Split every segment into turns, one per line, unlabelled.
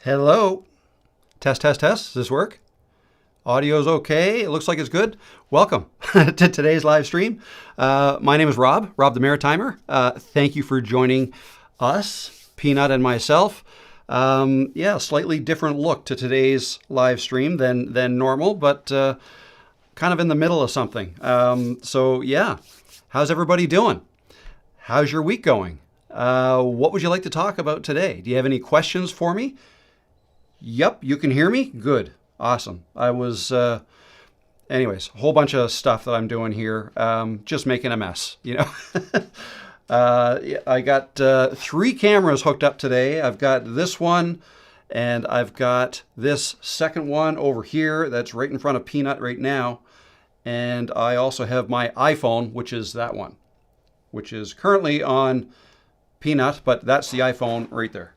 Hello. Test, test, test. Does this work? Audio's okay. It looks like it's good. Welcome to today's live stream. My name is Rob the Maritimer. Thank you for joining us, Peanut and myself. Slightly different look to today's live stream than normal, but kind of in the middle of something. How's everybody doing? How's your week going? What would you like to talk about today? Do you have any questions for me? Yep, you can hear me? Good. Awesome. I was, anyways, a whole bunch of stuff that I'm doing here, just making a mess, you know. I got 3 cameras hooked up today. I've got this one, and I've got this second one over here that's right in front of Peanut right now. And I also have my iPhone, which is that one, which is currently on Peanut, but that's the iPhone right there.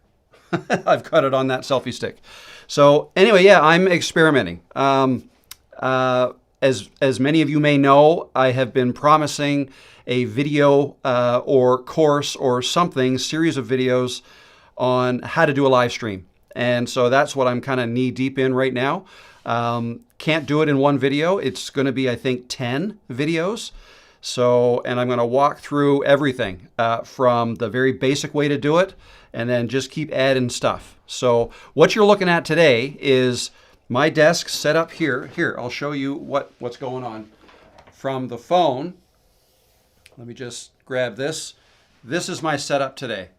I've got it on that selfie stick. So anyway, yeah, I'm experimenting. As many of you may know, I have been promising a video or course or something, series of videos on how to do a live stream. And so that's what I'm kind of knee deep in right now. Can't do it in one video. It's going to be, I think, 10 videos. So, and I'm going to walk through everything from the very basic way to do it and then just keep adding stuff. So what you're looking at today is my desk set up here. Here, I'll show you what's going on from the phone. Let me just grab this. This is my setup today.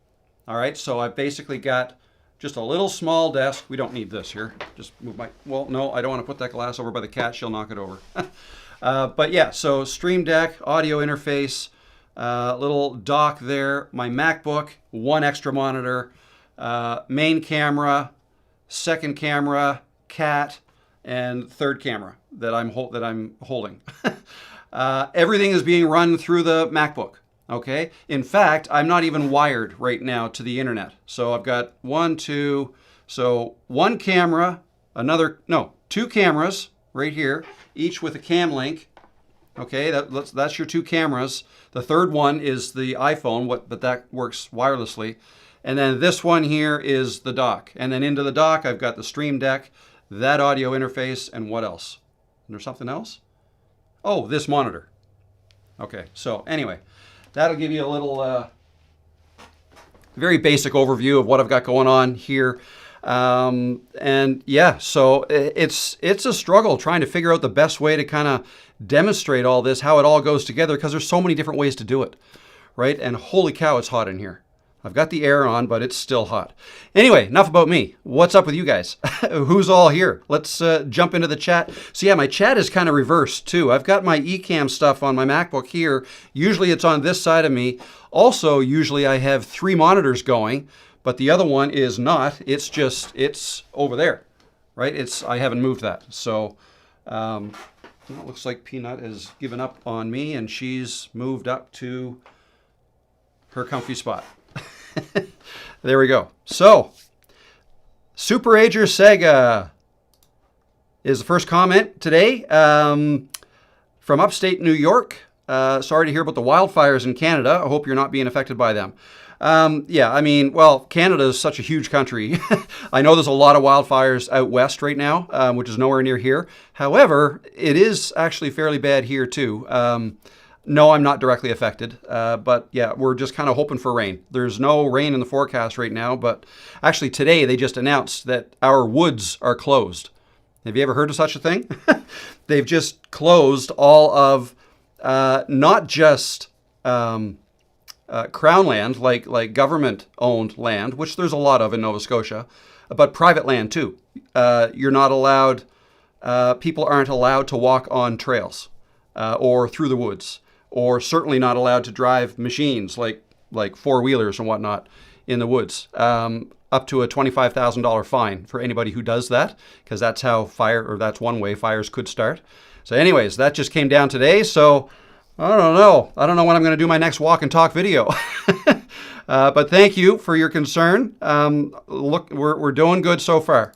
All right, so I've basically got just a little small desk. We don't need this here. Just move my, well, no, I don't want to put that glass over by the cat. She'll knock it over. But yeah, so Stream Deck, audio interface, little dock there, my MacBook, 1 extra monitor, main camera, second camera, cat, and third camera that I'm holding. Everything is being run through the MacBook. Okay. In fact, I'm not even wired right now to the internet. So I've got 2 camera, 2 cameras right here, each with a cam link. Okay, that's your 2 cameras. The third one is the iPhone, but that works wirelessly. And then this one here is the dock. And then into the dock, I've got the Stream Deck, that audio interface, and what else? Is there something else? Oh, this monitor. Okay, so anyway, that'll give you a little very basic overview of what I've got going on here. And yeah, so it's a struggle trying to figure out the best way to kind of demonstrate all this, how it all goes together, because there's so many different ways to do it, right? And holy cow, it's hot in here. I've got the air on, but it's still hot. Anyway, enough about me. What's up with you guys? Who's all here? Let's jump into the chat. So yeah, my chat is kind of reversed too. I've got my eCam stuff on my MacBook here. Usually it's on this side of me. Also, usually I have 3 monitors going, but the other one is not. It's over there, right? I haven't moved that. So it looks like Peanut has given up on me and she's moved up to her comfy spot. There we go. So, Super Ager Sega is the first comment today from upstate New York. Sorry to hear about the wildfires in Canada. I hope you're not being affected by them. Canada is such a huge country. I know there's a lot of wildfires out west right now, which is nowhere near here. However, it is actually fairly bad here too. No, I'm not directly affected, but yeah, we're just kind of hoping for rain. There's no rain in the forecast right now, but actually today they just announced that our woods are closed. Have you ever heard of such a thing? They've just closed all of, not just crown land, like government-owned land, which there's a lot of in Nova Scotia, but private land too. You're not allowed, people aren't allowed to walk on trails or through the woods, or certainly not allowed to drive machines like 4-wheelers and whatnot in the woods. Up to a $25,000 fine for anybody who does that, because that's how that's one way fires could start. So anyways, that just came down today. So I don't know when I'm going to do my next walk and talk video. But thank you for your concern. Look, we're doing good so far.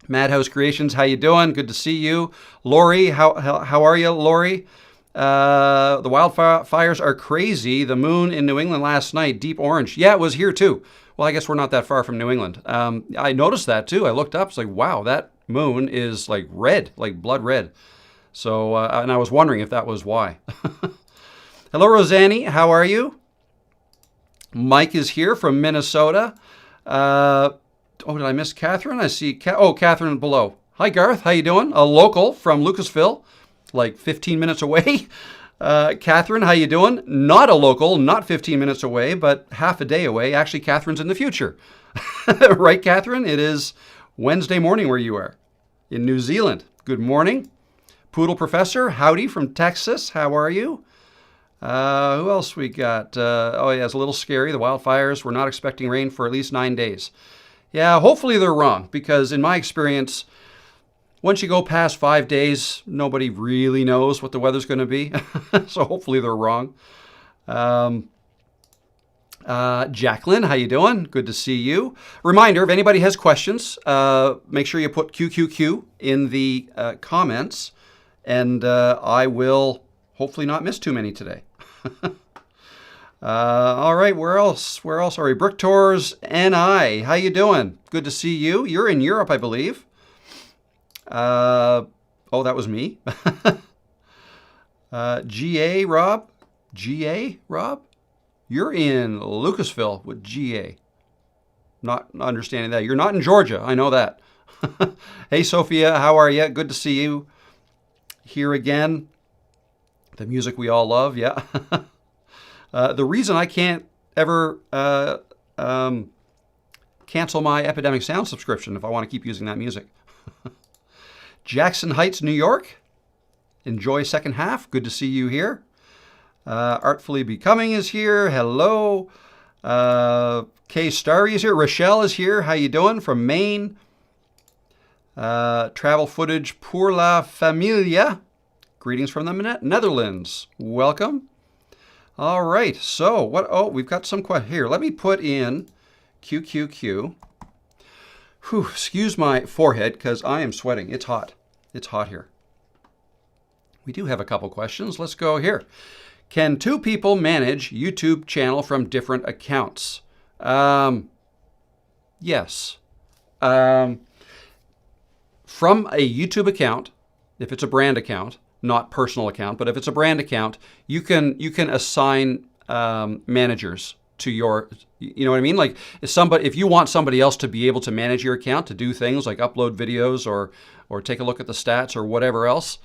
Madhouse Creations, how you doing? Good to see you. Lori, how are you, Lori? The wildfires are crazy. The moon in New England last night, deep orange. Yeah, it was here too. Well, I guess we're not that far from New England. I noticed that too. I looked up. It's like, wow, that moon is like red, like blood red. So, and I was wondering if that was why. Hello, Rosanny. How are you? Mike is here from Minnesota. Oh, did I miss Catherine? I see. Catherine below. Hi, Garth. How you doing? A local from Lucasville, like 15 minutes away. Catherine, how you doing? Not a local, not 15 minutes away, but half a day away. Actually, Catherine's in the future. Right, Catherine? It is Wednesday morning where you are in New Zealand. Good morning. Poodle Professor, howdy from Texas. How are you? Who else we got? Oh, yeah, it's a little scary. The wildfires. We're not expecting rain for at least 9 days. Yeah, hopefully they're wrong, because in my experience, once you go past 5 days, nobody really knows what the weather's going to be. So hopefully they're wrong. Jacqueline, how you doing? Good to see you. Reminder, if anybody has questions, make sure you put QQQ in the comments, and I will hopefully not miss too many today. All right, where else? Where else are we? Brick Tours NI, how you doing? Good to see you. You're in Europe, I believe. Oh, that was me. GA Rob? GA Rob? You're in Lucasville with GA. Not understanding that. You're not in Georgia. I know that. Hey, Sophia, how are you? Good to see you here again. The music we all love, yeah. The reason I can't ever cancel my Epidemic Sound subscription if I want to keep using that music. Jackson Heights, New York. Enjoy second half. Good to see you here. Artfully Becoming is here. Hello. Kay Starry is here. Rochelle is here. How you doing? From Maine. Travel Footage pour la familia. Greetings from the Netherlands. Welcome. All right. So what? Oh, we've got some questions here. Let me put in QQQ. Whew, excuse my forehead because I am sweating. It's hot. It's hot here. We do have a couple questions. Let's go here. Can two people manage YouTube channel from different accounts? Yes. From a YouTube account, if it's a brand account, not personal account, but if it's a brand account, you can assign managers to your, you know what I mean? Like if you want somebody else to be able to manage your account, to do things like upload videos or take a look at the stats or whatever else,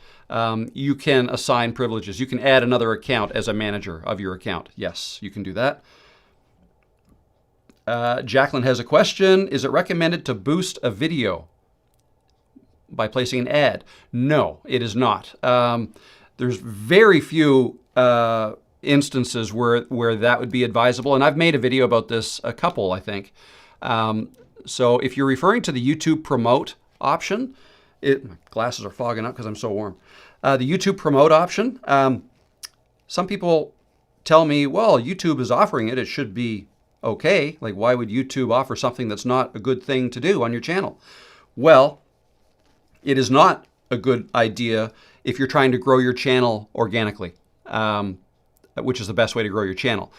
you can assign privileges. You can add another account as a manager of your account. Yes, you can do that. Jacqueline has a question. Is it recommended to boost a video by placing an ad? No, it is not. There's very few instances where that would be advisable, and I've made a video about this, a couple, I think. So if you're referring to the YouTube promote option, my glasses are fogging up because I'm so warm. The YouTube promote option, some people tell me, well, YouTube is offering it, it should be okay. Like, why would YouTube offer something that's not a good thing to do on your channel? Well, it is not a good idea if you're trying to grow your channel organically, which is the best way to grow your channel.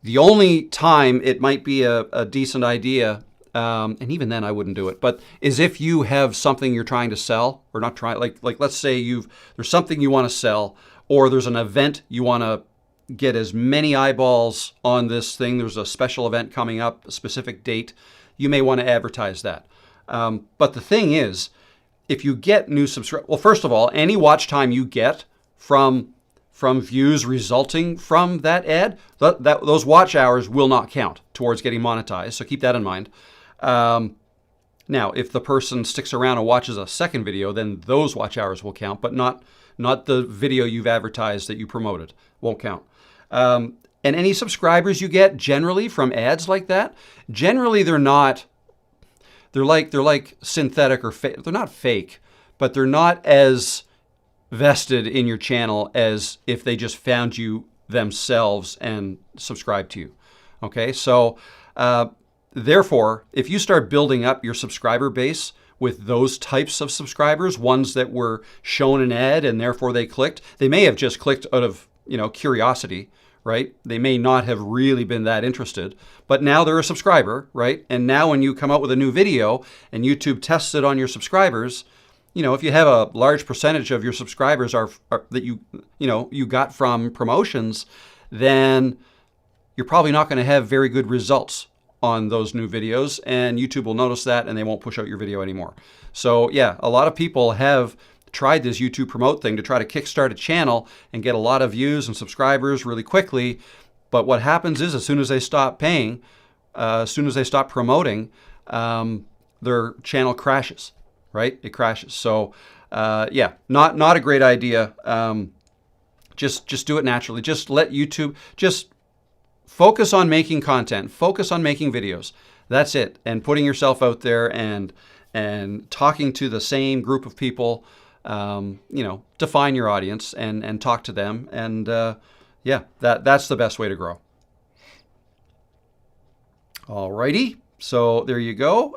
The only time it might be a decent idea, and even then I wouldn't do it, but is if you have something you're trying to sell, or not trying, like let's say there's something you want to sell, or there's an event you want to get as many eyeballs on this thing, there's a special event coming up, a specific date, you may want to advertise that. But the thing is, if you get new subscribers, well, first of all, any watch time you get from views resulting from that ad, those watch hours will not count towards getting monetized. So keep that in mind. Now, if the person sticks around and watches a second video, then those watch hours will count, but not the video you've advertised that you promoted won't count. And any subscribers you get generally from ads like that, generally they're like synthetic or fake. They're not fake, but they're not as vested in your channel as if they just found you themselves and subscribed to you. Okay, so therefore, if you start building up your subscriber base with those types of subscribers, ones that were shown an ad and therefore they clicked, they may have just clicked out of curiosity, right? They may not have really been that interested, but now they're a subscriber, right? And now when you come out with a new video and YouTube tests it on your subscribers, if you have a large percentage of your subscribers are that you got from promotions, then you're probably not going to have very good results on those new videos, and YouTube will notice that and they won't push out your video anymore. So yeah, a lot of people have tried this YouTube promote thing to try to kickstart a channel and get a lot of views and subscribers really quickly. But what happens is, as soon as they stop paying, as soon as they stop promoting, their channel crashes, right? It crashes. So yeah, not a great idea. Just do it naturally. Just let YouTube, just focus on making content, focus on making videos. That's it. And putting yourself out there and talking to the same group of people. Define your audience and talk to them. And yeah, that's the best way to grow. Alrighty. So there you go.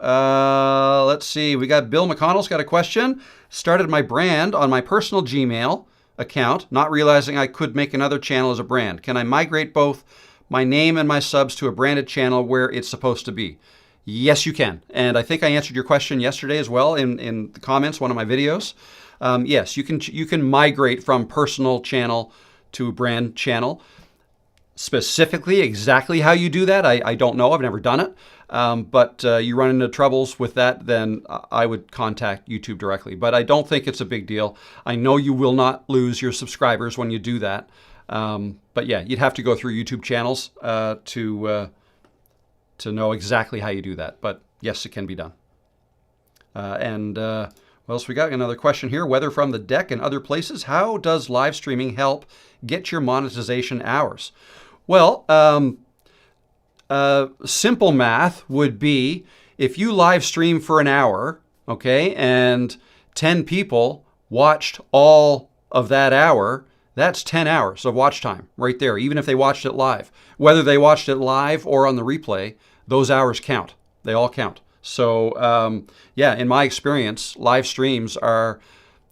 Let's see. We got Bill McConnell's got a question. Started my brand on my personal Gmail account, not realizing I could make another channel as a brand. Can I migrate both my name and my subs to a branded channel where it's supposed to be? Yes, you can. And I think I answered your question yesterday as well in the comments, one of my videos. Yes, you can migrate from personal channel to brand channel. Specifically, exactly how you do that, I don't know. I've never done it. But you run into troubles with that, then I would contact YouTube directly. But I don't think it's a big deal. I know you will not lose your subscribers when you do that. But yeah, you'd have to go through YouTube channels to know exactly how you do that. But yes, it can be done. What else we got? Another question here. Weather from the deck and other places. How does live streaming help get your monetization hours? Well, simple math would be if you live stream for an hour, okay, and 10 people watched all of that hour, that's 10 hours of watch time right there, even if they watched it live. Whether they watched it live or on the replay, those hours count. They all count. So yeah, in my experience, live streams are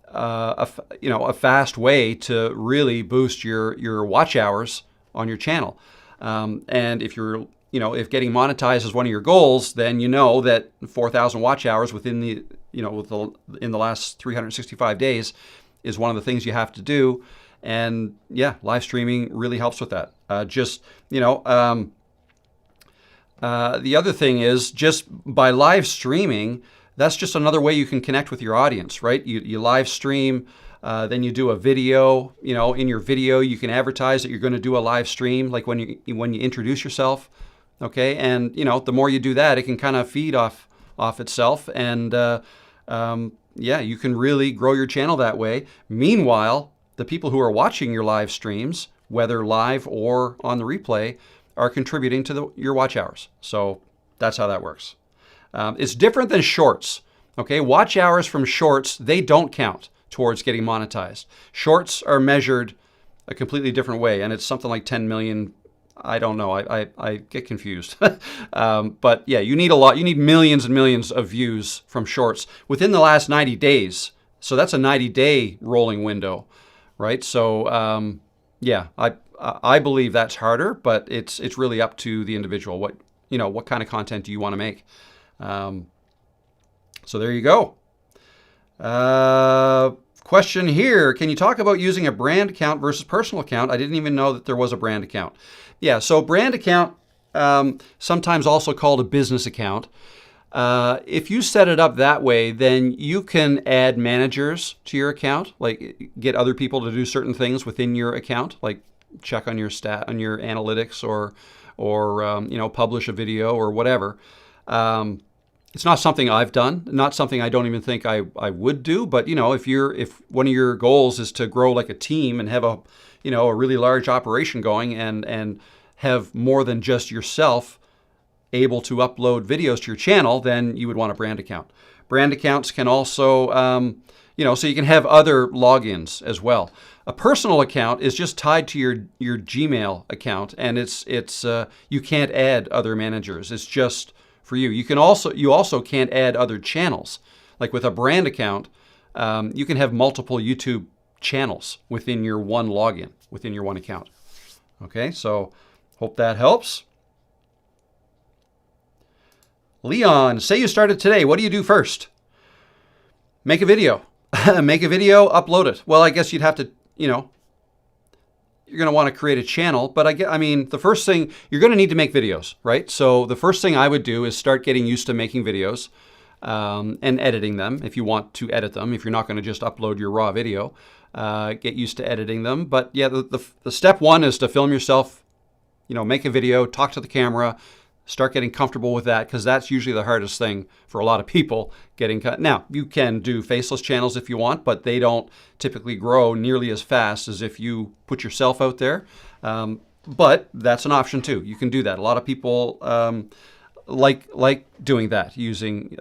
a fast way to really boost your watch hours on your channel. And if if getting monetized is one of your goals, then you know that 4,000 watch hours within in the last 365 days is one of the things you have to do. And yeah, live streaming really helps with that. The other thing is, just by live streaming, that's just another way you can connect with your audience, right? You live stream, then you do a video. In your video, you can advertise that you're going to do a live stream, like when you introduce yourself, okay? And the more you do that, it can kind of feed off itself, and yeah, you can really grow your channel that way. Meanwhile, the people who are watching your live streams, whether live or on the replay, are contributing to your watch hours. So that's how that works. It's different than shorts. Okay, watch hours from shorts, they don't count towards getting monetized. Shorts are measured a completely different way, and it's something like 10 million. I don't know. I get confused. But yeah, you need a lot. You need millions and millions of views from shorts within the last 90 days. So that's a 90-day rolling window, right? So yeah, I believe that's harder, but it's really up to the individual. What kind of content do you want to make? So there you go. Question here. Can you talk about using a brand account versus personal account? I didn't even know that there was a brand account. Yeah, so brand account, sometimes also called a business account. If you set it up that way, then you can add managers to your account, like get other people to do certain things within your account, like check on your on your analytics or publish a video or whatever. It's not something I've done, not something I don't even think I would do. But if one of your goals is to grow like a team and have a really large operation going and have more than just yourself able to upload videos to your channel, then you would want a brand account. Brand accounts can also, so you can have other logins as well. A personal account is just tied to your Gmail account, and it's you can't add other managers. It's just for you. You also can't add other channels. Like with a brand account, you can have multiple YouTube channels within your one login, within your one account. Okay, so hope that helps. Leon, say you started today. What do you do first? Make a video. Make a video, upload it. Well, I guess you'd have to, you're going to want to create a channel. But I mean, the first thing, you're going to need to make videos, right? So the first thing I would do is start getting used to making videos and editing them if you want to edit them. If you're not going to just upload your raw video, get used to editing them. But yeah, the step one is to film yourself, make a video, talk to the camera, start getting comfortable with that, because that's usually the hardest thing for a lot of people getting cut. Now, you can do faceless channels if you want, but they don't typically grow nearly as fast as if you put yourself out there. But that's an option too. You can do that. A lot of people like doing that, using,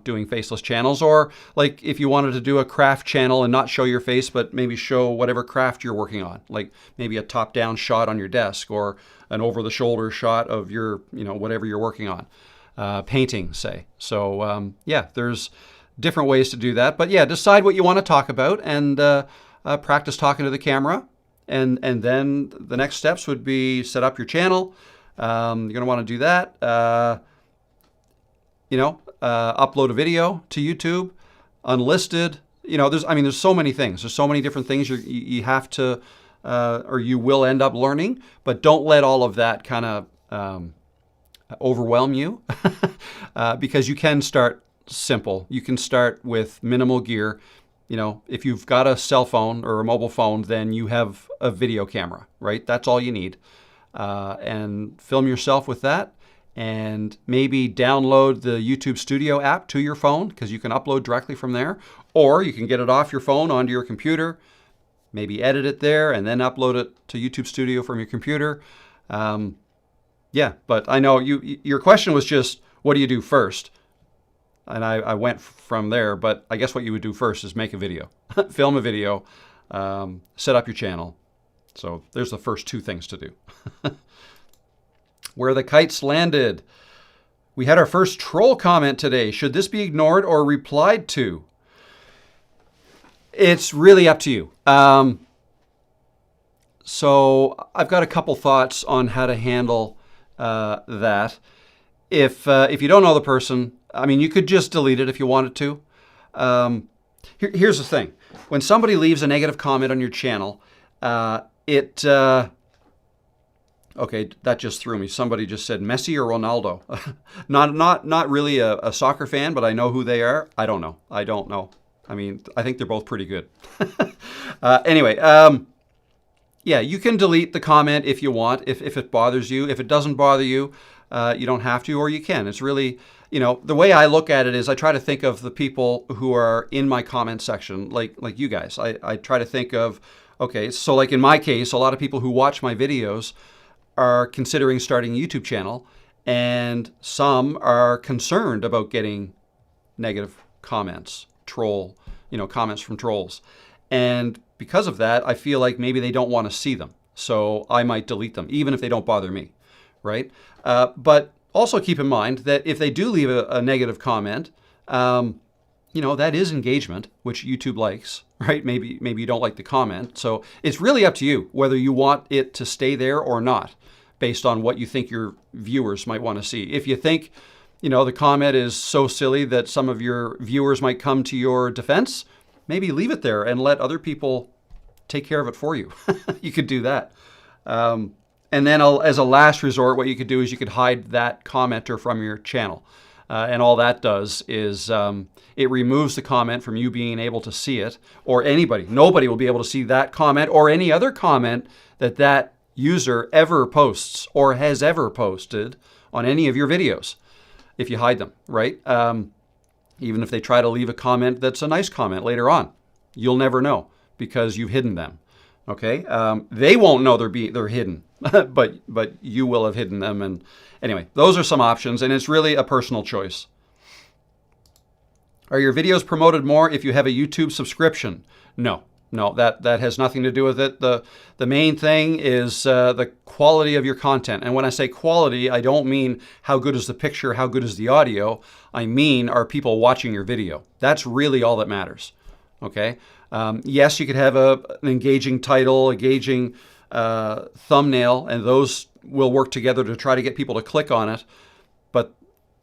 doing faceless channels, or like if you wanted to do a craft channel and not show your face, but maybe show whatever craft you're working on, like maybe a top-down shot on your desk or an over-the-shoulder shot of your, whatever you're working on, painting, say. So yeah, there's different ways to do that. But yeah, decide what you want to talk about and practice talking to the camera. And then the next steps would be set up your channel. You're going to want to do that. Upload a video to YouTube, unlisted. There's so many things. There's so many different things you have to, or you will end up learning. But don't let all of that kind of overwhelm you, because you can start simple. You can start with minimal gear. If you've got a cell phone or a mobile phone, then you have a video camera, right? That's all you need. And film yourself with that, and maybe download the YouTube Studio app to your phone, because you can upload directly from there, or you can get it off your phone onto your computer, maybe edit it there and then upload it to YouTube Studio from your computer. Yeah, but I know your question was just, what do you do first? And I went from there, but I guess what you would do first is make a video, film a video, set up your channel. So there's the first two things to do. Where the kites landed. We had our first troll comment today. Should this be ignored or replied to? It's really up to you. So I've got a couple thoughts on how to handle that. If you don't know the person, you could just delete it if you wanted to. Here's the thing. When somebody leaves a negative comment on your channel, okay, that just threw me. Somebody just said Messi or Ronaldo. not really a soccer fan, but I know who they are. I don't know. I think they're both pretty good. Anyway, yeah, you can delete the comment if you want, if it bothers you. If it doesn't bother you, you don't have to, or you can. It's really, the way I look at it is I try to think of the people who are in my comment section, like you guys. I try to think of, okay, so like in my case, a lot of people who watch my videos are considering starting a YouTube channel, and some are concerned about getting negative comments, comments from trolls. And because of that, I feel like maybe they don't want to see them. So I might delete them, even if they don't bother me, right? But also keep in mind that if they do leave a negative comment, that is engagement, which YouTube likes, right? Maybe you don't like the comment. So it's really up to you whether you want it to stay there or not, based on what you think your viewers might want to see. If you think, the comment is so silly that some of your viewers might come to your defense, maybe leave it there and let other people take care of it for you. You could do that. And then as a last resort, what you could do is you could hide that commenter from your channel. And all that does is it removes the comment from you being able to see it, or anybody. Nobody will be able to see that comment or any other comment that user ever posts or has ever posted on any of your videos if you hide them, right? Even if they try to leave a comment that's a nice comment later on, you'll never know because you've hidden them. Okay, they won't know they're hidden, but you will have hidden them. And anyway, those are some options, and it's really a personal choice. Are your videos promoted more if you have a YouTube subscription? No, that has nothing to do with it. The main thing is the quality of your content. And when I say quality, I don't mean how good is the picture, how good is the audio. I mean, are people watching your video? That's really all that matters. Okay. Yes, you could have an engaging title, engaging thumbnail, and those will work together to try to get people to click on it. But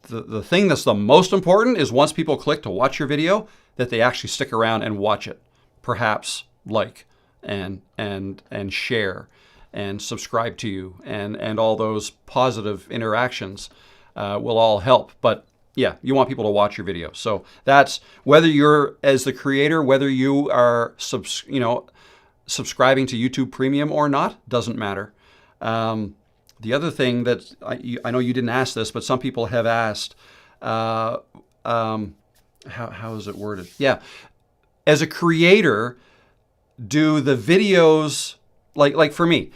the thing that's the most important is once people click to watch your video, that they actually stick around and watch it. Perhaps like and share and subscribe to you, and all those positive interactions will all help. But yeah, you want people to watch your video. So that's whether you're, as the creator, whether you are subscribing to YouTube Premium or not, doesn't matter. The other thing that I know you didn't ask this, but some people have asked, how is it worded? Yeah, as a creator, do the videos, like for me,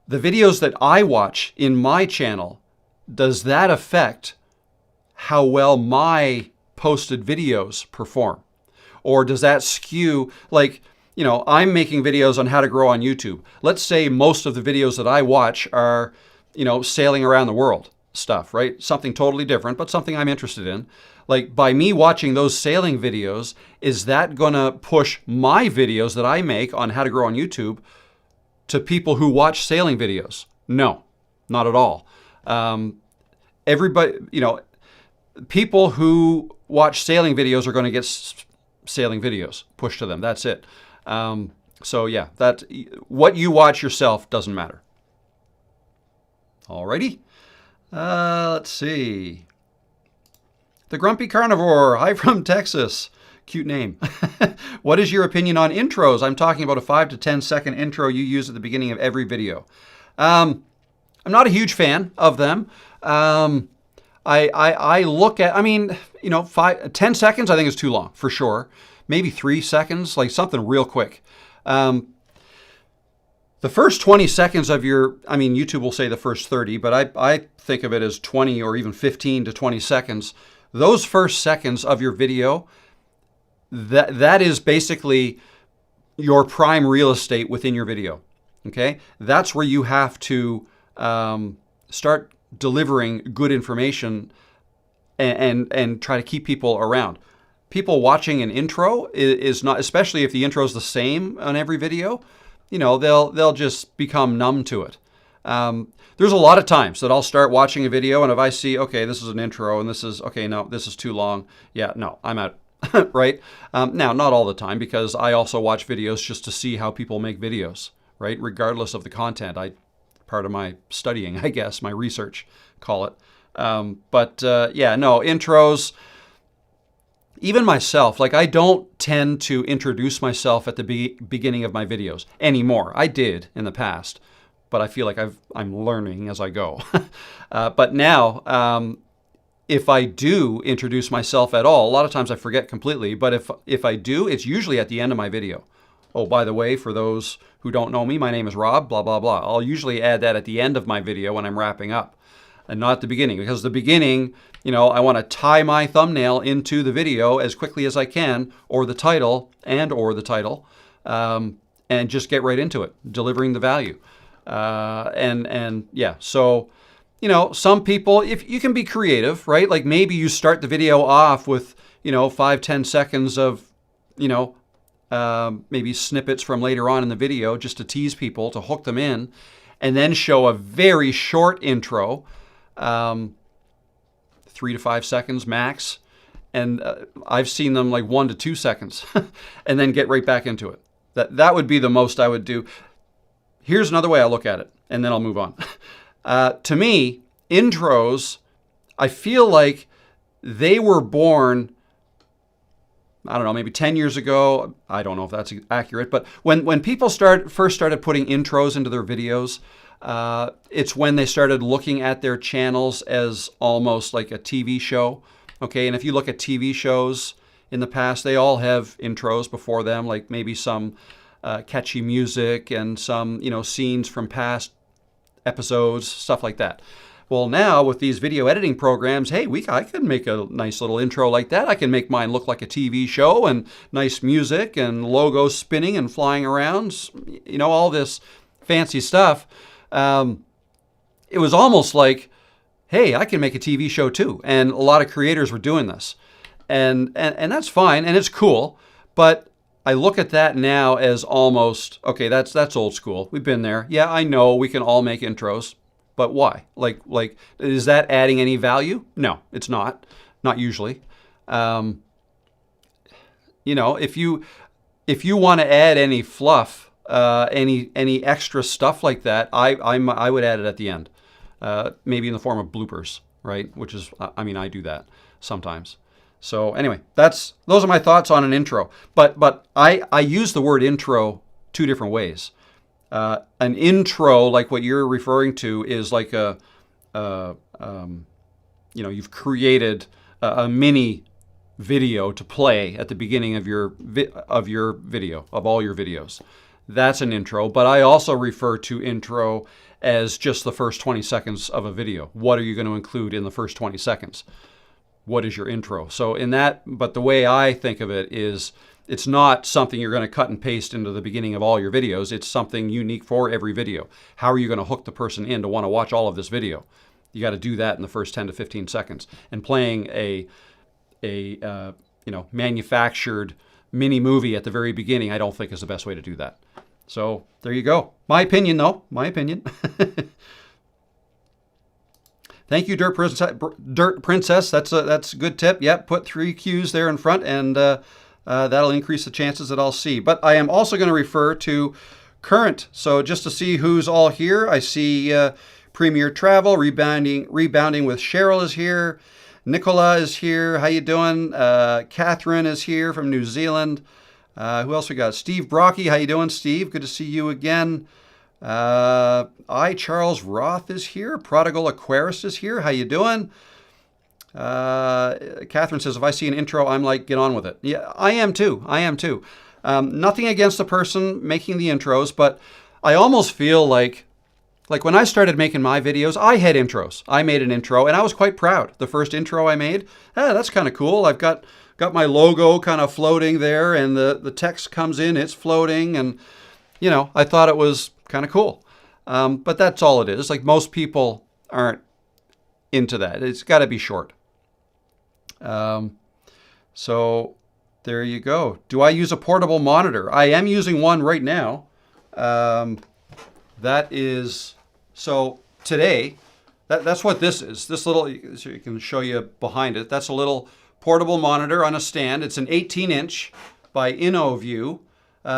the videos that I watch in my channel, does that affect how well my posted videos perform? Or does that skew, like, I'm making videos on how to grow on YouTube. Let's say most of the videos that I watch are, sailing around the world stuff, right? Something totally different, but something I'm interested in. Like, by me watching those sailing videos, is that gonna push my videos that I make on how to grow on YouTube to people who watch sailing videos? No, not at all. Everybody, people who watch sailing videos are going to get sailing videos pushed to them. That's it. So yeah, what you watch yourself doesn't matter. Alrighty. Let's see. The Grumpy Carnivore. Hi from Texas. Cute name. What is your opinion on intros? I'm talking about a 5 to 10 second intro you use at the beginning of every video. I'm not a huge fan of them. I look at, 10 seconds I think is too long, for sure. Maybe 3 seconds, like something real quick. The first 20 seconds of YouTube will say the first 30, but I think of it as 20 or even 15 to 20 seconds. Those first seconds of your video, that is basically your prime real estate within your video. Okay? That's where you have to start delivering good information and try to keep people around. People watching an intro is not, especially if the intro is the same on every video, they'll just become numb to it. There's a lot of times that I'll start watching a video, and if I see, okay, this is an intro, and this is, okay, no, this is too long. Yeah, no, I'm out. Right? Now, not all the time, because I also watch videos just to see how people make videos, right? Regardless of the content. Part of my studying, I guess, my research, call it. Intros, even myself, like, I don't tend to introduce myself at the beginning of my videos anymore. I did in the past, but I feel like I'm learning as I go. But now, if I do introduce myself at all, a lot of times I forget completely, but if I do, it's usually at the end of my video. Oh, by the way, for those who don't know me, my name is Rob, blah, blah, blah. I'll usually add that at the end of my video when I'm wrapping up, and not at the beginning, because the beginning, I want to tie my thumbnail into the video as quickly as I can, or the title, and just get right into it, delivering the value. So, some people, if you can be creative, right? Like, maybe you start the video off with, 5-10 seconds of, maybe snippets from later on in the video just to tease people, to hook them in, and then show a very short intro, 3 to 5 seconds max. And I've seen them like 1 to 2 seconds and then get right back into it. That would be the most I would do. Here's another way I look at it, and then I'll move on. To me, intros, I feel like they were born, I don't know, maybe 10 years ago. I don't know if that's accurate, but when people first started putting intros into their videos, it's when they started looking at their channels as almost like a TV show. Okay, and if you look at TV shows in the past, they all have intros before them, like maybe some catchy music and some, scenes from past episodes, stuff like that. Well, now with these video editing programs, hey, I can make a nice little intro like that. I can make mine look like a TV show, and nice music and logos spinning and flying around, all this fancy stuff. It was almost like, hey, I can make a TV show too. And a lot of creators were doing this. And that's fine, and it's cool. But I look at that now as almost, okay, that's old school. We've been there. Yeah, I know we can all make intros, but why? Like is that adding any value? No, it's not. Not usually. You know, if you want to add any fluff, any extra stuff like that, I would add it at the end, maybe in the form of bloopers, right? Which is, I mean, I do that sometimes. So anyway, those are my thoughts on an intro. But I use the word intro two different ways. An intro, like what you're referring to, is like you've created a mini video to play at the beginning of your video, of all your videos. That's an intro. But I also refer to intro as just the first 20 seconds of a video. What are you going to include in the first 20 seconds? What is your intro? So but the way I think of it is, it's not something you're going to cut and paste into the beginning of all your videos. It's something unique for every video. How are you going to hook the person in to want to watch all of this video? You got to do that in the first 10 to 15 seconds. And playing a manufactured mini movie at the very beginning, I don't think is the best way to do that. So there you go. My opinion, though. My opinion. Thank you, Dirt Princess. That's a good tip. Yep, put 3 Qs there in front, and that'll increase the chances that I'll see. But I am also going to refer to current. So just to see who's all here, I see Premier Travel, Rebounding with Cheryl is here. Nicola is here. How you doing? Catherine is here from New Zealand. Who else we got? Steve Brocky. How you doing, Steve? Good to see you again. Charles Roth is here. Prodigal Aquarist is here. How you doing? Catherine says, if I see an intro, I'm like, get on with it. Yeah, I am too. Nothing against the person making the intros, but I almost feel like when I started making my videos, I had intros. I made an intro, and I was quite proud. The first intro I made, that's kind of cool. I've got my logo kind of floating there, and the text comes in, it's floating, and I thought it was kind of cool. But that's all it is. Like, most people aren't into that. It's got to be short. So there you go. Do I use a portable monitor? I am using one right now. That is, so today, that's what this is. This little, so you can show you behind it. That's a little portable monitor on a stand. It's an 18-inch by InnoView.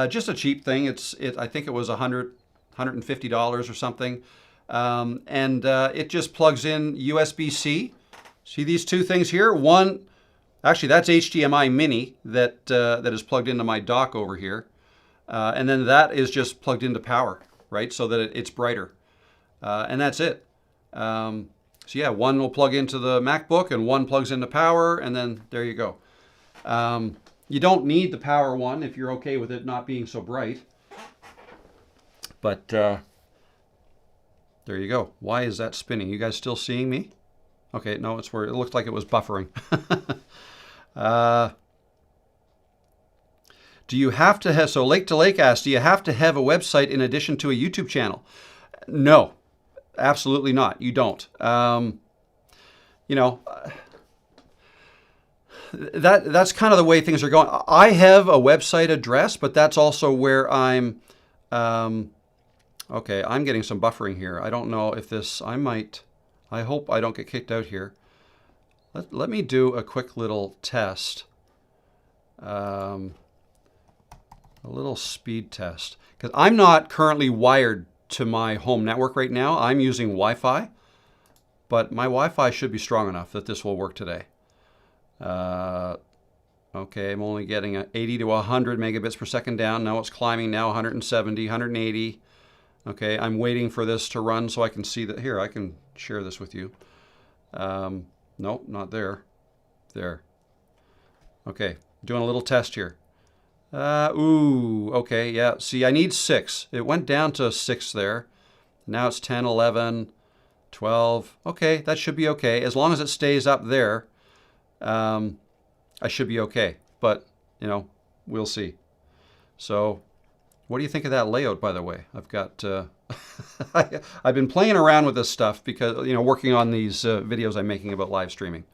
Just a cheap thing. I think it was $150 or something. And it just plugs in USB-C. See these two things here? One, actually that's HDMI mini that is plugged into my dock over here. And then that is just plugged into power, right? So that it's brighter. And that's it. So yeah, one will plug into the MacBook and one plugs into power, and then there you go. You don't need the power one if you're okay with it not being so bright. But there you go. Why is that spinning? You guys still seeing me? Okay, no, it's where it looked like it was buffering. Do you have to have, so Lake to Lake asked, do you have to have a website in addition to a YouTube channel? No, absolutely not. You don't. That's kind of the way things are going. I have a website address, but that's also where I'm, okay, I'm getting some buffering here. I don't know if this, I hope I don't get kicked out here. Let me do a quick little test. A little speed test. Because I'm not currently wired to my home network right now. I'm using Wi-Fi. But my Wi-Fi should be strong enough that this will work today. Okay, I'm only getting 80 to 100 megabits per second down. Now it's climbing now, 170, 180. Okay, I'm waiting for this to run so I can see that. Here, I can share this with you. Nope, not there. There. Okay, doing a little test here. Okay, yeah. See, I need 6. It went down to 6 there. Now it's 10, 11, 12. Okay, that should be okay. As long as it stays up there, I should be okay. But, we'll see. So, what do you think of that layout, by the way? I've got, I've been playing around with this stuff because, working on these videos I'm making about live streaming.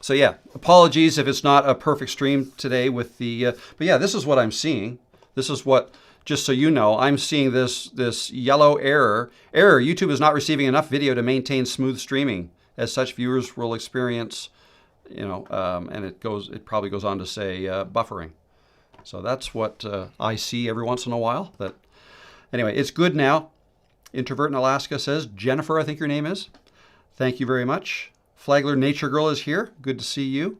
So yeah, apologies if it's not a perfect stream today with the, but yeah, this is what I'm seeing. This is what, just so you know, I'm seeing this yellow error. YouTube is not receiving enough video to maintain smooth streaming. As such, viewers will experience, and it probably goes on to say buffering. So that's what I see every once in a while. That anyway, it's good now. Introvert in Alaska says, Jennifer, I think your name is. Thank you very much. Flagler Nature Girl is here. Good to see you.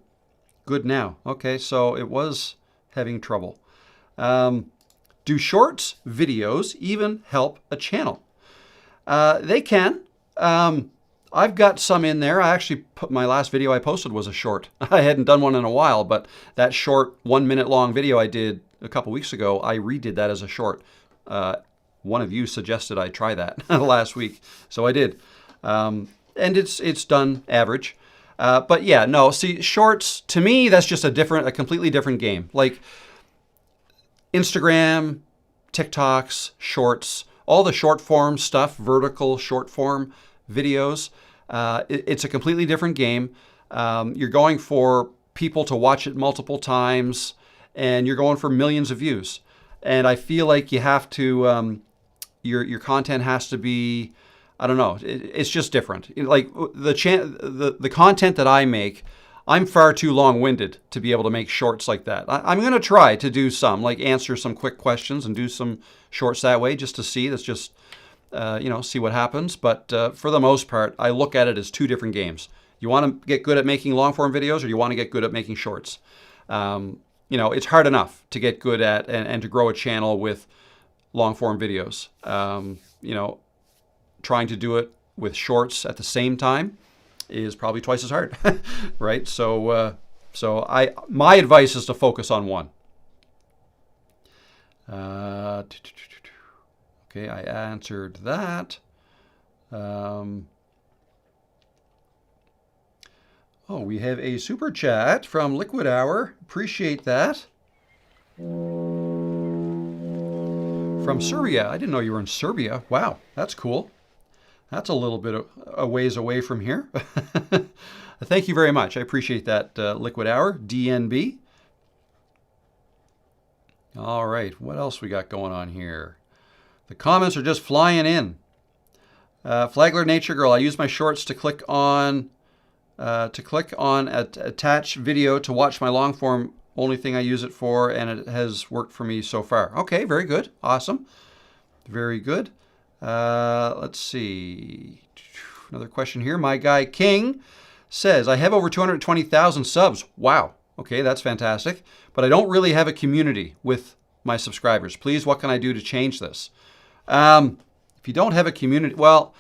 Good now. Okay, so it was having trouble. Do shorts videos even help a channel? They can. I've got some in there. I actually put my last video I posted was a short. I hadn't done one in a while, but that short 1 minute long video I did a couple weeks ago, I redid that as a short. One of you suggested I try that last week, so I did. And it's done average. But yeah, no, see, shorts, to me, that's just a completely different game. Like Instagram, TikToks, shorts, all the short form stuff, vertical short form videos, it's a completely different game. You're going for people to watch it multiple times, and you're going for millions of views. And I feel like you have to, your content has to be, I don't know, it's just different. Like the content that I make, I'm far too long-winded to be able to make shorts like that. I'm going to try to do some, like answer some quick questions and do some shorts that way just to see. That's just, see what happens. But for the most part, I look at it as two different games. You want to get good at making long-form videos, or you want to get good at making shorts. It's hard enough to get good at and to grow a channel with long-form videos. Trying to do it with shorts at the same time is probably twice as hard, right? So my advice is to focus on one. Okay, I answered that. We have a super chat from Liquid Hour. Appreciate that. From Serbia. I didn't know you were in Serbia. Wow, that's cool. That's a little bit a ways away from here. Thank you very much. I appreciate that, Liquid Hour, DNB. All right, what else we got going on here? The comments are just flying in. Flagler Nature Girl, I use my shorts to click on attach video to watch my long form. Only thing I use it for, and it has worked for me so far. Okay, very good. Awesome. Very good. Let's see. Another question here. My guy King says, I have over 220,000 subs. Wow. Okay, that's fantastic. But I don't really have a community with my subscribers. Please, what can I do to change this? If you don't have a community, well,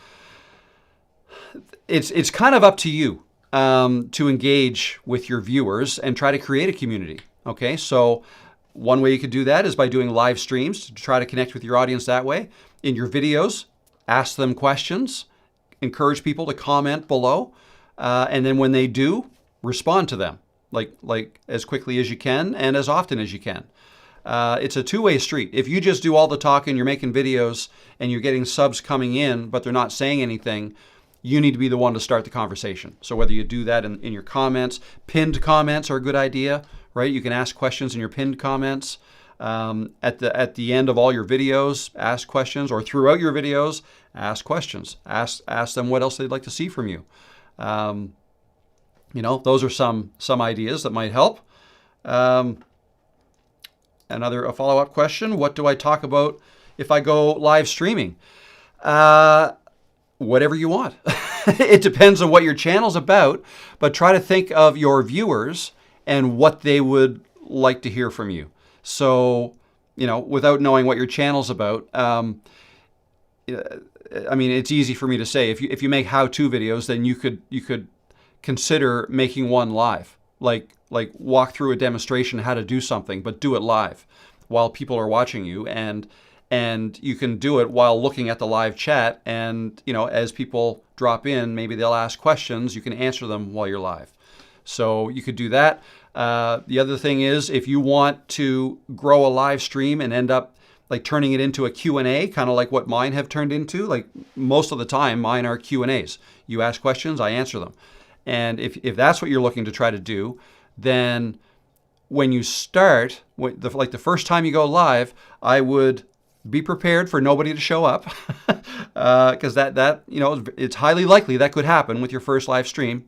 it's kind of up to you to engage with your viewers and try to create a community. Okay, so one way you could do that is by doing live streams to try to connect with your audience that way. In your videos, ask them questions, encourage people to comment below, and then when they do, respond to them like as quickly as you can and as often as you can. It's a two-way street. If you just do all the talking, you're making videos, and you're getting subs coming in, but they're not saying anything, you need to be the one to start the conversation. So whether you do that in your comments, pinned comments are a good idea, right? You can ask questions in your pinned comments. At the end of all your videos, ask questions, or throughout your videos, ask questions. Ask them what else they'd like to see from you. Those are some ideas that might help. A follow-up question: what do I talk about if I go live streaming? Whatever you want. It depends on what your channel's about, but try to think of your viewers and what they would like to hear from you. So, without knowing what your channel's about, it's easy for me to say, if you make how-to videos, then you could consider making one live, like walk through a demonstration how to do something, but do it live while people are watching you, and you can do it while looking at the live chat, and as people drop in, maybe they'll ask questions, you can answer them while you're live. So you could do that. The other thing is, if you want to grow a live stream and end up like turning it into a Q&A, kind of like what mine have turned into, like most of the time mine are Q&As. You ask questions, I answer them. And if that's what you're looking to try to do, then when you start, like the first time you go live, I would be prepared for nobody to show up, because that it's highly likely that could happen with your first live stream.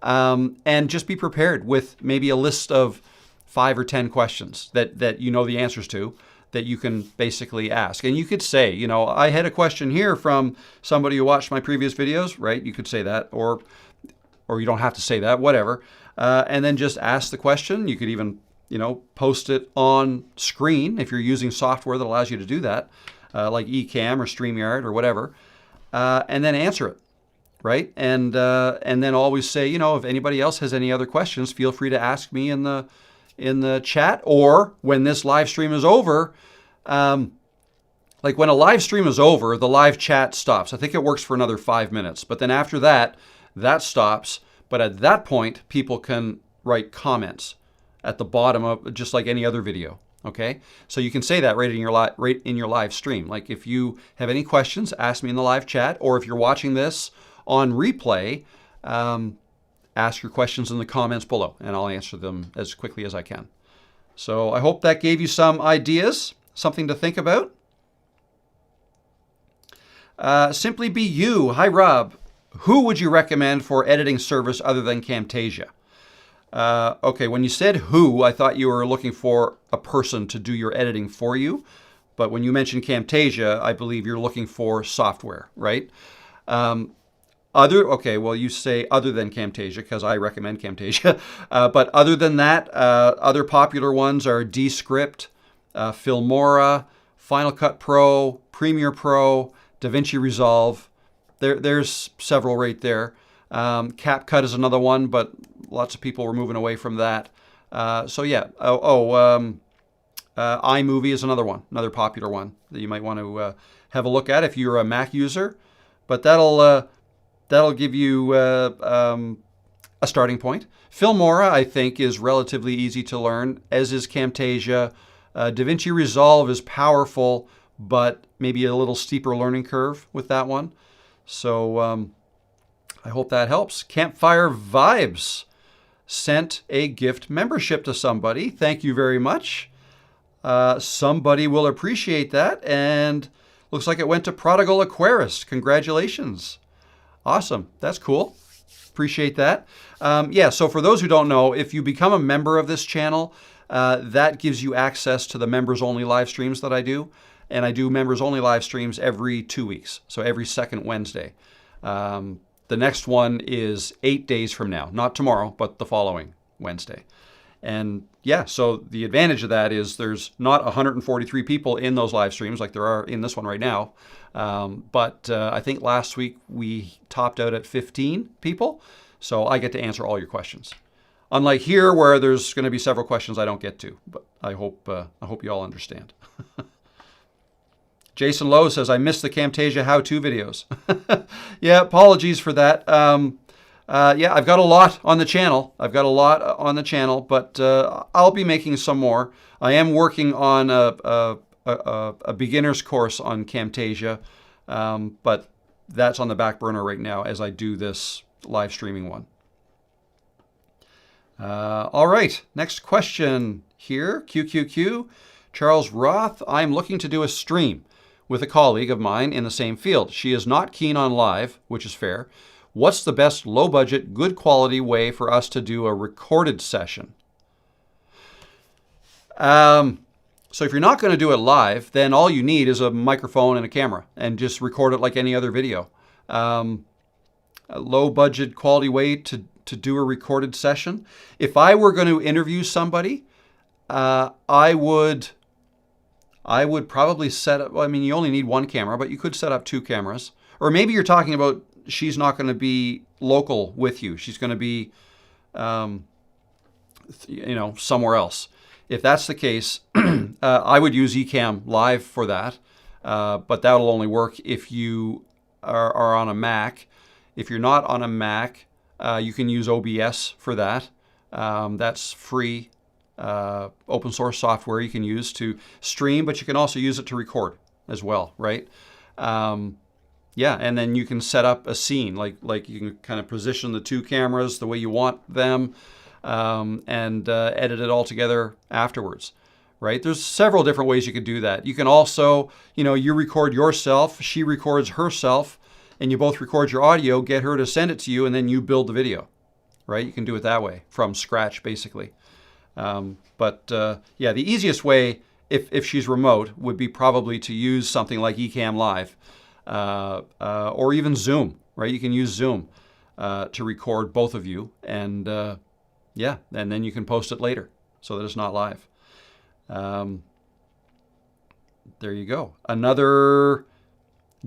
And just be prepared with maybe a list of 5 or 10 questions that you know the answers to, that you can basically ask. And you could say, I had a question here from somebody who watched my previous videos, right? You could say that, or you don't have to say that, whatever. And then just ask the question. You could even, post it on screen if you're using software that allows you to do that, like eCam or StreamYard or whatever, and then answer it, right? And then always say, if anybody else has any other questions, feel free to ask me in the chat, or when this live stream is over. Like when a live stream is over, the live chat stops. I think it works for another 5 minutes, but then after that stops. But at that point, people can write comments at the bottom of, just like any other video. Okay, so you can say that right in your live stream. Like if you have any questions, ask me in the live chat, or if you're watching this on replay, ask your questions in the comments below, and I'll answer them as quickly as I can. So I hope that gave you some ideas, something to think about. Simply Be You. Hi, Rob. Who would you recommend for editing service other than Camtasia? Okay, when you said who, I thought you were looking for a person to do your editing for you. But when you mentioned Camtasia, I believe you're looking for software, right? Okay, well, you say other than Camtasia, because I recommend Camtasia. But other than that, other popular ones are Descript, Filmora, Final Cut Pro, Premiere Pro, DaVinci Resolve. There's several right there. CapCut is another one, but lots of people were moving away from that. So yeah. iMovie is another one, another popular one that you might want to have a look at if you're a Mac user. But that'll give you a starting point. Filmora, I think, is relatively easy to learn, as is Camtasia. DaVinci Resolve is powerful, but maybe a little steeper learning curve with that one. So I hope that helps. Campfire Vibes sent a gift membership to somebody. Thank you very much. Somebody will appreciate that, and looks like it went to Prodigal Aquarist. Congratulations. Awesome. That's cool. Appreciate that. Yeah, so for those who don't know, if you become a member of this channel, that gives you access to the members-only live streams that I do. And I do members-only live streams every 2 weeks, so every second Wednesday. The next one is 8 days from now. Not tomorrow, but the following Wednesday. And yeah, so the advantage of that is there's not 143 people in those live streams like there are in this one right now. But I think last week we topped out at 15 people. So I get to answer all your questions. Unlike here, where there's going to be several questions I don't get to. But I hope you all understand. Jason Lowe says, I missed the Camtasia how-to videos. Yeah, apologies for that. Yeah, I've got a lot on the channel. But I'll be making some more. I am working on a beginner's course on Camtasia, but that's on the back burner right now as I do this live streaming one. All right, next question here. QQQ. Charles Roth, I'm looking to do a stream with a colleague of mine in the same field. She is not keen on live, which is fair. What's the best low-budget, good quality way for us to do a recorded session? So if you're not going to do it live, then all you need is a microphone and a camera, and just record it like any other video. A low-budget, quality way to do a recorded session. If I were going to interview somebody, I would probably set up, well, I mean, you only need one camera, but you could set up 2 cameras. Or maybe you're talking about she's not going to be local with you. She's going to be, somewhere else. If that's the case, I would use eCam Live for that. But that'll only work if you are on a Mac. If you're not on a Mac, you can use OBS for that. That's free. Open source software you can use to stream, but you can also use it to record as well, right? yeah, and then you can set up a scene, like you can kind of position the two cameras the way you want them, and edit it all together afterwards, right? There's several different ways you could do that. You can also, you record yourself, she records herself, and you both record your audio, get her to send it to you, and then you build the video, right? You can do it that way, from scratch, basically. But yeah, the easiest way, if she's remote, would be probably to use something like eCam Live, or even Zoom, right? You can use Zoom to record both of you, and yeah, and then you can post it later so that it's not live. There you go. Another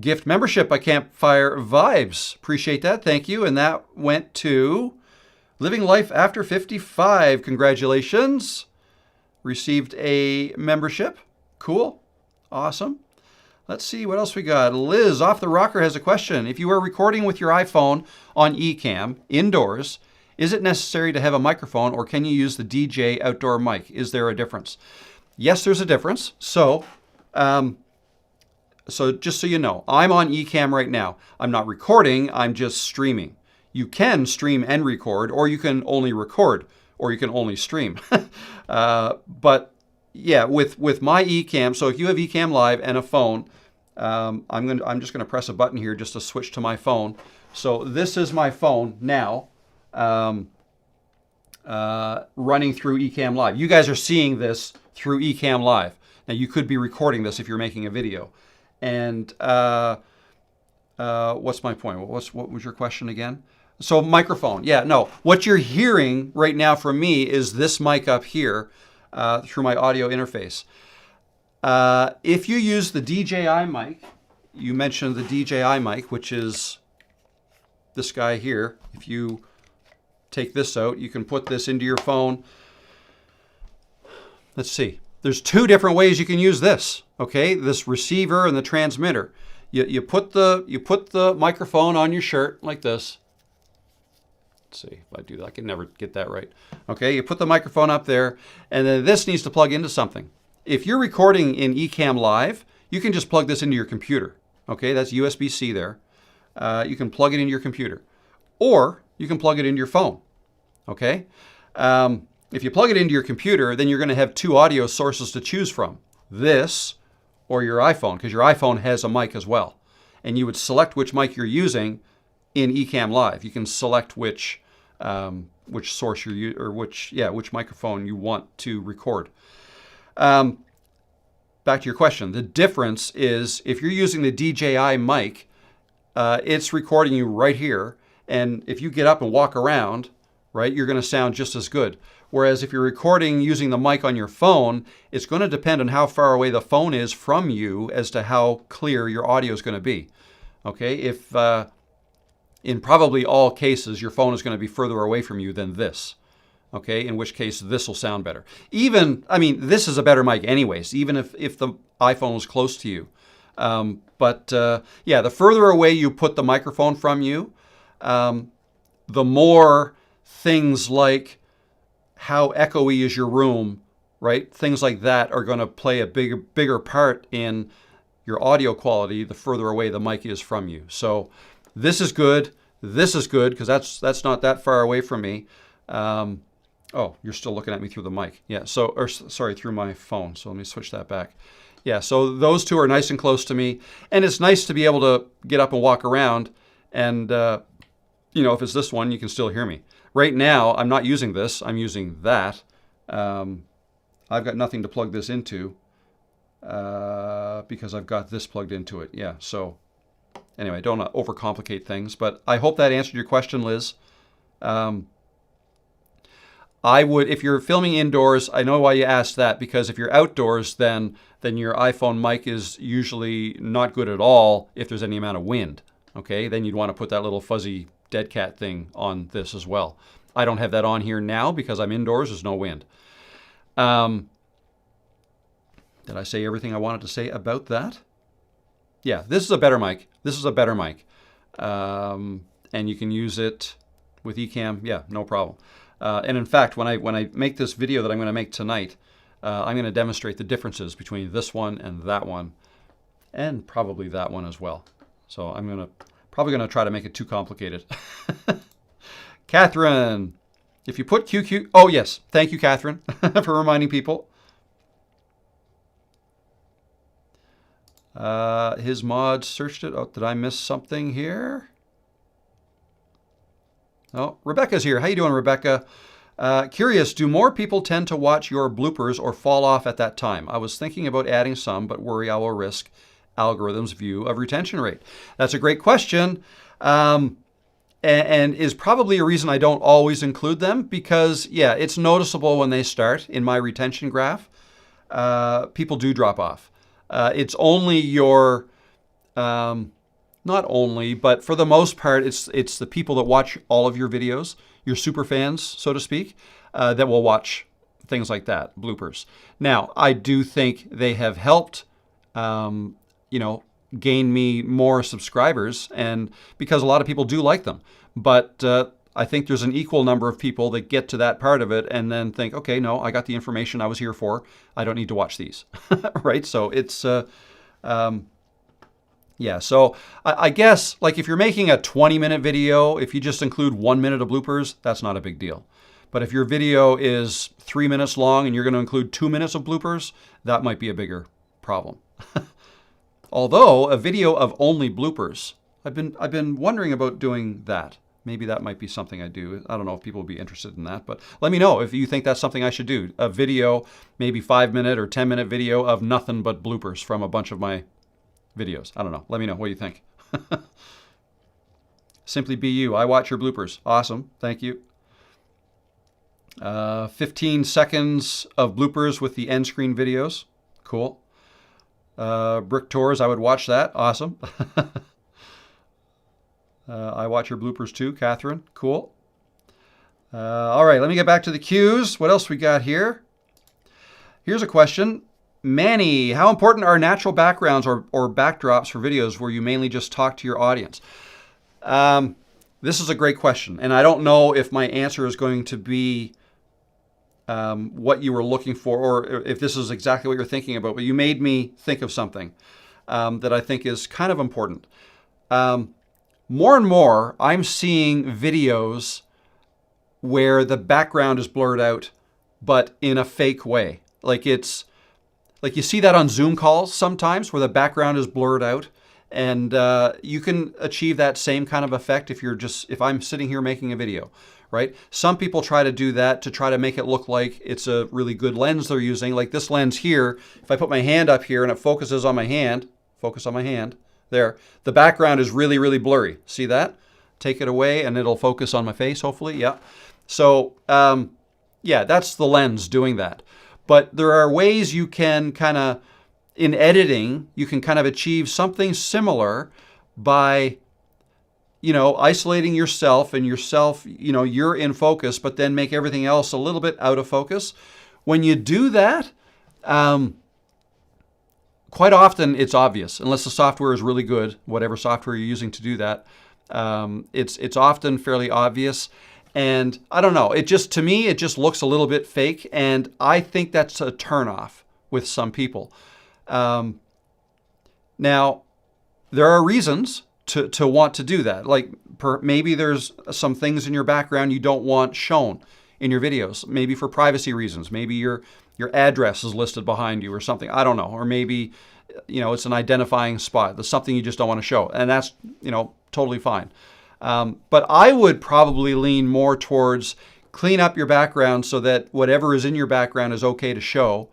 gift membership by Campfire Vibes. Appreciate that. Thank you. And that went to Living Life After 55. Congratulations. Received a membership. Cool. Awesome. Let's see what else we got. Liz off the rocker has a question. If you are recording with your iPhone on eCam indoors, is it necessary to have a microphone, or can you use the DJ outdoor mic? Is there a difference? Yes, there's a difference. So just so you know, I'm on eCam right now. I'm not recording, I'm just streaming. You can stream and record, or you can only record, or you can only stream. But yeah, with my eCam, so if you have eCam Live and a phone, I'm just gonna press a button here just to switch to my phone. So this is my phone now, running through eCam Live. You guys are seeing this through eCam Live. Now you could be recording this if you're making a video. And what's my point? What was your question again? So microphone, yeah, no. What you're hearing right now from me is this mic up here through my audio interface. If you use the DJI mic, you mentioned the DJI mic, which is this guy here. If you take this out, you can put this into your phone. Let's see. There's two different ways you can use this. Okay, this receiver and the transmitter. You put the microphone on your shirt like this. Let's see if I do that. I can never get that right. Okay, you put the microphone up there, and then this needs to plug into something. If you're recording in eCam Live, you can just plug this into your computer. Okay, that's USB-C there. You can plug it into your computer, or you can plug it into your phone. Okay. If you plug it into your computer, then you're going to have two audio sources to choose from. This or your iPhone, because your iPhone has a mic as well. And you would select which mic you're using in eCam Live. You can select which source or which microphone you want to record. Back to your question. The difference is if you're using the DJI mic, it's recording you right here. And if you get up and walk around, right, you're going to sound just as good. Whereas if you're recording using the mic on your phone, it's going to depend on how far away the phone is from you as to how clear your audio is going to be. Okay, if in probably all cases your phone is going to be further away from you than this. Okay, in which case this will sound better. This is a better mic anyways, even if the iPhone was close to you. But the further away you put the microphone from you, the more things like how echoey is your room, right? Things like that are going to play a bigger part in your audio quality the further away the mic is from you. So this is good. This is good because that's not that far away from me. Oh, you're still looking at me through the mic. Yeah. Through my phone. So let me switch that back. Yeah. So those two are nice and close to me, and it's nice to be able to get up and walk around. And if it's this one, you can still hear me. Right now, I'm not using this. I'm using that. I've got nothing to plug this into because I've got this plugged into it. Yeah, so anyway, don't overcomplicate things. But I hope that answered your question, Liz. I would, if you're filming indoors, I know why you asked that, because if you're outdoors, then your iPhone mic is usually not good at all if there's any amount of wind. Okay, then you'd want to put that little fuzzy dead cat thing on this as well. I don't have that on here now because I'm indoors. There's no wind. Did I say everything I wanted to say about that? Yeah, this is a better mic. This is a better mic. And you can use it with eCam. Yeah, no problem. And in fact, when I make this video that I'm going to make tonight, I'm going to demonstrate the differences between this one and that one, and probably that one as well. So I'm probably gonna try to make it too complicated. Catherine, if you put QQ, oh yes, thank you, Catherine, for reminding people. His mod searched it. Oh, did I miss something here? Oh, Rebecca's here. How you doing, Rebecca? Curious, do more people tend to watch your bloopers or fall off at that time? I was thinking about adding some, but worry I will risk algorithm's view of retention rate. That's a great question, and is probably a reason I don't always include them, because, yeah, it's noticeable when they start in my retention graph. People do drop off. It's only your, not only, but for the most part, it's the people that watch all of your videos, your super fans, so to speak, that will watch things like that, bloopers. Now, I do think they have helped, gain me more subscribers, and because a lot of people do like them. But I think there's an equal number of people that get to that part of it and then think, okay, no, I got the information I was here for. I don't need to watch these, right? So it's, yeah. So I guess, like, if you're making a 20-minute video, if you just include 1 minute of bloopers, that's not a big deal. But if your video is 3 minutes long and you're going to include 2 minutes of bloopers, that might be a bigger problem. Although a video of only bloopers, I've been wondering about doing that. Maybe that might be something I do. I don't know if people would be interested in that, but let me know if you think that's something I should do. A video, maybe 5-minute or 10-minute video of nothing but bloopers from a bunch of my videos. I don't know. Let me know what you think. Simply be you. I watch your bloopers. Awesome. Thank you. 15 seconds of bloopers with the end screen videos. Cool. Brick Tours, I would watch that. Awesome. I watch your bloopers too, Catherine. Cool. All right, let me get back to the cues. What else we got here? Here's a question. Manny, how important are natural backgrounds or backdrops for videos where you mainly just talk to your audience? This is a great question, and I don't know if my answer is going to be what you were looking for, or if this is exactly what you're thinking about, but you made me think of something that I think is kind of important. More and more, I'm seeing videos where the background is blurred out, but in a fake way. Like you see that on Zoom calls sometimes where the background is blurred out, and you can achieve that same kind of effect if I'm sitting here making a video, right? Some people try to do that to try to make it look like it's a really good lens they're using. Like this lens here, if I put my hand up here and it focuses on my hand, focus on my hand, there, the background is really, really blurry. See that? Take it away and it'll focus on my face, hopefully. Yeah. So, yeah, that's the lens doing that. But there are ways you can kind of, in editing, you can kind of achieve something similar by, isolating yourself and you're in focus, but then make everything else a little bit out of focus. When you do that, quite often it's obvious, unless the software is really good, whatever software you're using to do that. It's often fairly obvious. And I don't know, to me, it just looks a little bit fake. And I think that's a turnoff with some people. Now, there are reasons to want to do that. Like maybe there's some things in your background you don't want shown in your videos, maybe for privacy reasons. Maybe your address is listed behind you or something. I don't know. Or maybe, it's an identifying spot. That's something you just don't want to show. And that's, totally fine. But I would probably lean more towards clean up your background so that whatever is in your background is okay to show.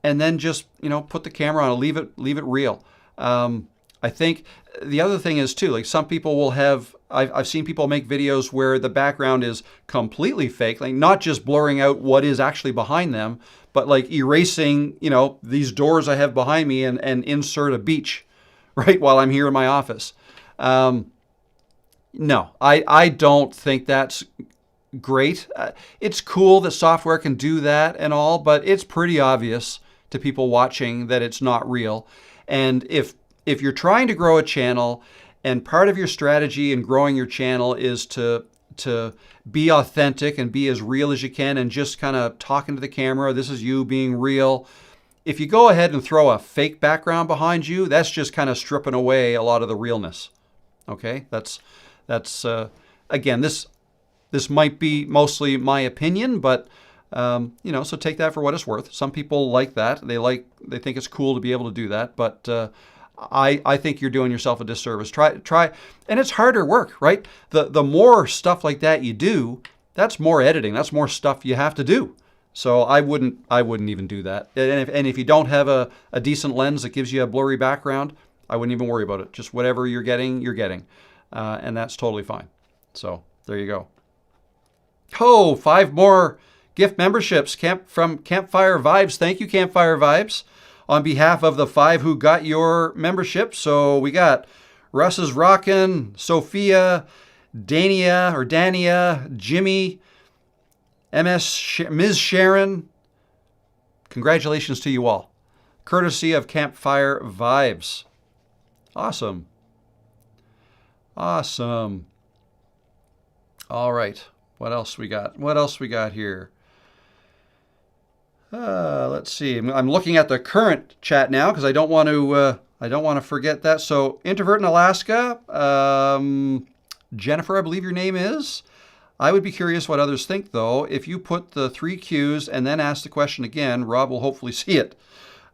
And then just, put the camera on, leave it real. I think the other thing is too, like some people will have, I've seen people make videos where the background is completely fake, like not just blurring out what is actually behind them, but like erasing, these doors I have behind me and insert a beach, right, while I'm here in my office. No, I don't think that's great. It's cool that software can do that and all, but it's pretty obvious to people watching that it's not real. And if you're trying to grow a channel and part of your strategy in growing your channel is to be authentic and be as real as you can and just kind of talking to the camera, this is you being real, if you go ahead and throw a fake background behind you, that's just kind of stripping away a lot of the realness. Okay, that's again, this might be mostly my opinion, but so take that for what it's worth. Some people like that. They think it's cool to be able to do that, but I think you're doing yourself a disservice. Try, and it's harder work, right? The more stuff like that you do, that's more editing. That's more stuff you have to do. So I wouldn't even do that. And if you don't have a decent lens that gives you a blurry background, I wouldn't even worry about it. Just whatever you're getting, and that's totally fine. So there you go. Oh, 5 more gift memberships from Campfire Vibes. Thank you, Campfire Vibes, on behalf of the 5 who got your membership. So we got Russ is Rockin', Sophia, Dania, Jimmy, Ms. Sharon. Congratulations to you all. Courtesy of Campfire Vibes. Awesome. Awesome. All right. What else we got? What else we got here? Let's see. I'm looking at the current chat now because I don't want to forget that. So, Introvert in Alaska, Jennifer, I believe your name is. I would be curious what others think, though. If you put the 3 Qs and then ask the question again, Rob will hopefully see it.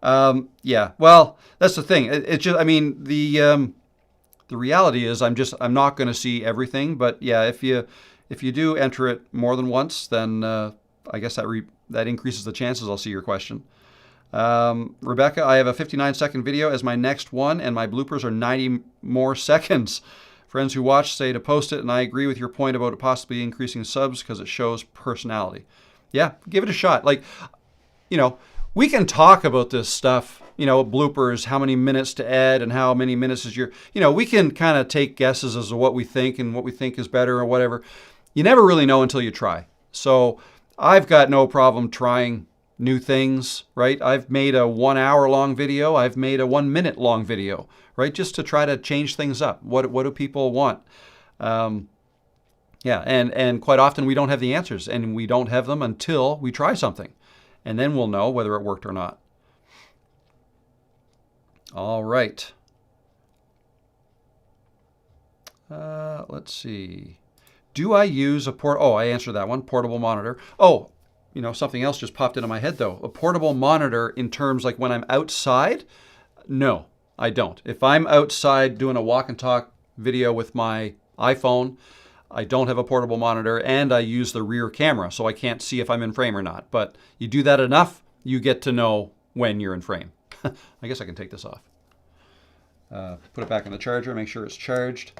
Yeah. Well, that's the thing. It's just, I mean, the reality is, I'm not going to see everything. But yeah, if you do enter it more than once, then I guess that increases the chances I'll see your question. Rebecca, I have a 59-second video as my next one, and my bloopers are 90 more seconds. Friends who watch say to post it, and I agree with your point about it possibly increasing subs because it shows personality. Yeah, give it a shot. Like, we can talk about this stuff, bloopers, how many minutes to add and how many minutes is we can kind of take guesses as to what we think and what we think is better or whatever. You never really know until you try. So I've got no problem trying new things, right? I've made a 1 hour long video. I've made a 1 minute long video, right? Just to try to change things up. What do people want? Yeah, and quite often we don't have the answers, and we don't have them until we try something. And then we'll know whether it worked or not. All right. Let's see. Do I use I answered that one, portable monitor. Oh, something else just popped into my head, though. A portable monitor in terms like when I'm outside? No, I don't. If I'm outside doing a walk and talk video with my iPhone, I don't have a portable monitor, and I use the rear camera, so I can't see if I'm in frame or not. But you do that enough, you get to know when you're in frame. I guess I can take this off. Put it back in the charger, make sure it's charged.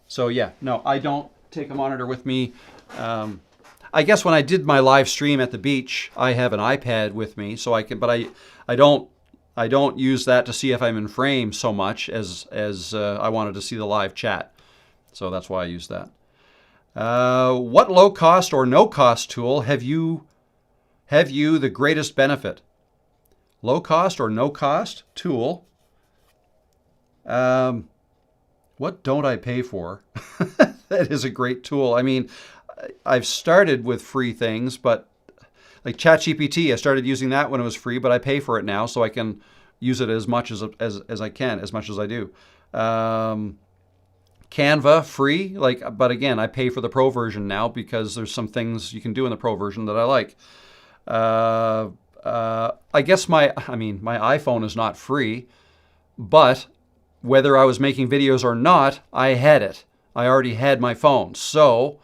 So yeah, no, I don't take a monitor with me. I guess when I did my live stream at the beach, I have an iPad with me, so I can. But I don't use that to see if I'm in frame so much as I wanted to see the live chat. So that's why I use that. What low cost or no cost tool have you the greatest benefit? Low cost or no cost tool. What don't I pay for? That is a great tool. I mean, I've started with free things, but like ChatGPT, I started using that when it was free, but I pay for it now, so I can use it as much as I can, as much as I do. Canva, free, but again, I pay for the pro version now because there's some things you can do in the pro version that I like. I guess my iPhone is not free, but whether I was making videos or not, I had it. I already had my phone. So,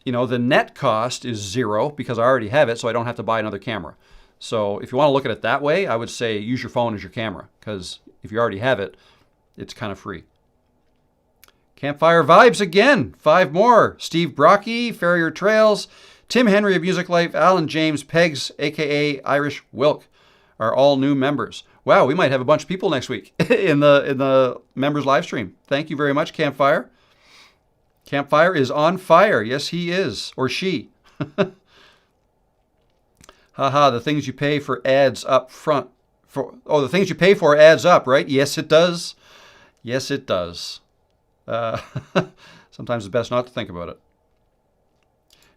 the net cost is 0 because I already have it, so I don't have to buy another camera. So if you want to look at it that way, I would say use your phone as your camera, because if you already have it, it's kind of free. Campfire Vibes again. 5 more. Steve Brocky, Farrier Trails, Tim Henry of Music Life, Alan James, Pegs, a.k.a. Irish Wilk, are all new members. Wow, we might have a bunch of people next week in the members live stream. Thank you very much, Campfire. Campfire is on fire. Yes, he is, or she. Haha, the things you pay for ads up front. The things you pay for adds up, right? Yes, it does. Yes, it does. Sometimes it's best not to think about it.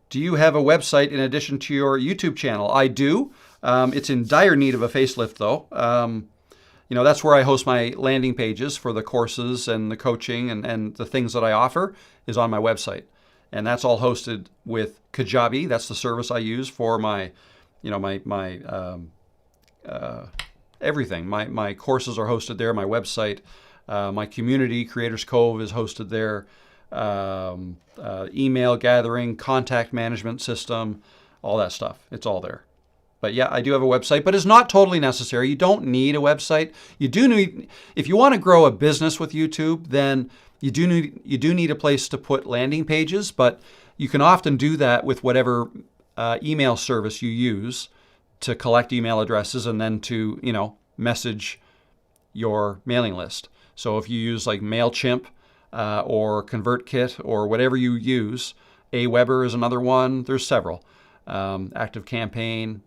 Do you have a website in addition to your YouTube channel? I do. It's in dire need of a facelift, though. That's where I host my landing pages for the courses and the coaching and the things that I offer is on my website. And that's all hosted with Kajabi. That's the service I use for my everything. My courses are hosted there, my website. My community, Creators Cove, is hosted there. Email gathering, contact management system, all that stuff. It's all there. But yeah, I do have a website, but it's not totally necessary. You don't need a website. You do need, if you want to grow a business with YouTube, then you do need a place to put landing pages, but you can often do that with whatever email service you use to collect email addresses and then to, message your mailing list. So if you use like MailChimp or ConvertKit or whatever you use, Aweber is another one. There's several. ActiveCampaign,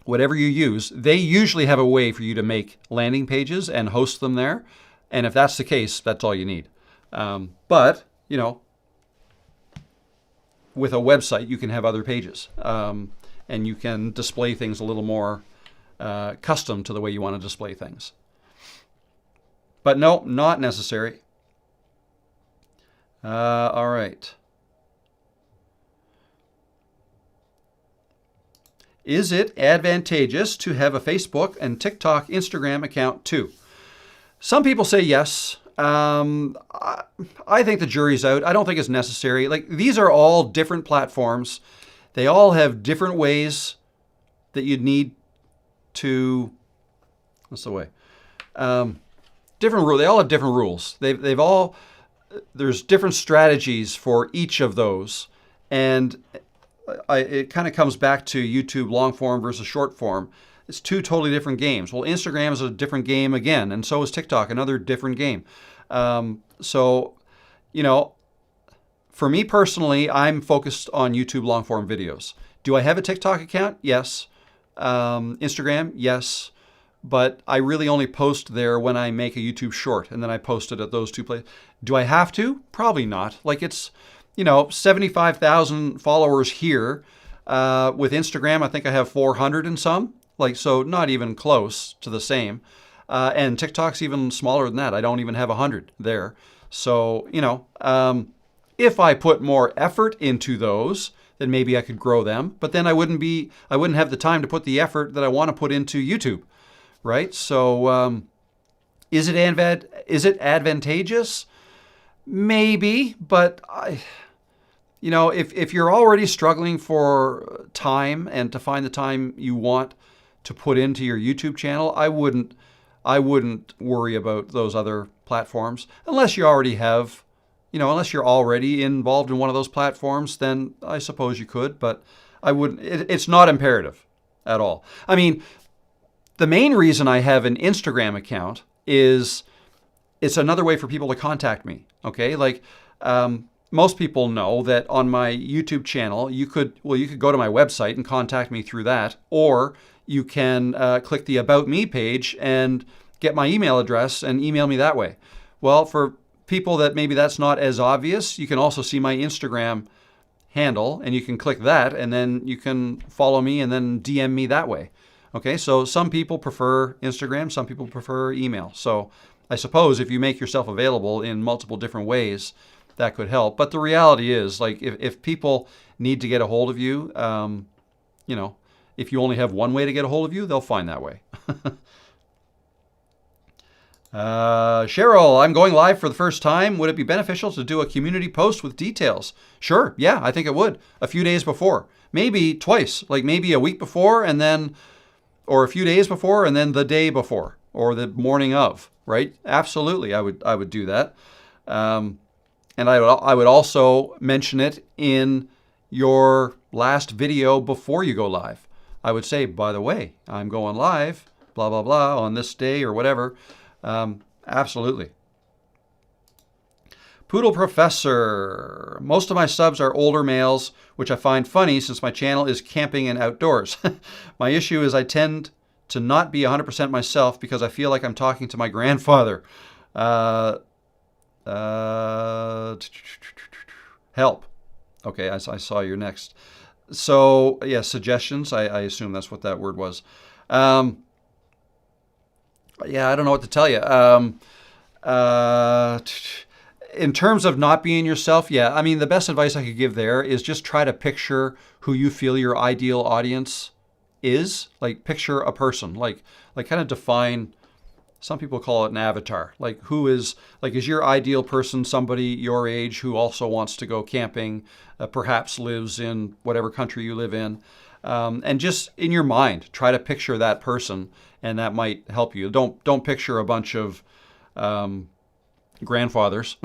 whatever you use, they usually have a way for you to make landing pages and host them there. And if that's the case, that's all you need. But with a website, you can have other pages. And you can display things a little more custom to the way you want to display things. But no, not necessary. All right. Is it advantageous to have a Facebook and TikTok, Instagram account too? Some people say yes. I think the jury's out. I don't think it's necessary. Like, these are all different platforms. They all have different ways that you'd need to, what's the way? Different rule. They all have different rules. They've all, there's different strategies for each of those. And it kind of comes back to YouTube long form versus short form. It's two totally different games. Well, Instagram is a different game again, and so is TikTok, another different game. For me personally, I'm focused on YouTube long form videos. Do I have a TikTok account? Yes. Instagram? Yes. But I really only post there when I make a YouTube short, and then I post it at those two places. Do I have to? Probably not. Like, it's 75,000 followers here. With Instagram, I think I have 400 and some. Like, so not even close to the same. And TikTok's even smaller than that. I don't even have 100 there. So, if I put more effort into those, then maybe I could grow them. But then I wouldn't have the time to put the effort that I want to put into YouTube, right? So, is it advantageous? Maybe, but if you're already struggling for time and to find the time you want to put into your YouTube channel, I wouldn't worry about those other platforms unless you already have, unless you're already involved in one of those platforms, then I suppose you could, but I wouldn't. It's not imperative at all. I mean, the main reason I have an Instagram account is it's another way for people to contact me. Okay, like most people know that on my YouTube channel, you could go to my website and contact me through that, or you can click the About Me page and get my email address and email me that way. Well, for people that maybe that's not as obvious, you can also see my Instagram handle, and you can click that, and then you can follow me and then DM me that way. Okay, so some people prefer Instagram, some people prefer email. So I suppose if you make yourself available in multiple different ways, that could help. But the reality is, like, if people need to get a hold of you, if you only have one way to get a hold of you, they'll find that way. Cheryl, I'm going live for the first time. Would it be beneficial to do a community post with details? Sure. Yeah, I think it would. A few days before. Maybe twice. Like maybe a week before and then, or a few days before and then the day before or the morning of, right? Absolutely. I would do that. And I would also mention it in your last video before you go live. I would say, by the way, I'm going live, blah, blah, blah, on this day or whatever. Absolutely. Poodle Professor. Most of my subs are older males, which I find funny since my channel is camping and outdoors. My issue is I tend to not be 100% myself because I feel like I'm talking to my grandfather. Help. Okay, I saw your next. So yeah, suggestions. I assume that's what that word was. Um, yeah, I don't know what to tell you. Uh, in terms of not being yourself, yeah, I mean, the best advice I could give there is just try to picture who you feel your ideal audience is. Like picture a person, like kind of define. Some people call it an avatar. Like who is like is your ideal person somebody your age who also wants to go camping, perhaps lives in whatever country you live in, and just in your mind try to picture that person, and that might help you. Don't picture a bunch of grandfathers,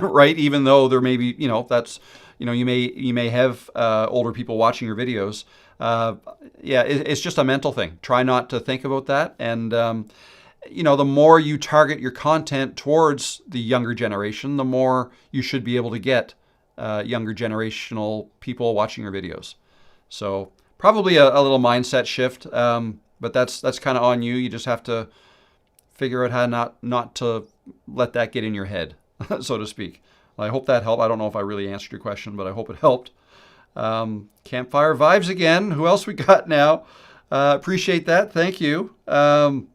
right? Even though there may be, that's, you may have older people watching your videos. Yeah, it's just a mental thing. Try not to think about that, and the more you target your content towards the younger generation, the more you should be able to get younger generational people watching your videos. So probably a little mindset shift, but that's kind of on you. You just have to figure out how not to let that get in your head, so to speak. I hope that helped. I don't know if I really answered your question, but I hope it helped. Campfire vibes again. Who else we got now? Appreciate that. Thank you. Who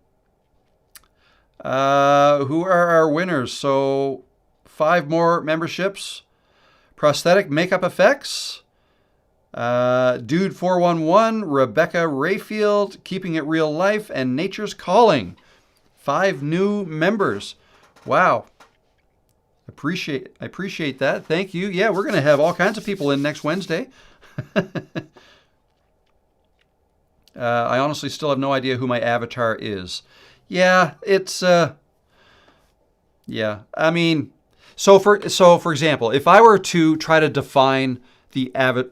are our winners? So 5 more memberships. Prosthetic Makeup Effects. Dude 411, Rebecca Rayfield, Keeping It Real Life, and Nature's Calling. 5 new members. Wow. I appreciate that. Thank you. Yeah, we're going to have all kinds of people in next Wednesday. I honestly still have no idea who my avatar is. Yeah, it's yeah. I mean, so for example, if I were to try to define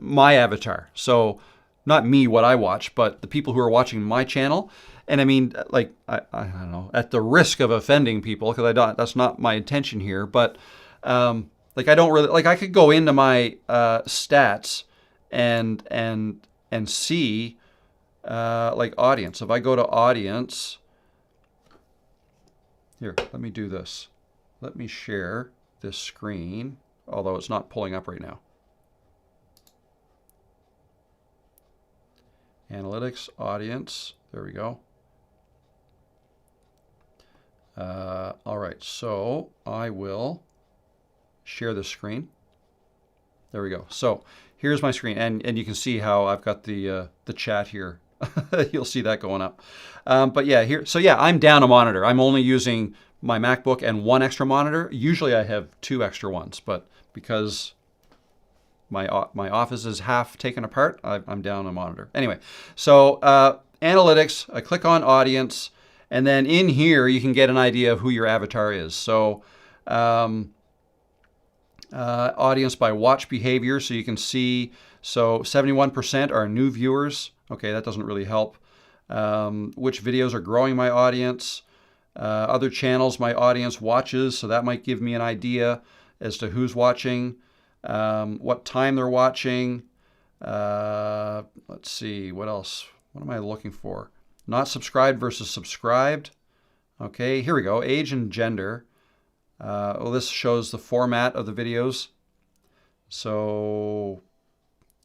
my avatar, so not me what I watch, but the people who are watching my channel, and I mean, like I don't know, at the risk of offending people, because that's not my intention here, but like I don't really like I could go into my stats and see like audience. If I go to audience. Here, let me do this. Let me share this screen, although it's not pulling up right now. Analytics, audience, there we go. All right, so I will share the screen. There we go. So here's my screen, and you can see how I've got the chat here. You'll see that going up. But yeah, here. So yeah, I'm down a monitor. I'm only using my MacBook and 1 extra monitor. Usually I have 2 extra ones, but because my office is half taken apart, I'm down a monitor. Anyway, so analytics, I click on audience, and then in here you can get an idea of who your avatar is. So audience by watch behavior, so you can see, so 71% are new viewers. Okay, that doesn't really help. Which videos are growing my audience? Other channels my audience watches, so that might give me an idea as to who's watching, what time they're watching. Let's see, what else? What am I looking for? Not subscribed versus subscribed. Okay, here we go. Age and gender. Well, this shows the format of the videos. So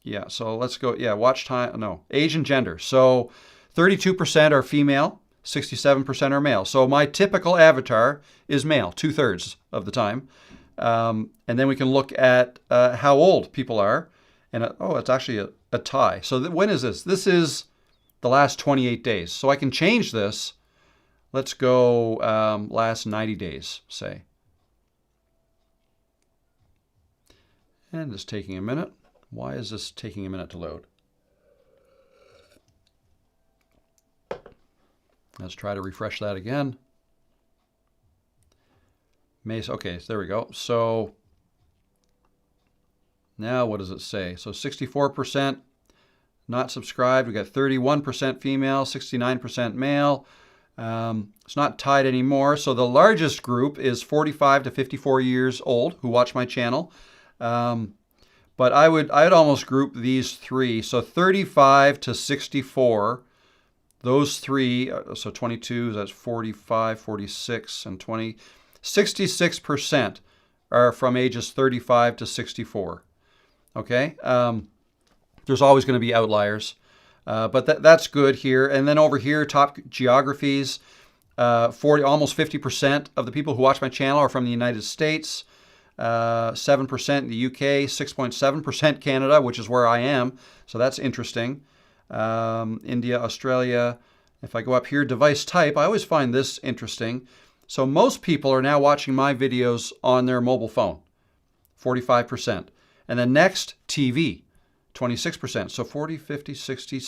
yeah, so let's go. Yeah, watch time. No, age and gender. So 32% are female, 67% are male. So my typical avatar is male, 2/3 of the time. And then we can look at how old people are. And oh, it's actually a tie. So when is this? This is the last 28 days. So I can change this. Let's go last 90 days, say. And it's taking a minute. Why is this taking a minute to load? Let's try to refresh that again. Okay, so there we go. So now what does it say? So 64% not subscribed. We got 31% female, 69% male. It's not tied anymore. So the largest group is 45 to 54 years old who watch my channel. But I would almost group these 3. So 35 to 64, those 3, so 22, that's 45, 46, and 20. 66% are from ages 35 to 64. Okay, there's always going to be outliers, but that's good here. And then over here, top geographies, 40, almost 50% of the people who watch my channel are from the United States, 7% in the UK, 6.7% Canada, which is where I am. So that's interesting. India, Australia. If I go up here, device type, I always find this interesting. So most people are now watching my videos on their mobile phone, 45%. And then next, TV, 26%. So 40, 50, 60,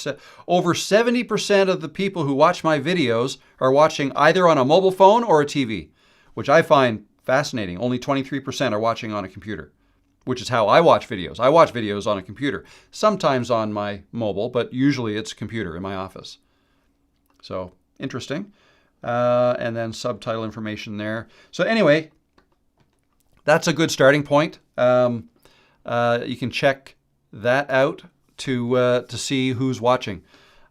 over 70% of the people who watch my videos are watching either on a mobile phone or a TV, which I find fascinating. Only 23% are watching on a computer, which is how I watch videos. I watch videos on a computer, sometimes on my mobile, but usually it's a computer in my office. So interesting. And then subtitle information there. So anyway, that's a good starting point. You can check that out to see who's watching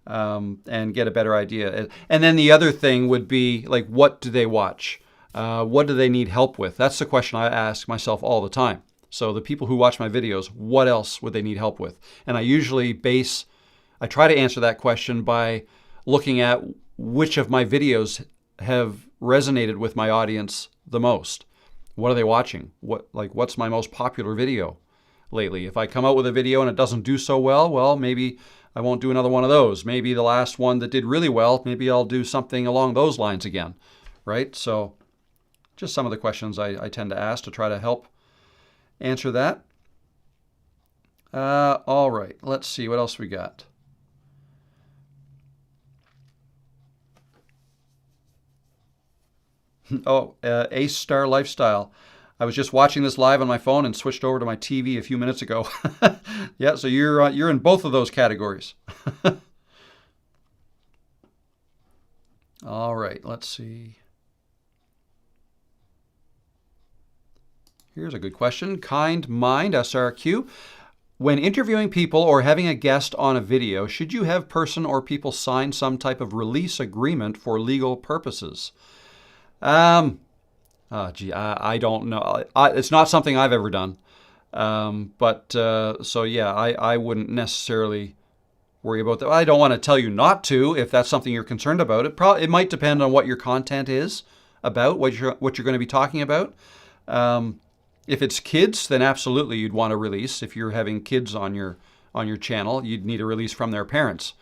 and get a better idea. And then the other thing would be, like, what do they watch? What do they need help with? That's the question I ask myself all the time. So the people who watch my videos, what else would they need help with? And I usually I try to answer that question by looking at which of my videos have resonated with my audience the most. What are they watching? What's my most popular video lately? If I come out with a video and it doesn't do so well, maybe I won't do another one of those. Maybe the last one that did really well, maybe I'll do something along those lines again, right? So just some of the questions I tend to ask to try to help answer that. All right, let's see what else we got. Oh, Ace Star Lifestyle. I was just watching this live on my phone and switched over to my TV a few minutes ago. Yeah, so you're in both of those categories. All right, let's see. Here's a good question. Kind Mind, SRQ. When interviewing people or having a guest on a video, should you have person or people sign some type of release agreement for legal purposes? I don't know. It's not something I've ever done. So yeah, I wouldn't necessarily worry about that. I don't want to tell you not to if that's something you're concerned about. It might depend on what your content is about, what you're going to be talking about. If it's kids, then absolutely you'd want a release. If you're having kids on your channel, you'd need a release from their parents.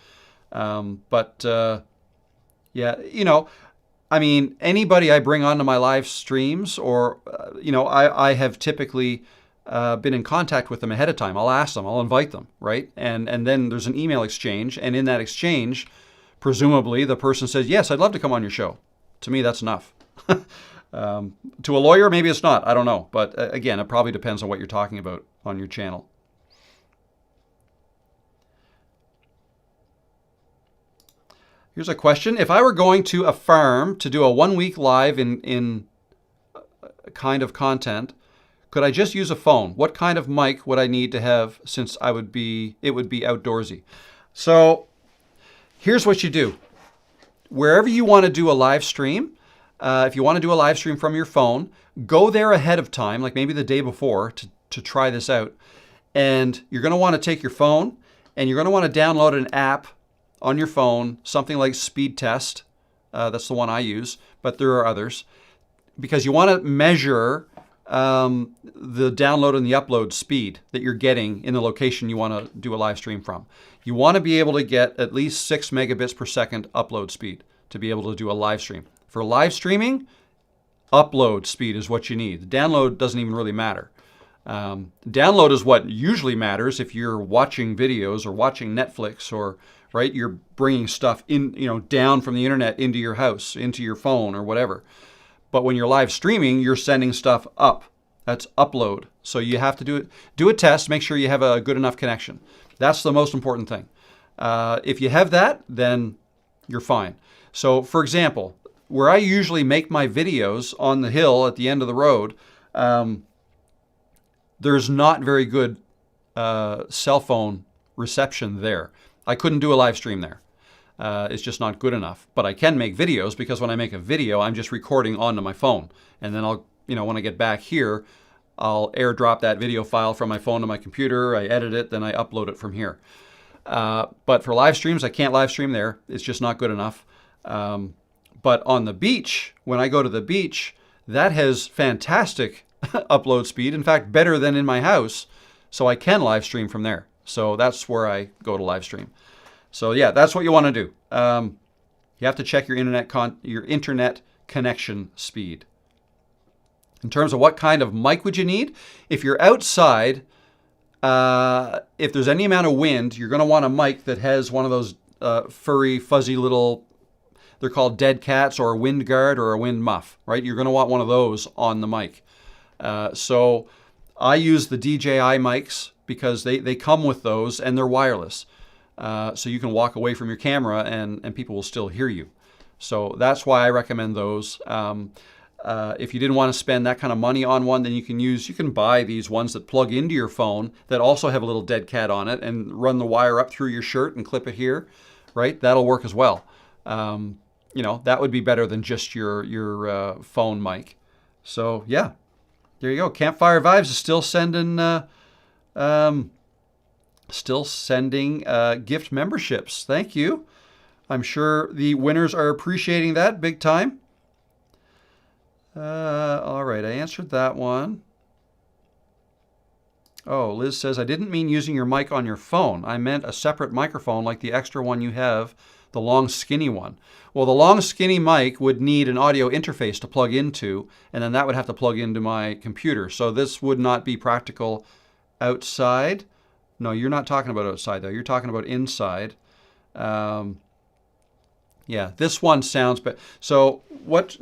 Yeah, I mean, anybody I bring onto my live streams, or I have typically been in contact with them ahead of time. I'll ask them, I'll invite them, right? And then there's an email exchange, and in that exchange, presumably the person says, yes, I'd love to come on your show. To me, that's enough. To a lawyer, maybe it's not. I don't know. But again, it probably depends on what you're talking about on your channel. Here's a question. If I were going to a farm to do a 1 week live in kind of content, could I just use a phone? What kind of mic would I need to have, since it would be outdoorsy? So here's what you do. Wherever you want to do a live stream, if you want to do a live stream from your phone, go there ahead of time, like maybe the day before, to try this out. And you're going to want to take your phone, and you're going to want to download an app on your phone, something like Speed Test. That's the one I use, but there are others. Because you want to measure the download and the upload speed that you're getting in the location you want to do a live stream from. You want to be able to get at least 6 megabits per second upload speed to be able to do a live stream. For live streaming, upload speed is what you need. The download doesn't even really matter. Download is what usually matters if you're watching videos or watching Netflix, or right, you're bringing stuff in, down from the internet into your house, into your phone or whatever. But when you're live streaming, you're sending stuff up. That's upload. So you have to do a test, make sure you have a good enough connection. That's the most important thing. If you have that, then you're fine. So for example, where I usually make my videos on the hill at the end of the road, there's not very good cell phone reception there. I couldn't do a live stream there. It's just not good enough. But I can make videos, because when I make a video, I'm just recording onto my phone. And then I'll, when I get back here, I'll airdrop that video file from my phone to my computer. I edit it, then I upload it from here. But for live streams, I can't live stream there. It's just not good enough. But on the beach, when I go to the beach, that has fantastic upload speed. In fact, better than in my house. So I can live stream from there. So that's where I go to live stream. So yeah, that's what you want to do. You have to check your internet connection speed. In terms of what kind of mic would you need, if you're outside, if there's any amount of wind, you're going to want a mic that has one of those furry, fuzzy little, they're called dead cats, or a wind guard or a wind muff, right? You're going to want one of those on the mic. So I use the DJI mics because they come with those and they're wireless. So you can walk away from your camera and people will still hear you. So that's why I recommend those. If you didn't want to spend that kind of money on one, then you can buy these ones that plug into your phone that also have a little dead cat on it and run the wire up through your shirt and clip it here, right? That'll work as well. That would be better than just your phone mic. So yeah, there you go. Campfire Vibes is still sending gift memberships. Thank you. I'm sure the winners are appreciating that big time. All right, I answered that one. Oh, Liz says, I didn't mean using your mic on your phone. I meant a separate microphone like the extra one you have, the long skinny one. Well, the long skinny mic would need an audio interface to plug into, and then that would have to plug into my computer. So this would not be practical outside. No, you're not talking about outside though. You're talking about inside. Yeah, this one sounds better. So what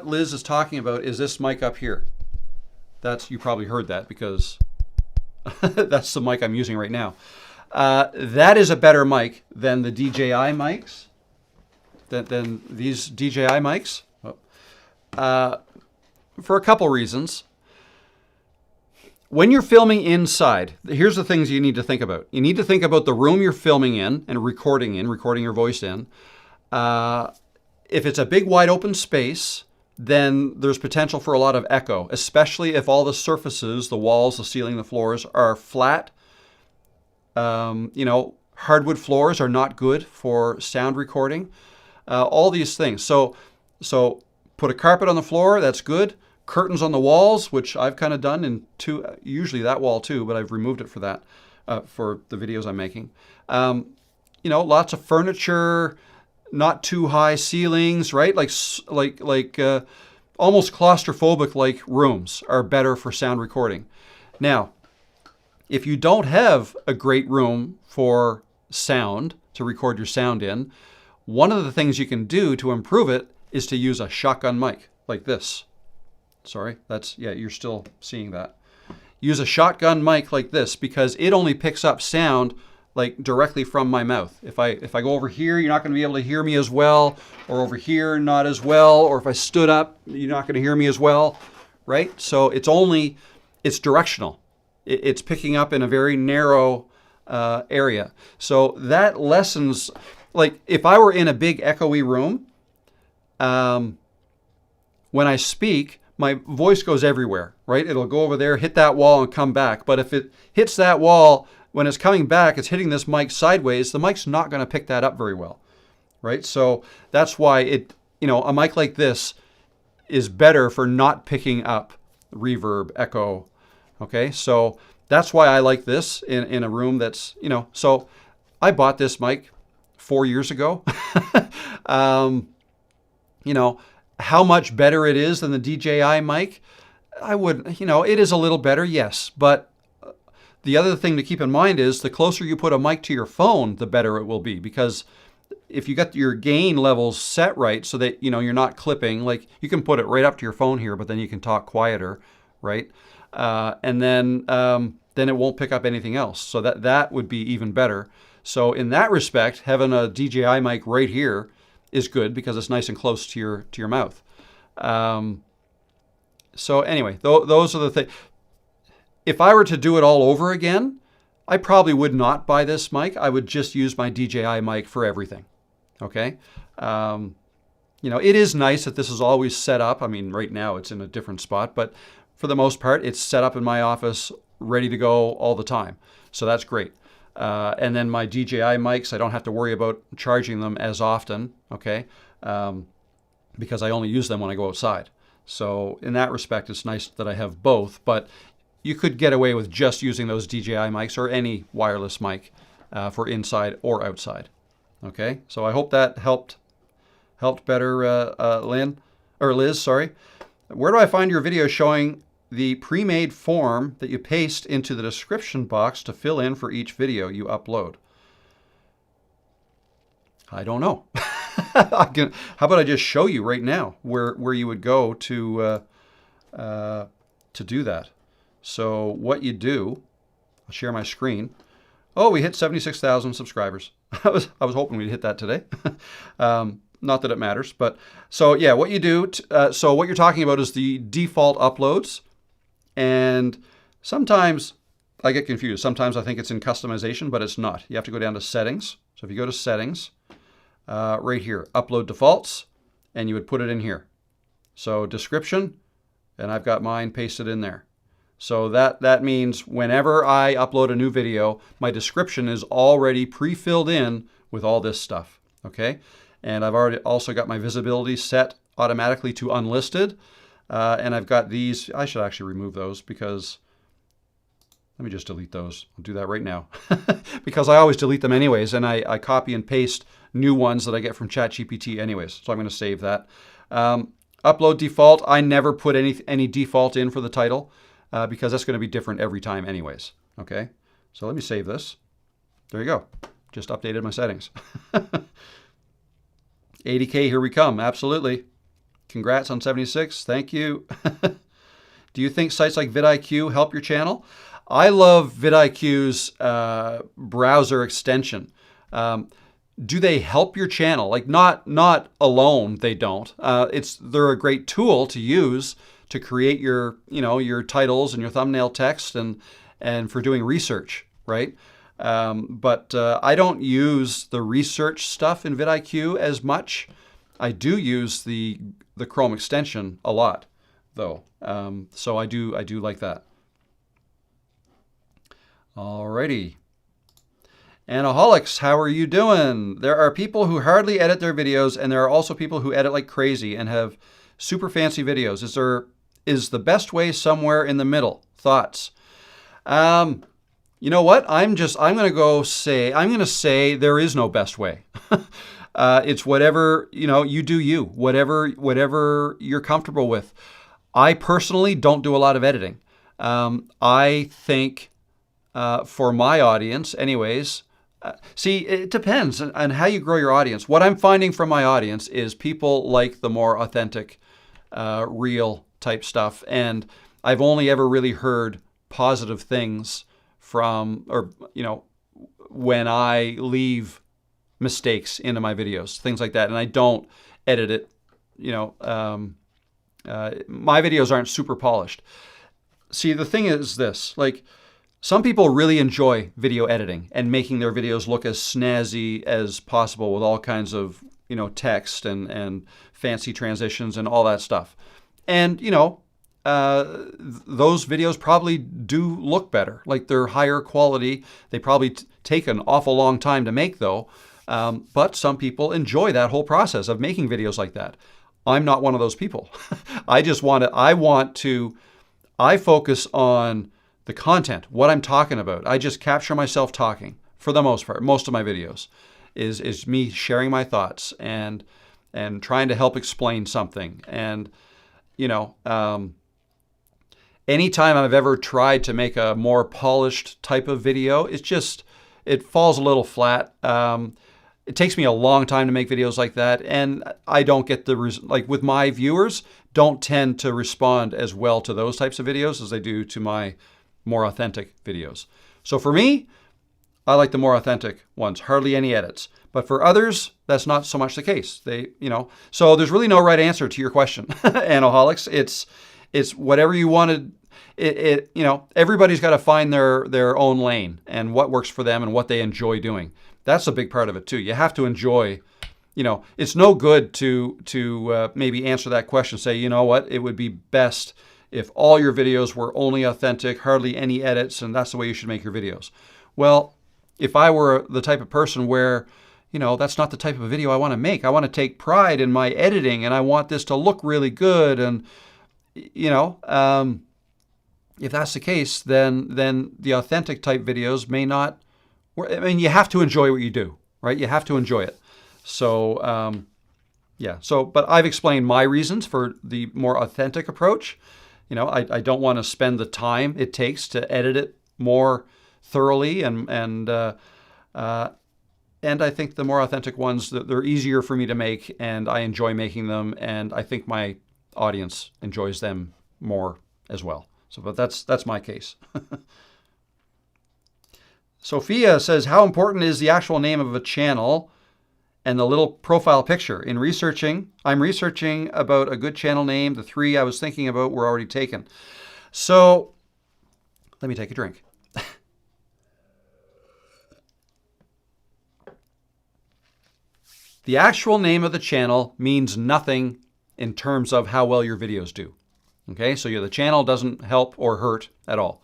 Liz is talking about is this mic up here. You probably heard that because that's the mic I'm using right now. That is a better mic than the DJI mics, than these DJI mics, for a couple reasons. When you're filming inside, here's the things you need to think about. You need to think about the room you're filming in and recording your voice in. If it's a big wide open space, then there's potential for a lot of echo, especially if all the surfaces, the walls, the ceiling, the floors are flat. Hardwood floors are not good for sound recording. All these things. So put a carpet on the floor, that's good. Curtains on the walls, which I've kind of done usually that wall too, but I've removed it for that, for the videos I'm making. Lots of furniture, not too high ceilings, right? Like almost claustrophobic like rooms are better for sound recording. Now, if you don't have a great room for sound to record your sound in, one of the things you can do to improve it is to use a shotgun mic like this. Sorry, you're still seeing that. Use a shotgun mic like this because it only picks up sound like directly from my mouth. If I go over here, you're not going to be able to hear me as well, or over here, not as well, or if I stood up, you're not going to hear me as well, right? So it's directional. It's picking up in a very narrow area. So that lessens, like if I were in a big echoey room, when I speak, my voice goes everywhere, right? It'll go over there, hit that wall and come back. But if it hits that wall, when it's coming back, it's hitting this mic sideways, the mic's not going to pick that up very well, right? So that's why a mic like this is better for not picking up reverb, echo, okay? So that's why I like this in a room that's, so I bought this mic 4 years ago. How much better it is than the DJI mic, it is a little better, yes. But the other thing to keep in mind is the closer you put a mic to your phone, the better it will be. Because if you got your gain levels set right so that, you're not clipping, like you can put it right up to your phone here, but then you can talk quieter, right? And then it won't pick up anything else. So that would be even better. So in that respect, having a DJI mic right here is good because it's nice and close to your mouth. So anyway, those are the things. If I were to do it all over again, I probably would not buy this mic. I would just use my DJI mic for everything. Okay. It is nice that this is always set up. I mean, right now it's in a different spot, but for the most part, it's set up in my office, ready to go all the time. So that's great. And then my DJI mics, I don't have to worry about charging them as often, okay? Because I only use them when I go outside. So in that respect, it's nice that I have both, but you could get away with just using those DJI mics or any wireless mic for inside or outside. Okay, so I hope that helped better, Liz, sorry. Where do I find your video showing the pre-made form that you paste into the description box to fill in for each video you upload? I don't know. How about I just show you right now where you would go to do that? So what you do, I'll share my screen. Oh, we hit 76,000 subscribers. I was hoping we'd hit that today. Not that it matters, but so yeah, what you do. So what you're talking about is the default uploads, and sometimes I get confused. Sometimes I think it's in customization, but it's not. You have to go down to settings. So if you go to settings, right here, upload defaults, and you would put it in here. So description, and I've got mine pasted in there. So that means whenever I upload a new video, my description is already pre-filled in with all this stuff, okay? And I've already also got my visibility set automatically to unlisted. And I've got these, I should actually remove those because, let me just delete those. I'll do that right now. Because I always delete them anyways, and I copy and paste new ones that I get from ChatGPT anyways. So I'm going to save that. Upload default, I never put any default in for the title. Because that's going to be different every time anyways, okay? So let me save this. There you go. Just updated my settings. 80K, here we come. Absolutely. Congrats on 76. Thank you. Do you think sites like vidIQ help your channel? I love vidIQ's browser extension. Do they help your channel? Like not alone, they don't. They're a great tool to use to create your titles and your thumbnail text and for doing research, right? But I don't use the research stuff in vidIQ as much. I do use the Chrome extension a lot, though. So I do like that. Alrighty. Anaholics, how are you doing? There are people who hardly edit their videos, and there are also people who edit like crazy and have super fancy videos. Is the best way somewhere in the middle? Thoughts? You know what? I'm going to say there is no best way. It's whatever, you do you, whatever you're comfortable with. I personally don't do a lot of editing. I think for my audience anyways, see, it depends on how you grow your audience. What I'm finding from my audience is people like the more authentic, real type stuff. And I've only ever really heard positive things from, when I leave mistakes into my videos, things like that. And I don't edit it, my videos aren't super polished. See, the thing is this, like, some people really enjoy video editing and making their videos look as snazzy as possible with all kinds of, text and fancy transitions and all that stuff. And, those videos probably do look better, like they're higher quality. They probably take an awful long time to make, though. But some people enjoy that whole process of making videos like that. I'm not one of those people. I focus on the content, what I'm talking about. I just capture myself talking for the most part. Most of my videos is me sharing my thoughts and trying to help explain something. And, anytime I've ever tried to make a more polished type of video, it falls a little flat. It takes me a long time to make videos like that, and I don't get with my viewers, don't tend to respond as well to those types of videos as they do to my more authentic videos. So for me, I like the more authentic ones, hardly any edits. But for others, that's not so much the case. So there's really no right answer to your question, Anaholics. It's whatever you wanted. Everybody's got to find their own lane and what works for them and what they enjoy doing. That's a big part of it too. You have to enjoy, it's no good to maybe answer that question, say, you know what, it would be best if all your videos were only authentic, hardly any edits, and that's the way you should make your videos. Well, if I were the type of person where, that's not the type of video I want to make. I want to take pride in my editing, and I want this to look really good. And, if that's the case, then the authentic type videos may not. I mean, you have to enjoy what you do, right? You have to enjoy it. So, but I've explained my reasons for the more authentic approach. I don't want to spend the time it takes to edit it more thoroughly, and I think the more authentic ones, they're easier for me to make, and I enjoy making them, and I think my audience enjoys them more as well. So, but that's my case. Sophia says, how important is the actual name of a channel and the little profile picture? I'm researching about a good channel name. The 3 I was thinking about were already taken. So let me take a drink. The actual name of the channel means nothing in terms of how well your videos do. Okay, so the channel doesn't help or hurt at all.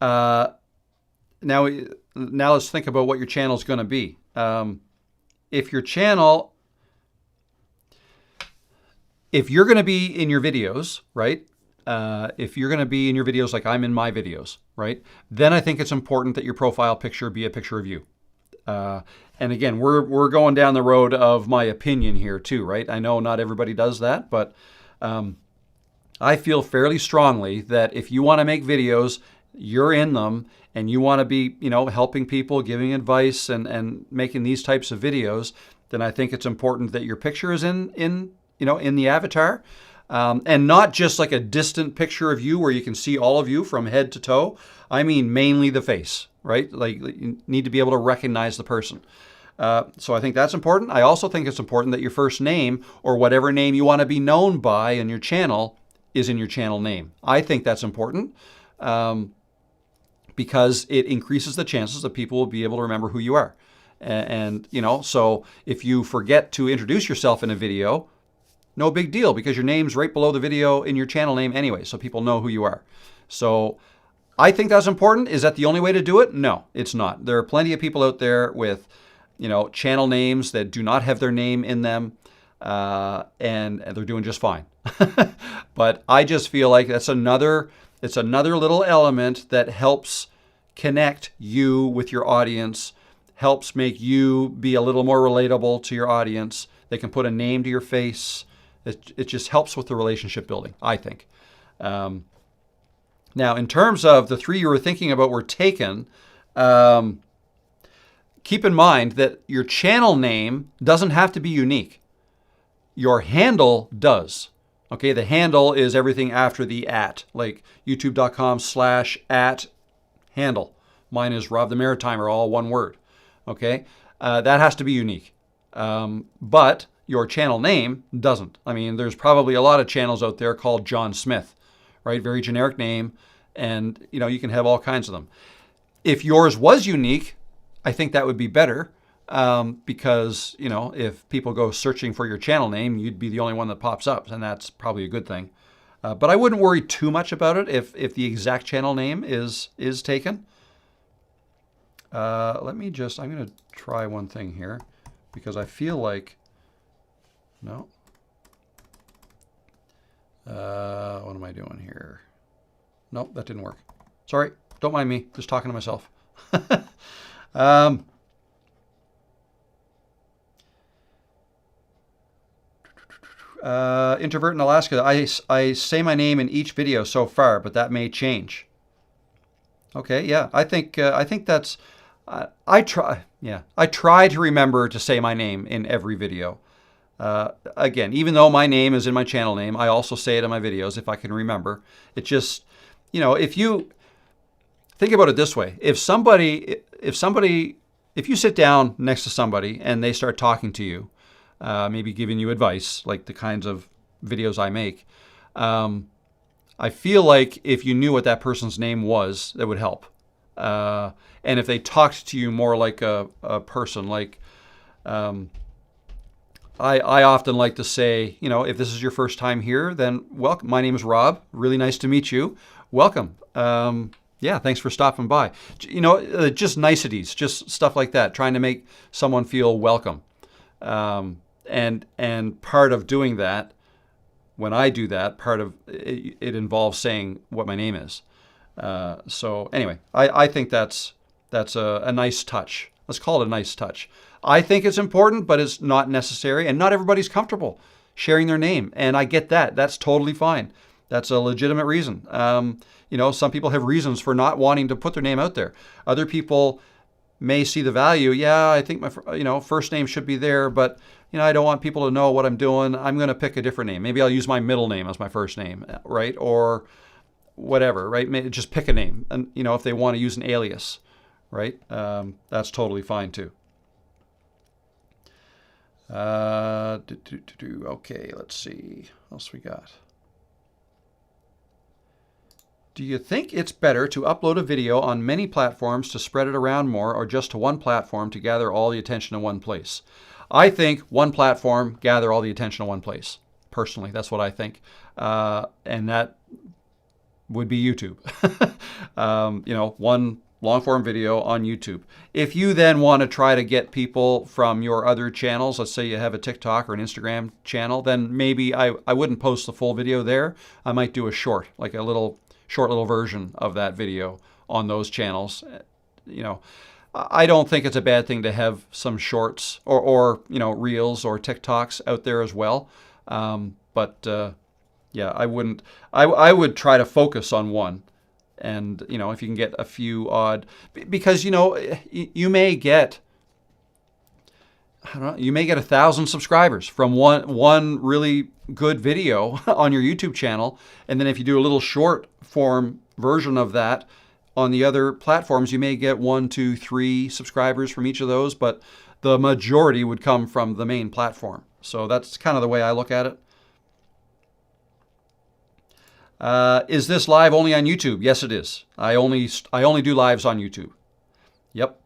Now let's think about what your channel is going to be. If you're going to be in your videos, right? If you're going to be in your videos like I'm in my videos, right? Then I think it's important that your profile picture be a picture of you. And again, we're going down the road of my opinion here too, right? I know not everybody does that, but I feel fairly strongly that if you want to make videos, you're in them, and you want to be, helping people, giving advice, and making these types of videos, then I think it's important that your picture is in the avatar, and not just like a distant picture of you where you can see all of you from head to toe. I mean, mainly the face, right? Like, you need to be able to recognize the person. So I think that's important. I also think it's important that your first name, or whatever name you want to be known by in your channel, is in your channel name. I think that's important. Because it increases the chances that people will be able to remember who you are. And so if you forget to introduce yourself in a video, no big deal, because your name's right below the video in your channel name anyway, so people know who you are. So I think that's important. Is that the only way to do it? No, it's not. There are plenty of people out there with, channel names that do not have their name in them, and they're doing just fine. But I just feel like it's another little element that helps connect you with your audience, helps make you be a little more relatable to your audience. They can put a name to your face. It just helps with the relationship building, I think. Now, in terms of the 3 you were thinking about were taken, keep in mind that your channel name doesn't have to be unique. Your handle does. Okay, the handle is everything after the @ like youtube.com/@handle. Mine is Rob the Maritimer, all one word. Okay, that has to be unique. But your channel name doesn't. I mean, there's probably a lot of channels out there called John Smith, right? Very generic name, and you can have all kinds of them. If yours was unique, I think that would be better. Because, if people go searching for your channel name, you'd be the only one that pops up, and that's probably a good thing. But I wouldn't worry too much about it if the exact channel name is taken. I'm going to try one thing here, because I feel like, no. What am I doing here? Nope, that didn't work. Sorry, don't mind me, just talking to myself. Introvert in Alaska. I say my name in each video so far, but that may change. Okay, yeah, I think that's. I try to remember to say my name in every video. Again, even though my name is in my channel name, I also say it in my videos if I can remember. It just, if you think about it this way, if you sit down next to somebody and they start talking to you, maybe giving you advice, like the kinds of videos I make, I feel like if you knew what that person's name was, that would help. And if they talked to you more like a person, like I often like to say, if this is your first time here, then welcome. My name is Rob. Really nice to meet you. Welcome. Yeah, thanks for stopping by. Just niceties, just stuff like that, trying to make someone feel welcome. And part of doing that, when I do that, part of it involves saying what my name is. So anyway, I think that's a nice touch. Let's call it a nice touch. I think it's important, but it's not necessary, and not everybody's comfortable sharing their name, and I get that. That's totally fine. That's a legitimate reason. Some people have reasons for not wanting to put their name out there. Other people may see the value. Yeah, I think my first name should be there, but I don't want people to know what I'm doing. I'm going to pick a different name. Maybe I'll use my middle name as my first name, right? Or whatever, right? Maybe just pick a name, and if they want to use an alias, right? That's totally fine too. Okay, let's see what else we got. Do you think it's better to upload a video on many platforms to spread it around more, or just to one platform to gather all the attention in one place? I think one platform, gather all the attention in one place. Personally, that's what I think. And that would be YouTube. One long-form video on YouTube. If you then want to try to get people from your other channels, let's say you have a TikTok or an Instagram channel, then maybe I wouldn't post the full video there. I might do a short, like a short little version of that video on those channels. I don't think it's a bad thing to have some shorts or reels or TikToks out there as well. Yeah, I wouldn't. I would try to focus on one. And, if you can get a few odd, because, you may get, I don't know, you may get 1,000 subscribers from one really good video on your YouTube channel. And then if you do a little short form version of that on the other platforms, you may get 1, 2, 3 subscribers from each of those, but the majority would come from the main platform. So that's kind of the way I look at it. Is this live only on YouTube? Yes, it is. I only do lives on YouTube. Yep.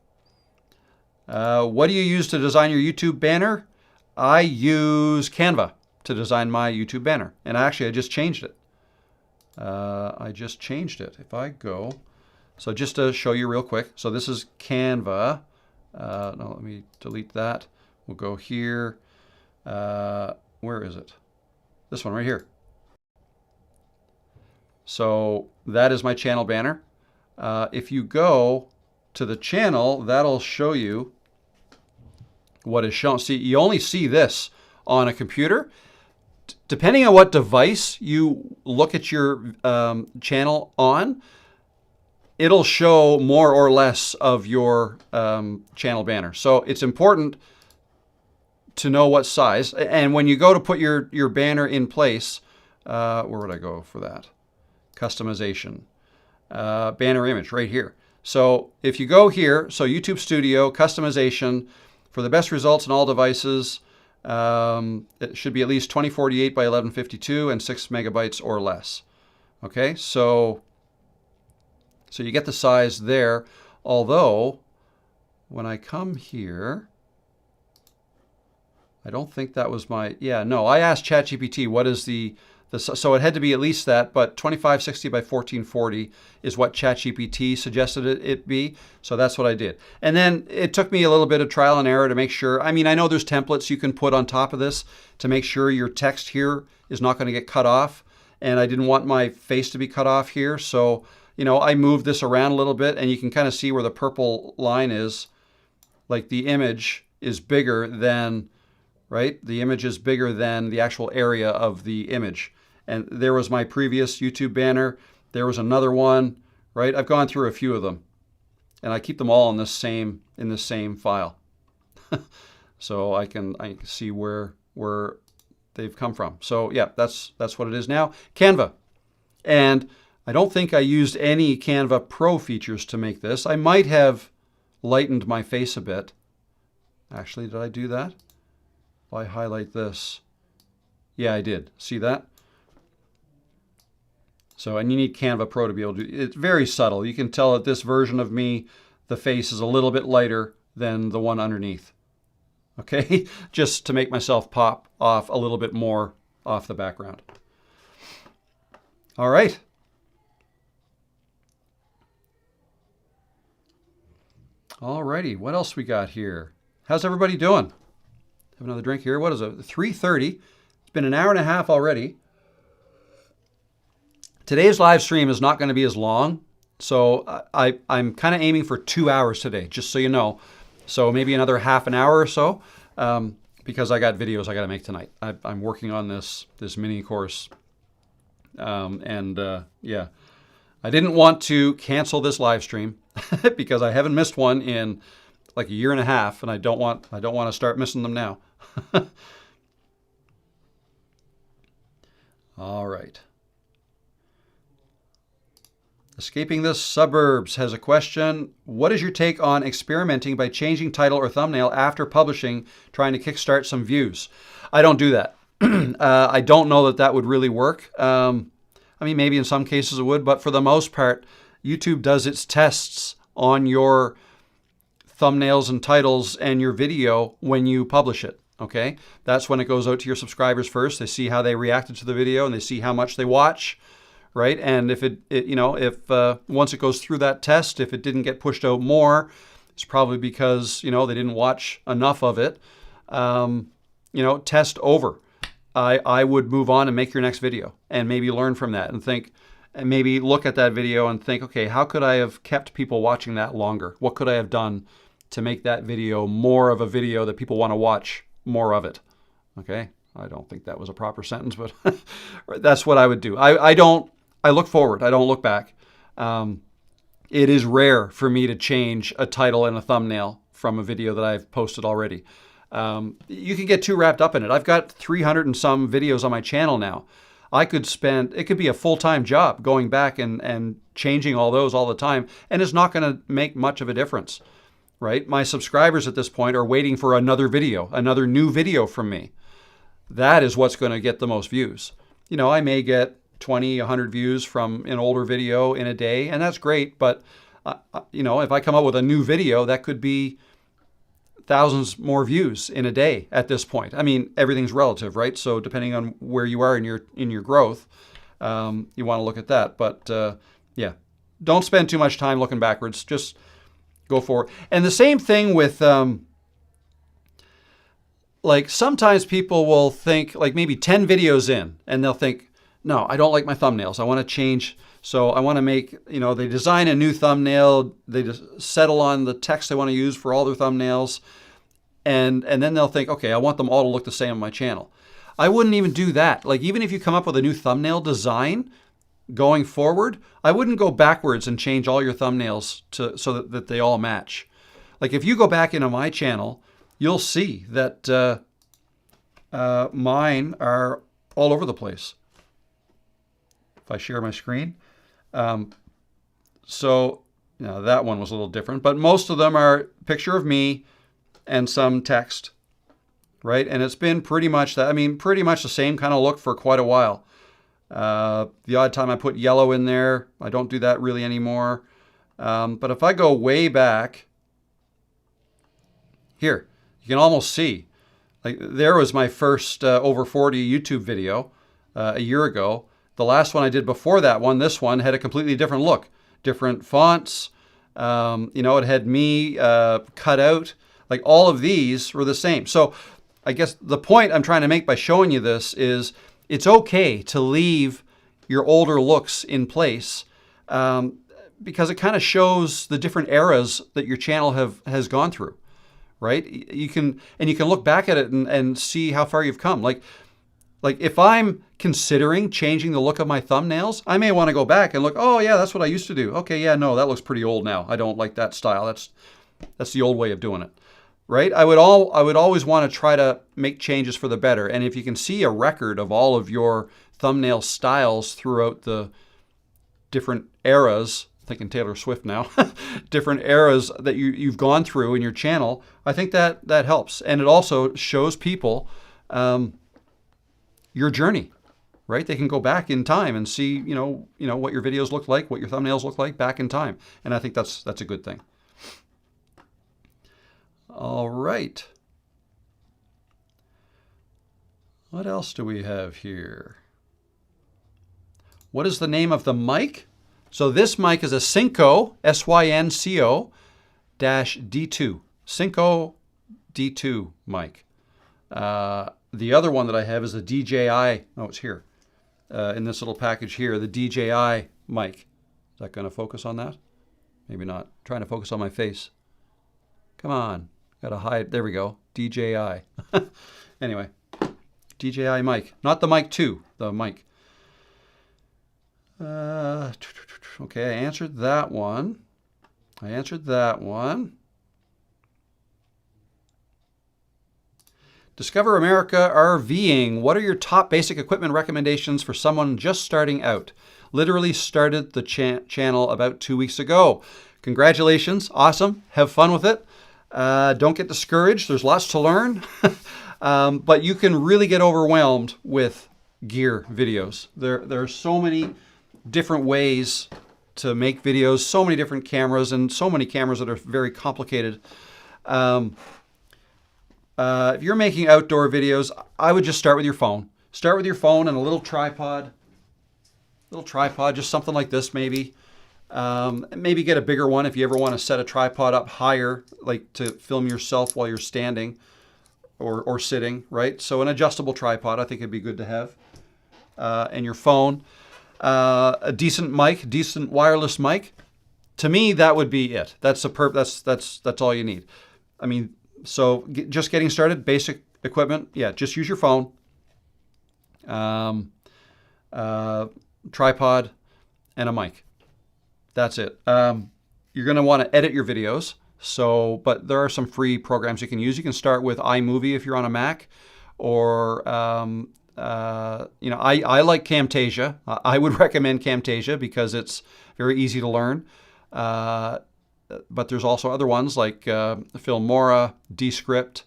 What do you use to design your YouTube banner? I use Canva to design my YouTube banner. And actually, I just changed it. If I go, so just to show you real quick. So this is Canva. No, let me delete that. We'll go here. Where is it? This one right here. So that is my channel banner. If you go to the channel, that'll show you what is shown. See, you only see this on a computer. Depending on what device you look at your channel on, it'll show more or less of your channel banner. So it's important to know what size. And when you go to put your banner in place, where would I go for that? Customization, banner image right here. So if you go here, so YouTube Studio, customization, for the best results on all devices, it should be at least 2048 by 1152 and 6 megabytes or less. Okay, so you get the size there, although when I come here, I don't think that was my, I asked ChatGPT what is so it had to be at least that, but 2560 by 1440 is what ChatGPT suggested it be. So that's what I did. And then it took me a little bit of trial and error to make sure. I mean, I know there's templates you can put on top of this to make sure your text here is not going to get cut off. And I didn't want my face to be cut off here. So, I moved this around a little bit, and you can kind of see where the purple line is. Like the image is bigger than, right? The image is bigger than the actual area of the image. And there was my previous YouTube banner. There was another one, right? I've gone through a few of them, and I keep them all in the same file, so I can see where they've come from. So yeah, that's what it is now. Canva, and I don't think I used any Canva Pro features to make this. I might have lightened my face a bit. Actually, did I do that? If I highlight this, yeah, I did. See that? So, and you need Canva Pro to be able to do it. It's very subtle. You can tell that this version of me, the face is a little bit lighter than the one underneath. okay? Just to make myself pop off a little bit more off the background. All right. All righty, what else we got here? How's everybody doing? Have another drink here. What is it? 3:30. It's been an hour and a half already. Today's live stream is not going to be as long, so I'm kind of aiming for 2 hours today, just so you know. So maybe another half an hour or so, because I got videos I got to make tonight. I'm working on this mini course, yeah, I didn't want to cancel this live stream because I haven't missed one in like a year and a half, and I don't want to start missing them now. All right. Escaping the Suburbs has a question. What is your take on experimenting by changing title or thumbnail after publishing, trying to kickstart some views? I don't do that. I don't know that would really work. I mean, maybe in some cases it would, but for the most part, YouTube does its tests on your thumbnails and titles and your video when you publish it. Okay, that's when it goes out to your subscribers first. They see how they reacted to the video and they see how much they watch. Right, and if if once it goes through that test, if it didn't get pushed out more, it's probably because they didn't watch enough of it. Test over. I would move on and make your next video, and maybe learn from that, and maybe look at that video and think, okay, how could I have kept people watching that longer? What could I have done to make that video more of a video that people want to watch more of it? Okay, I don't think that was a proper sentence, but that's what I would do. I look forward. I don't look back. It is rare for me to change a title and a thumbnail from a video that I've posted already. You can get too wrapped up in it. I've got 300 and some videos on my channel now. It could be a full-time job going back and changing all those all the time, and it's not going to make much of a difference, right? My subscribers at this point are waiting for another new video from me. That is what's going to get the most views. I may get 20, 100 views from an older video in a day, and that's great. But, if I come up with a new video, that could be thousands more views in a day at this point. I mean, everything's relative, right? So depending on where you are in your growth, you want to look at that. But yeah, don't spend too much time looking backwards. Just go forward. And the same thing with like sometimes people will think like maybe 10 videos in, and they'll think, no, I don't like my thumbnails. I want to change. So I want to make, they design a new thumbnail. They just settle on the text they want to use for all their thumbnails. And then they'll think, okay, I want them all to look the same on my channel. I wouldn't even do that. Like, even if you come up with a new thumbnail design going forward, I wouldn't go backwards and change all your thumbnails so that they all match. Like, if you go back into my channel, you'll see that mine are all over the place. If I share my screen. So that one was a little different, but most of them are picture of me and some text, right? And it's been pretty much that. I mean, pretty much the same kind of look for quite a while. The odd time I put yellow in there. I don't do that really anymore. But if I go way back here, you can almost see, like, there was my first over 40 YouTube video a year ago. The last one I did before that one, this one, had a completely different look. Different fonts. It had me cut out. Like, all of these were the same. So I guess the point I'm trying to make by showing you this is it's okay to leave your older looks in place because it kind of shows the different eras that your channel has gone through, right? You can look back at it and see how far you've come. Like if I'm considering changing the look of my thumbnails, I may want to go back and look, oh yeah, that's what I used to do. Okay, yeah, no, that looks pretty old now. I don't like that style. That's the old way of doing it, right? I would always want to try to make changes for the better. And if you can see a record of all of your thumbnail styles throughout the different eras, thinking Taylor Swift now, different eras that you've gone through in your channel, I think that helps. And it also shows people your journey, right? They can go back in time and see, what your videos look like, what your thumbnails look like back in time. And I think that's a good thing. All right. What else do we have here? What is the name of the mic? So this mic is a Synco, S-Y-N-C-O -D2. Synco D2 mic. The other one that I have is a DJI. Oh, it's here. In this little package here, the DJI mic. Is that going to focus on that? Maybe not. I'm trying to focus on my face. Come on. Got to hide. There we go. DJI. Anyway, DJI mic. Not the mic 2, the mic. Okay, I answered that one. Discover America RVing. What are your top basic equipment recommendations for someone just starting out? Literally started the channel about 2 weeks ago. Congratulations. Awesome. Have fun with it. Don't get discouraged. There's lots to learn. But you can really get overwhelmed with gear videos. There are so many different ways to make videos, so many different cameras, and so many cameras that are very complicated. If you're making outdoor videos, I would just start with your phone. Start with your phone and a little tripod. Just something like this maybe. Maybe get a bigger one if you ever want to set a tripod up higher, like to film yourself while you're standing or sitting, right? So an adjustable tripod I think it'd be good to have. And your phone. A decent mic, decent wireless mic. To me, that would be it. That's all you need. I mean, so just getting started, basic equipment. Yeah, just use your phone. Tripod and a mic. That's it. You're going to want to edit your videos. But there are some free programs you can use. You can start with iMovie if you're on a Mac, or I like Camtasia. I would recommend Camtasia because it's very easy to learn. But there's also other ones like Filmora, Descript.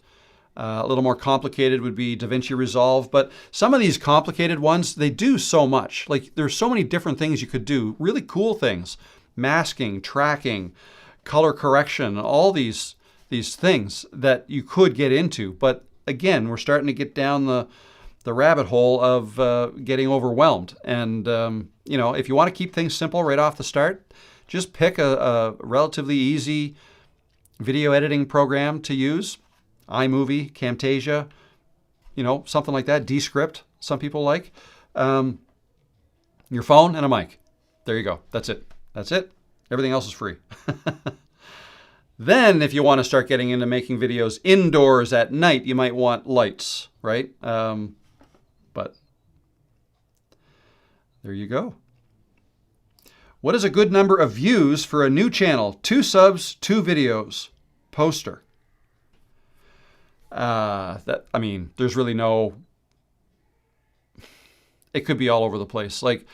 A little more complicated would be DaVinci Resolve. But some of these complicated ones, they do so much. Like there's so many different things you could do. Really cool things. Masking, tracking, color correction, all these things that you could get into. But again, we're starting to get down the rabbit hole of getting overwhelmed. And, if you want to keep things simple right off the start, just pick a relatively easy video editing program to use. iMovie, Camtasia, something like that. Descript, some people like. Your phone and a mic. There you go. That's it. Everything else is free. Then if you want to start getting into making videos indoors at night, you might want lights, right? But there you go. What is a good number of views for a new channel? 2 subs, 2 videos. Poster. There's really no... It could be all over the place. Like,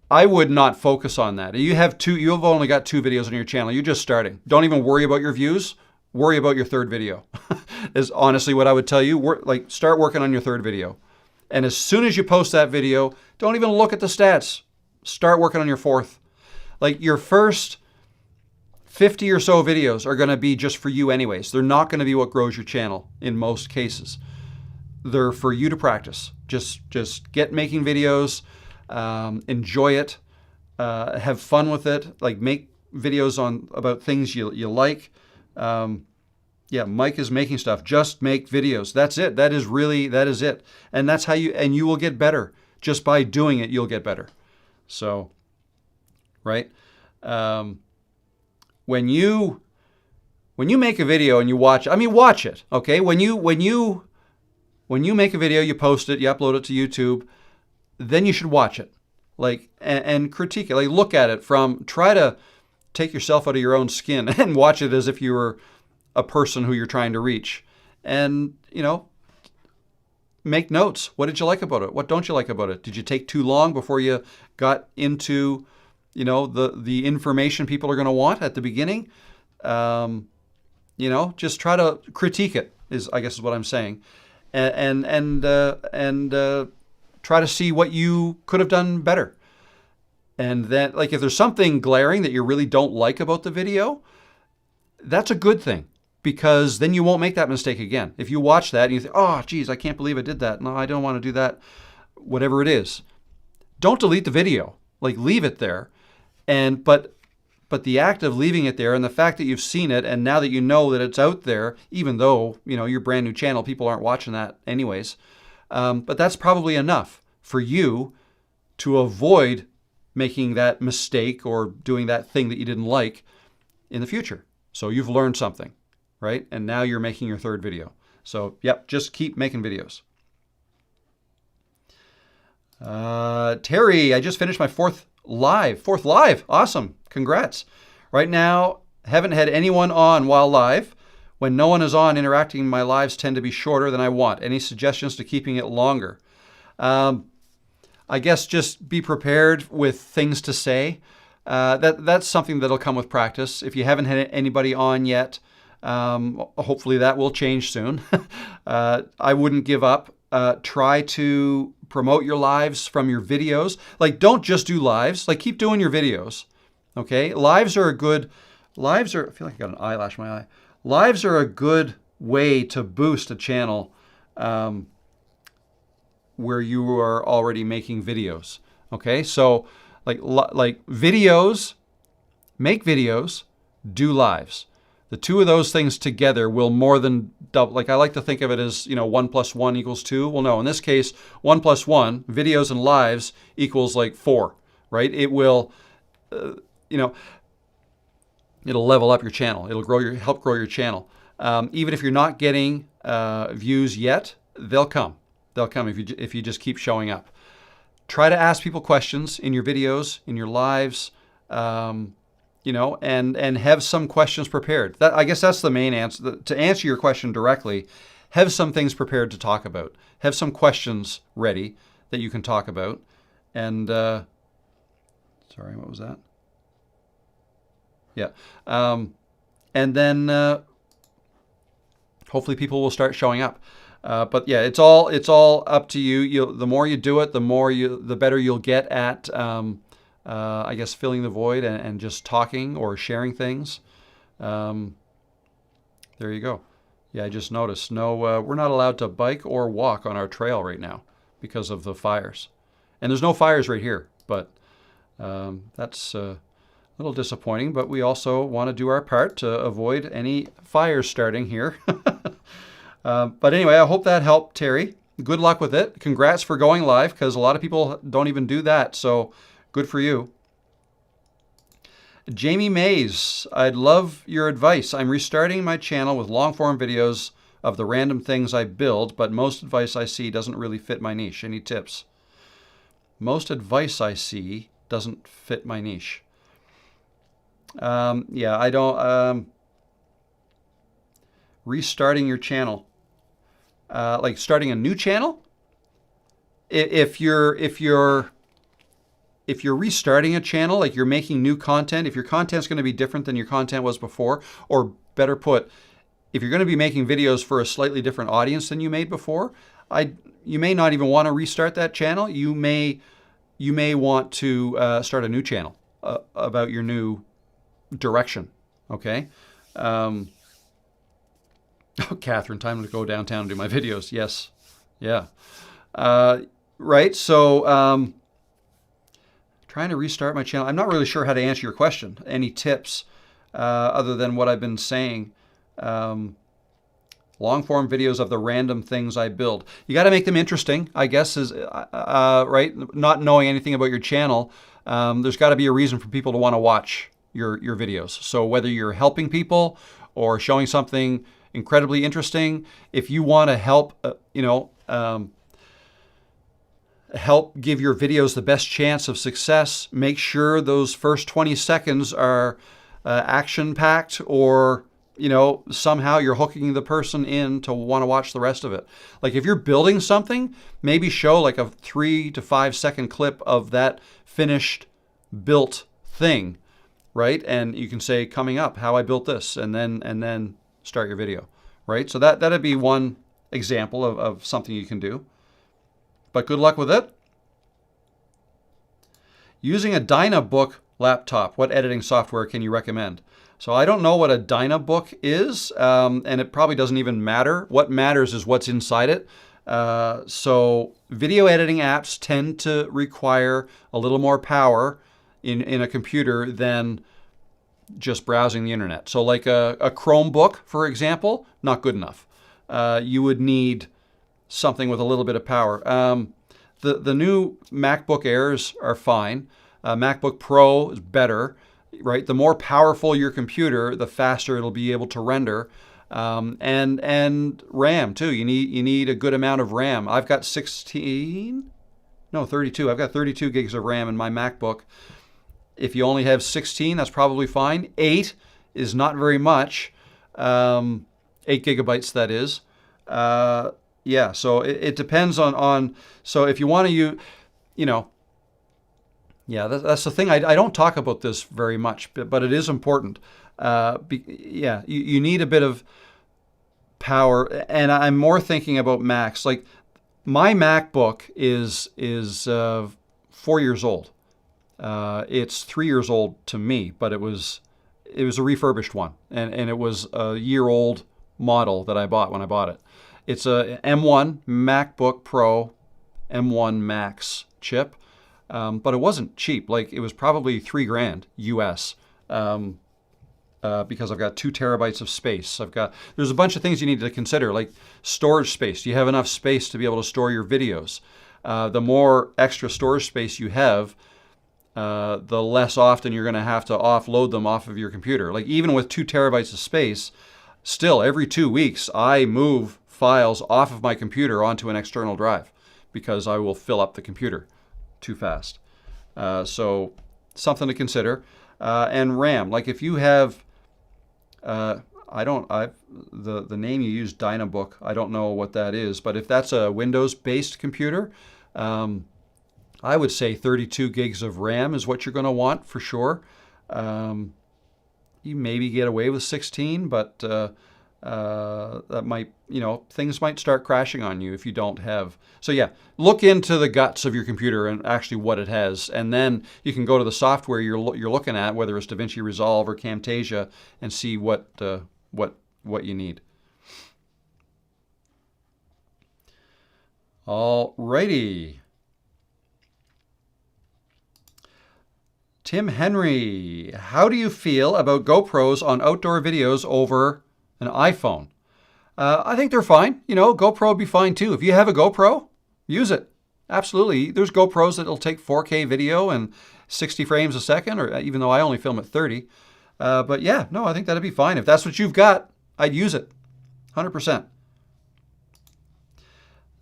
I would not focus on that. You've only got 2 videos on your channel. You're just starting. Don't even worry about your views. Worry about your 3rd video. Is honestly what I would tell you. Start working on your 3rd video. And as soon as you post that video, don't even look at the stats. Start working on your 4th. Like your first 50 or so videos are going to be just for you anyways. They're not going to be what grows your channel in most cases. They're for you to practice. Just get making videos, enjoy it, have fun with it. Like make videos about things you like. Mike is making stuff. Just make videos. That's it. That is it. And that's how you will get better. Just by doing it, you'll get better. So, right? When you make a video and you watch it, okay? When you make a video, you post it, you upload it to YouTube, then you should watch it. And critique it. Like look at it try to take yourself out of your own skin and watch it as if you were a person who you're trying to reach. And, make notes. What did you like about it? What don't you like about it? Did you take too long before you got into, the information people are going to want at the beginning? Just try to critique it is what I'm saying. And try to see what you could have done better. And then, if there's something glaring that you really don't like about the video, that's a good thing. because then you won't make that mistake again. If you watch that and you think, oh, geez, I can't believe I did that. No, I don't want to do that. Whatever it is. Don't delete the video. Like, leave it there. But the act of leaving it there and the fact that you've seen it and now that you know that it's out there, even though, your brand new channel, people aren't watching that anyways, but that's probably enough for you to avoid making that mistake or doing that thing that you didn't like in the future. So you've learned something, right? And now you're making your third video. So, yep, just keep making videos. Terry, I just finished my fourth live. Awesome. Congrats. Right now, haven't had anyone on while live. When no one is on, interacting, my lives tend to be shorter than I want. Any suggestions to keeping it longer? I guess just be prepared with things to say. That's something that'll come with practice. If you haven't had anybody on yet, hopefully that will change soon. I wouldn't give up. Try to promote your lives from your videos. Like, don't just do lives. Like, keep doing your videos. Okay? I feel like I got an eyelash in my eye. Lives are a good way to boost a channel where you are already making videos. Okay? So, like videos, make videos, do lives. The two of those things together will more than double. Like, I like to think of it as, 1 + 1 = 2. Well, no, in this case, 1 + 1, videos and lives equals like 4, right? It will, it'll level up your channel. It'll help grow your channel. Even if you're not getting views yet, they'll come. They'll come if you just keep showing up. Try to ask people questions in your videos, in your lives, and have some questions prepared. I guess that's the main answer. To answer your question directly, have some things prepared to talk about. Have some questions ready that you can talk about. And, sorry, what was that? Yeah. And then hopefully people will start showing up. But yeah, it's all up to you. The more you do it, the better you'll get at, I guess, filling the void and just talking or sharing things. There you go. Yeah, I just noticed. No, we're not allowed to bike or walk on our trail right now because of the fires. And there's no fires right here, but that's a little disappointing. But we also want to do our part to avoid any fires starting here. But anyway, I hope that helped, Terry. Good luck with it. Congrats for going live, because a lot of people don't even do that. So good for you. Jamie Mays, I'd love your advice. I'm restarting my channel with long-form videos of the random things I build, but most advice I see doesn't really fit my niche. Any tips? Most advice I see doesn't fit my niche. Yeah, I don't... restarting your channel. Like starting a new channel? If you're restarting a channel, like you're making new content, if your content's going to be different than your content was before, or better put, if you're going to be making videos for a slightly different audience than you made before, you may not even want to restart that channel. You may want to start a new channel about your new direction. Okay. Oh, Catherine, time to go downtown and do my videos. Yes. Yeah. Right. So, trying to restart my channel. I'm not really sure how to answer your question. Any tips other than what I've been saying? Long form videos of the random things I build. You got to make them interesting, I guess, is right. Not knowing anything about your channel, there's got to be a reason for people to want to watch your videos. So whether you're helping people or showing something incredibly interesting, if you want to help, help give your videos the best chance of success, make sure those first 20 seconds are action-packed, or somehow you're hooking the person in to want to watch the rest of it. Like if you're building something, maybe show like a 3 to 5 second clip of that finished built thing, right? And you can say, coming up, how I built this, and then start your video, right? So that'd be one example of something you can do. But good luck with it. Using a Dynabook laptop, what editing software can you recommend? So I don't know what a Dynabook is, and it probably doesn't even matter. What matters is what's inside it. So video editing apps tend to require a little more power in a computer than just browsing the internet. So like a Chromebook, for example, not good enough. You would need something with a little bit of power. The new MacBook Airs are fine. MacBook Pro is better, right? The more powerful your computer, the faster it'll be able to render. And RAM too. You need a good amount of RAM. I've got 32. I've got 32 gigs of RAM in my MacBook. If you only have 16, that's probably fine. 8 is not very much. 8 gigabytes, that is. Yeah, so it depends on. So if you want to use, yeah, that's the thing. I don't talk about this very much, but it is important. You need a bit of power, and I'm more thinking about Macs. Like my MacBook is 4 years old. It's 3 years old to me, but it was a refurbished one, and it was a year-old model that I bought when I bought it. It's a M1 MacBook Pro M1 Max chip, but it wasn't cheap. Like it was probably $3,000 US, because I've got 2 terabytes of space. There's a bunch of things you need to consider, like storage space. Do you have enough space to be able to store your videos? The more extra storage space you have, the less often you're going to have to offload them off of your computer. Like even with 2 terabytes of space, still every 2 weeks I move files off of my computer onto an external drive because I will fill up the computer too fast. So something to consider. And RAM, like if you have, the name you use, Dynabook, I don't know what that is, but if that's a Windows-based computer, I would say 32 gigs of RAM is what you're going to want for sure. You maybe get away with 16, but that might, things might start crashing on you if you don't have. So yeah, look into the guts of your computer and actually what it has, and then you can go to the software you're looking at, whether it's DaVinci Resolve or Camtasia, and see what you need. Alrighty. Tim Henry, how do you feel about GoPros on outdoor videos over an iPhone? I think they're fine. GoPro would be fine too. If you have a GoPro, use it. Absolutely. There's GoPros that'll take 4K video and 60 frames a second, or even though I only film at 30. But yeah, no, I think that'd be fine. If that's what you've got, I'd use it. 100%.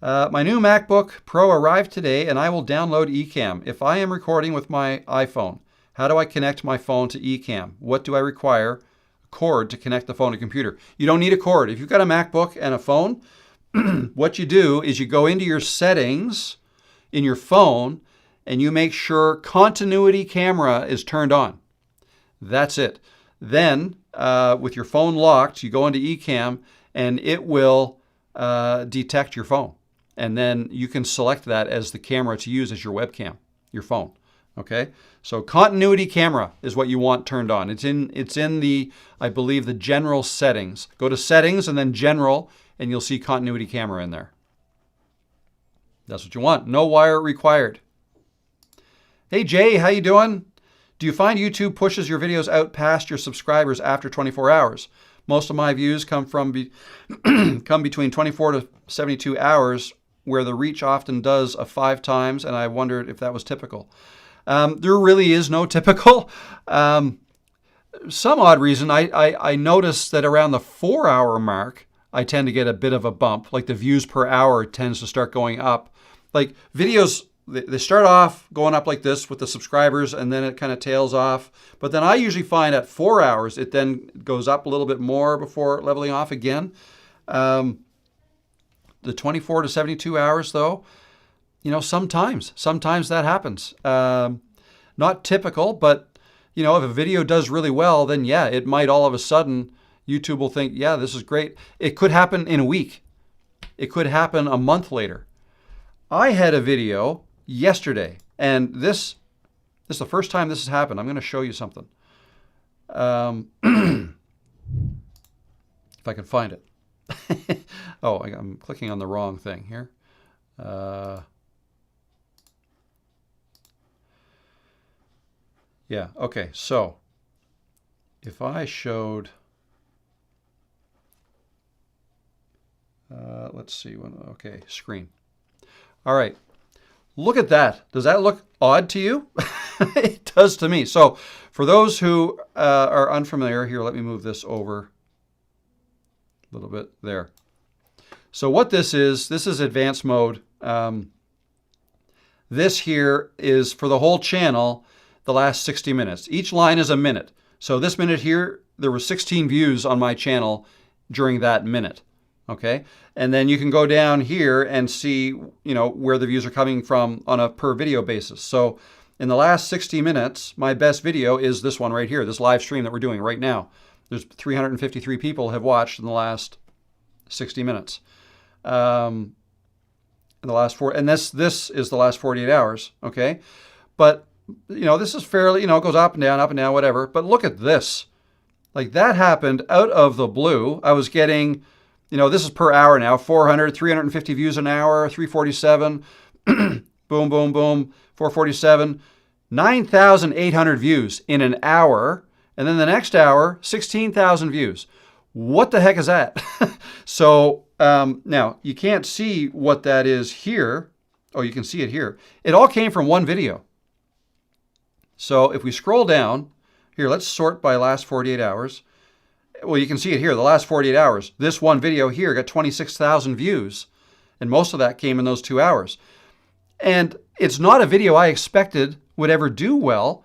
My new MacBook Pro arrived today, and I will download eCam. If I am recording with my iPhone, how do I connect my phone to eCam? What do I require? A cord to connect the phone to computer. You don't need a cord. If you've got a MacBook and a phone, what you do is you go into your settings in your phone and you make sure continuity camera is turned on. That's it. Then, with your phone locked, you go into eCam and it will detect your phone. And then you can select that as the camera to use as your webcam, your phone. Okay, so continuity camera is what you want turned on. It's in the, I believe, the general settings. Go to settings and then general, and you'll see continuity camera in there. That's what you want. No wire required. Hey Jay, how you doing? Do you find YouTube pushes your videos out past your subscribers after 24 hours? Most of my views come between 24 to 72 hours, where the reach often does a 5 times, and I wondered if that was typical. There really is no typical. Some odd reason, I noticed that around the 4-hour mark, I tend to get a bit of a bump. Like the views per hour tends to start going up. Like videos, they start off going up like this with the subscribers, and then it kind of tails off. But then I usually find at 4 hours, it then goes up a little bit more before leveling off again. The 24 to 72 hours though, sometimes that happens. Not typical, but if a video does really well, then yeah, it might all of a sudden, YouTube will think, yeah, this is great. It could happen in a week. It could happen a month later. I had a video yesterday, and this is the first time this has happened. I'm going to show you something. If I can find it. Oh, I'm clicking on the wrong thing here. Yeah, okay, so if I showed, let's see, okay, screen. All right, look at that. Does that look odd to you? It does to me. So for those who are unfamiliar, here, let me move this over a little bit there. So what this is advanced mode. This here is for the whole channel, the last 60 minutes. Each line is a minute. So this minute here, there were 16 views on my channel during that minute. Okay, and then you can go down here and see, where the views are coming from on a per video basis. So in the last 60 minutes, my best video is this one right here, this live stream that we're doing right now. There's 353 people have watched in the last 60 minutes. In the last this is the last 48 hours. Okay, but this is fairly, it goes up and down, whatever. But look at this. Like, that happened out of the blue. I was getting, this is per hour now, 400, 350 views an hour, 347, boom, boom, boom, 447, 9,800 views in an hour. And then the next hour, 16,000 views. What the heck is that? So now you can't see what that is here. Oh, you can see it here. It all came from one video. So if we scroll down, here, let's sort by last 48 hours. Well, you can see it here, the last 48 hours. This one video here got 26,000 views, and most of that came in those 2 hours. And it's not a video I expected would ever do well.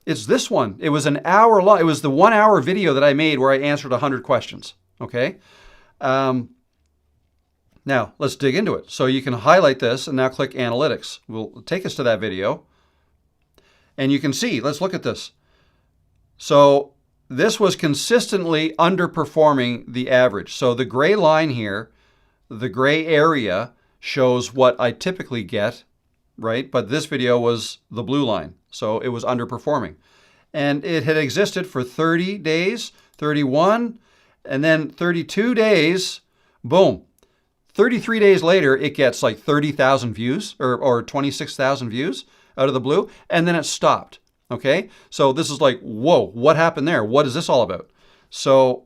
It's this one. It was an hour long. It was the 1 hour video that I made where I answered 100 questions. Okay? Now, let's dig into it. So you can highlight this and now click Analytics. We'll take us to that video. And you can see, let's look at this. So this was consistently underperforming the average. So the gray line here, the gray area, shows what I typically get, right? But this video was the blue line. So it was underperforming. And it had existed for 30 days, 31, and then 32 days, boom. 33 days later, it gets like 30,000 views or 26,000 views out of the blue, and then it stopped. Okay, so this is like, whoa, what happened there? What is this all about? So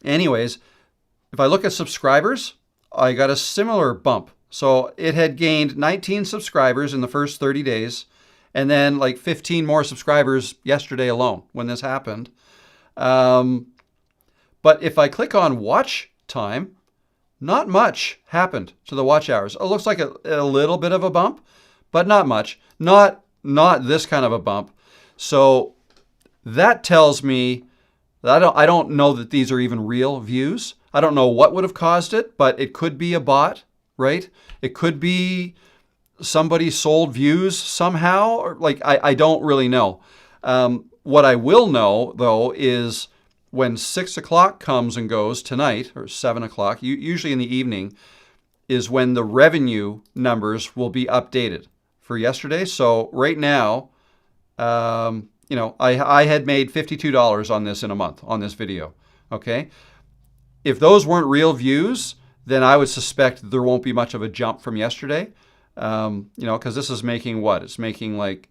anyways, if I look at subscribers, I got a similar bump. So it had gained 19 subscribers in the first 30 days, and then like 15 more subscribers yesterday alone when this happened. But if I click on watch time, not much happened to the watch hours. It looks like a little bit of a bump, but not much. Not this kind of a bump. So that tells me that I don't know that these are even real views. I don't know what would have caused it, but it could be a bot, right? It could be somebody sold views somehow. Or like, I don't really know. What I will know, though, is when 6 o'clock comes and goes tonight, or 7 o'clock, usually in the evening, is when the revenue numbers will be updated for yesterday. So right now, I had made $52 on this in a month, on this video, okay? If those weren't real views, then I would suspect there won't be much of a jump from yesterday, because this is making what? It's making like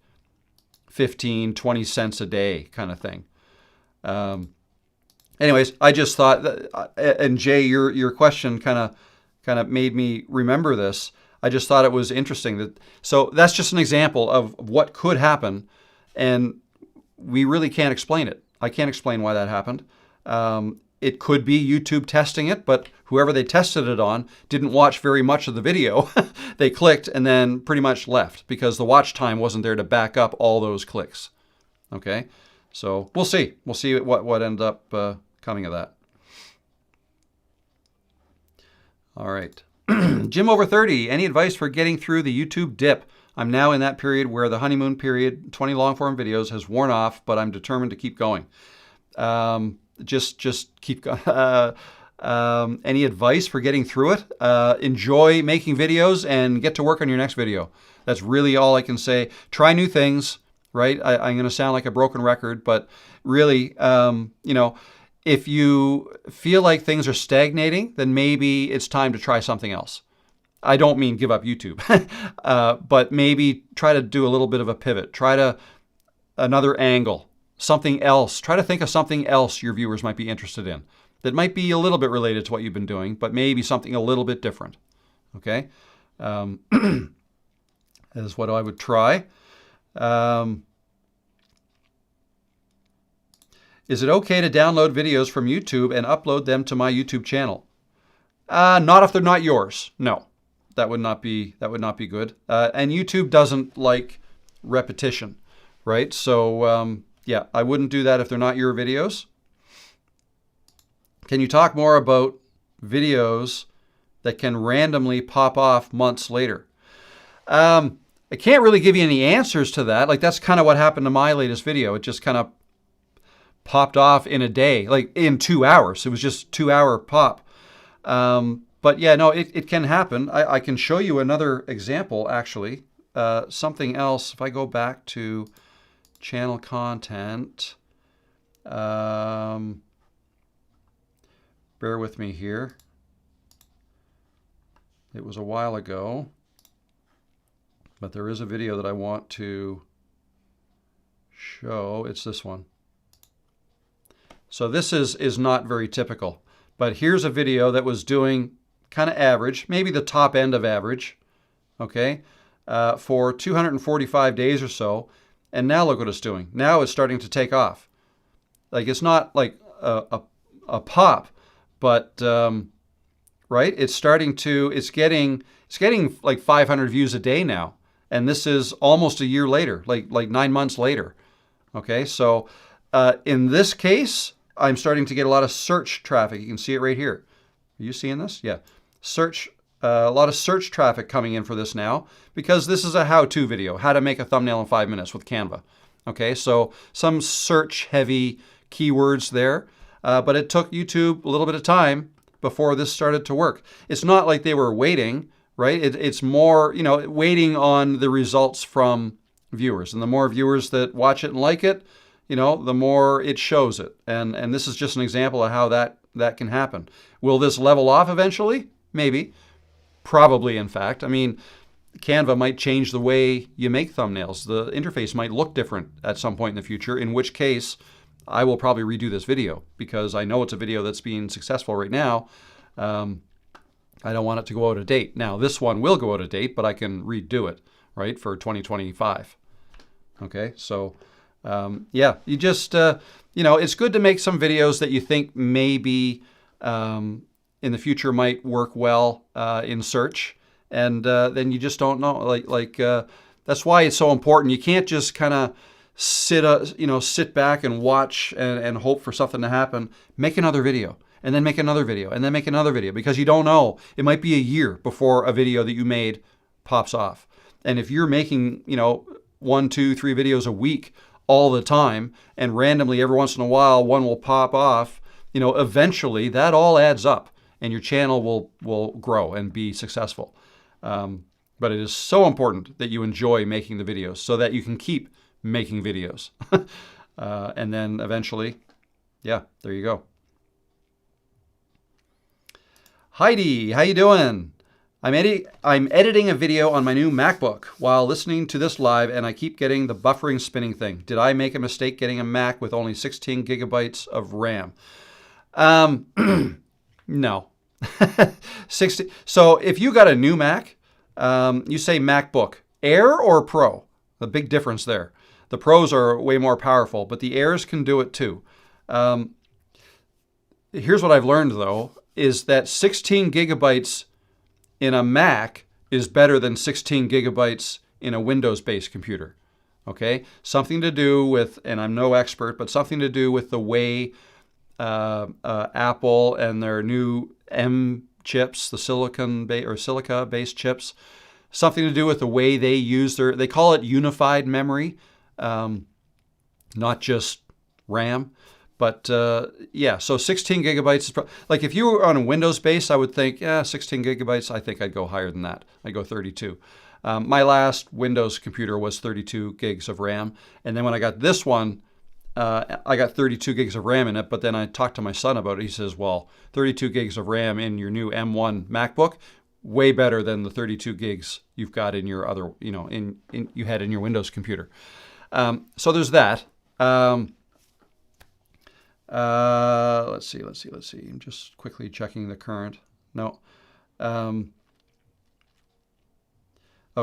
15, 20 cents a day kind of thing. Anyways, I just thought that, and Jay, your question kind of made me remember this. I just thought it was interesting so that's just an example of what could happen, and we really can't explain it. I can't explain why that happened. It could be YouTube testing it, but whoever they tested it on didn't watch very much of the video. They clicked and then pretty much left because the watch time wasn't there to back up all those clicks. Okay, so we'll see. We'll see what ended up coming of that. All right. Jim over 30, any advice for getting through the YouTube dip? I'm now in that period where the honeymoon period, 20 long form videos, has worn off, but I'm determined to keep going. Just keep going. Any advice for getting through it? Enjoy making videos and get to work on your next video. That's really all I can say. Try new things, right? I'm going to sound like a broken record, but really, if you feel like things are stagnating, then maybe it's time to try something else. I don't mean give up YouTube, but maybe try to do a little bit of a pivot. Try another angle, something else. Try to think of something else your viewers might be interested in that might be a little bit related to what you've been doing, but maybe something a little bit different. Okay? That is what I would try. Is it okay to download videos from YouTube and upload them to my YouTube channel? Not if they're not yours. No, that would not be good. And YouTube doesn't like repetition, right? So yeah, I wouldn't do that if they're not your videos. Can you talk more about videos that can randomly pop off months later? I can't really give you any answers to that. Like, that's kind of what happened to my latest video. It just kind of popped off in a day, like in 2 hours. It was just 2-hour pop. But yeah, no, it can happen. I can show you another example, actually. Something else, if I go back to channel content, bear with me here. It was a while ago, but there is a video that I want to show. It's this one. So this is not very typical, but here's a video that was doing kind of average, maybe the top end of average, okay, for 245 days or so. And now look what it's doing. Now it's starting to take off. Like, it's not like a pop, but right, it's getting like 500 views a day now. And this is almost a year later, like 9 months later. Okay, so in this case, I'm starting to get a lot of search traffic. You can see it right here. Are you seeing this? Yeah. A lot of search traffic coming in for this now, because this is a how-to video, how to make a thumbnail in 5 minutes with Canva. Okay, so some search-heavy keywords there, but it took YouTube a little bit of time before this started to work. It's not like they were waiting, right? It's more, waiting on the results from viewers. And the more viewers that watch it and like it, the more it shows it. And this is just an example of how that can happen. Will this level off eventually? Maybe. Probably, in fact. I mean, Canva might change the way you make thumbnails. The interface might look different at some point in the future, in which case I will probably redo this video, because I know it's a video that's being successful right now. I don't want it to go out of date. Now, this one will go out of date, but I can redo it, right, for 2025. Okay, so yeah, you just, it's good to make some videos that you think maybe in the future might work well in search, and then you just don't know. That's why it's so important. You can't just kind of sit back and watch and hope for something to happen. Make another video, and then make another video, and then make another video, because you don't know. It might be a year before a video that you made pops off. And if you're making, 1, 2, 3 videos a week all the time, and randomly every once in a while one will pop off, eventually that all adds up, and your channel will grow and be successful. But it is so important that you enjoy making the videos so that you can keep making videos. And then eventually, yeah, there you go. Heidi, how you doing? I'm editing a video on my new MacBook while listening to this live, and I keep getting the buffering spinning thing. Did I make a mistake getting a Mac with only 16 gigabytes of RAM? No. 60. So if you got a new Mac, you say MacBook Air or Pro. The big difference there. The Pros are way more powerful, but the Airs can do it too. Here's what I've learned, though, is that 16 gigabytes in a Mac is better than 16 gigabytes in a Windows-based computer. Okay? Something to do with, and I'm no expert, but something to do with the way Apple and their new M chips, the silica-based chips, something to do with the way they use they call it unified memory, not just RAM. But yeah, so 16 gigabytes is like, if you were on a Windows base, I would think, 16 gigabytes, I think I'd go higher than that. I'd go 32. My last Windows computer was 32 gigs of RAM. And then when I got this one, I got 32 gigs of RAM in it, but then I talked to my son about it. He says, well, 32 gigs of RAM in your new M1 MacBook, way better than the 32 gigs you've got in your other, you had in your Windows computer. So there's that. Let's see. I'm just quickly checking the current. No.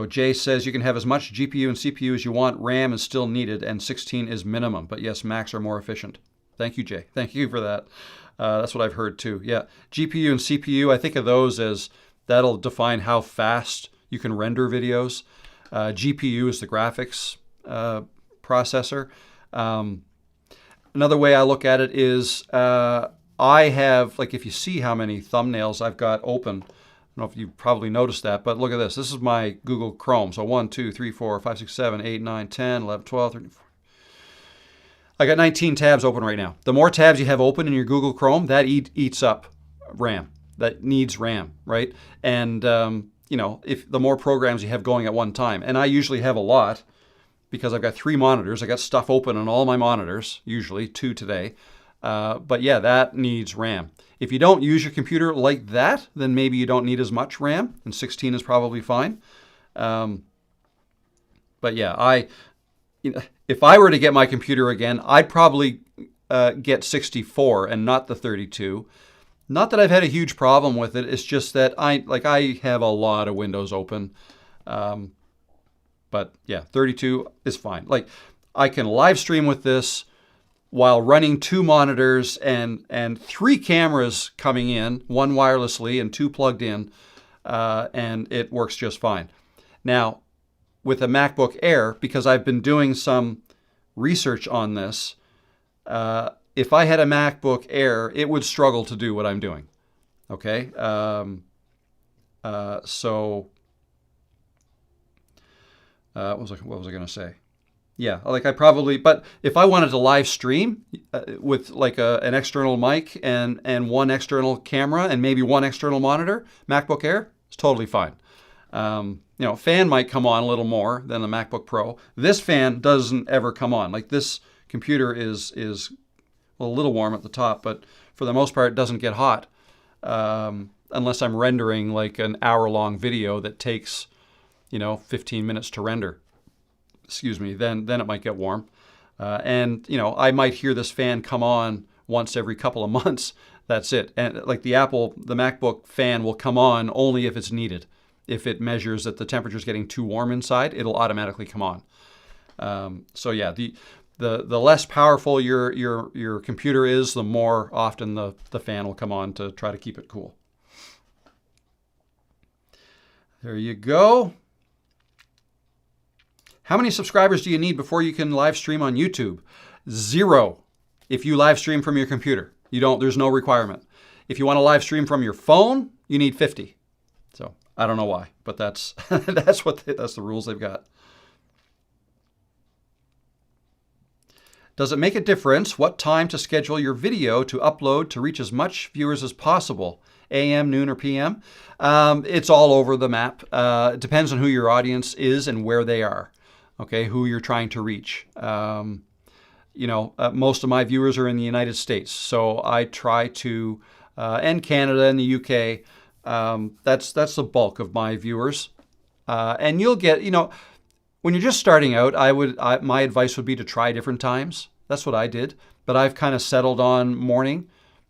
Jay says you can have as much GPU and CPU as you want. RAM is still needed, and 16 is minimum. But yes, Macs are more efficient. Thank you, Jay. Thank you for that. That's what I've heard too. Yeah, GPU and CPU, I think of those as that'll define how fast you can render videos. GPU is the graphics processor. Another way I look at it is I have, like, if you see how many thumbnails I've got open, I don't know if you probably noticed that, but look at this. This is my Google Chrome. So 1, 2, 3, 4, 5, 6, 7, 8, 9, 10, 11, 12, 13, 14. I got 19 tabs open right now. The more tabs you have open in your Google Chrome, that eats up RAM. That needs RAM, right? And, if the more programs you have going at one time, and I usually have a lot because I've got 3 monitors. I got stuff open on all my monitors, usually 2 today. But yeah, that needs RAM. If you don't use your computer like that, then maybe you don't need as much RAM, and 16 is probably fine. But yeah, if I were to get my computer again, I'd probably get 64 and not the 32. Not that I've had a huge problem with it. It's just that I have a lot of windows open. But yeah, 32 is fine. Like, I can live stream with this while running 2 monitors and 3 cameras coming in, 1 wirelessly and 2 plugged in, and it works just fine. Now, with a MacBook Air, because I've been doing some research on this, if I had a MacBook Air, it would struggle to do what I'm doing. Okay? What was I going to say? Yeah, but if I wanted to live stream with like an external mic and 1 external camera and maybe 1 external monitor, MacBook Air, it's totally fine. Fan might come on a little more than the MacBook Pro. This fan doesn't ever come on. Like, this computer is a little warm at the top, but for the most part, it doesn't get hot unless I'm rendering like an hour-long video that takes 15 minutes to render. Excuse me, then it might get warm. I might hear this fan come on once every couple of months. That's it. And like the MacBook fan will come on only if it's needed. If it measures that the temperature is getting too warm inside, it'll automatically come on. So yeah, the less powerful your computer is, the more often the fan will come on to try to keep it cool. There you go. How many subscribers do you need before you can live stream on YouTube? 0 if you live stream from your computer. There's no requirement. If you want to live stream from your phone, you need 50. So I don't know why, but that's that's the rules they've got. Does it make a difference what time to schedule your video to upload to reach as much viewers as possible? AM, noon, or PM? It's all over the map. It depends on who your audience is and where they are. Okay, who you're trying to reach. Most of my viewers are in the United States, so I try to, and Canada and the UK. That's the bulk of my viewers. And you'll get, when you're just starting out, my advice would be to try different times. That's what I did, but I've kind of settled on morning.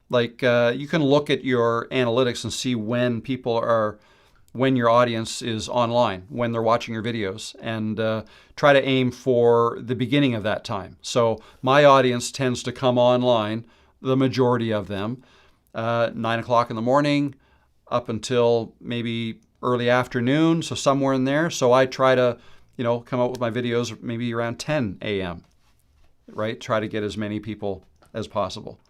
Like, you can look at your analytics and see when your audience is online, when they're watching your videos, and try to aim for the beginning of that time. So my audience tends to come online, the majority of them, 9 o'clock in the morning up until maybe early afternoon, so somewhere in there. So I try to, come out with my videos maybe around 10 a.m., right? Try to get as many people as possible.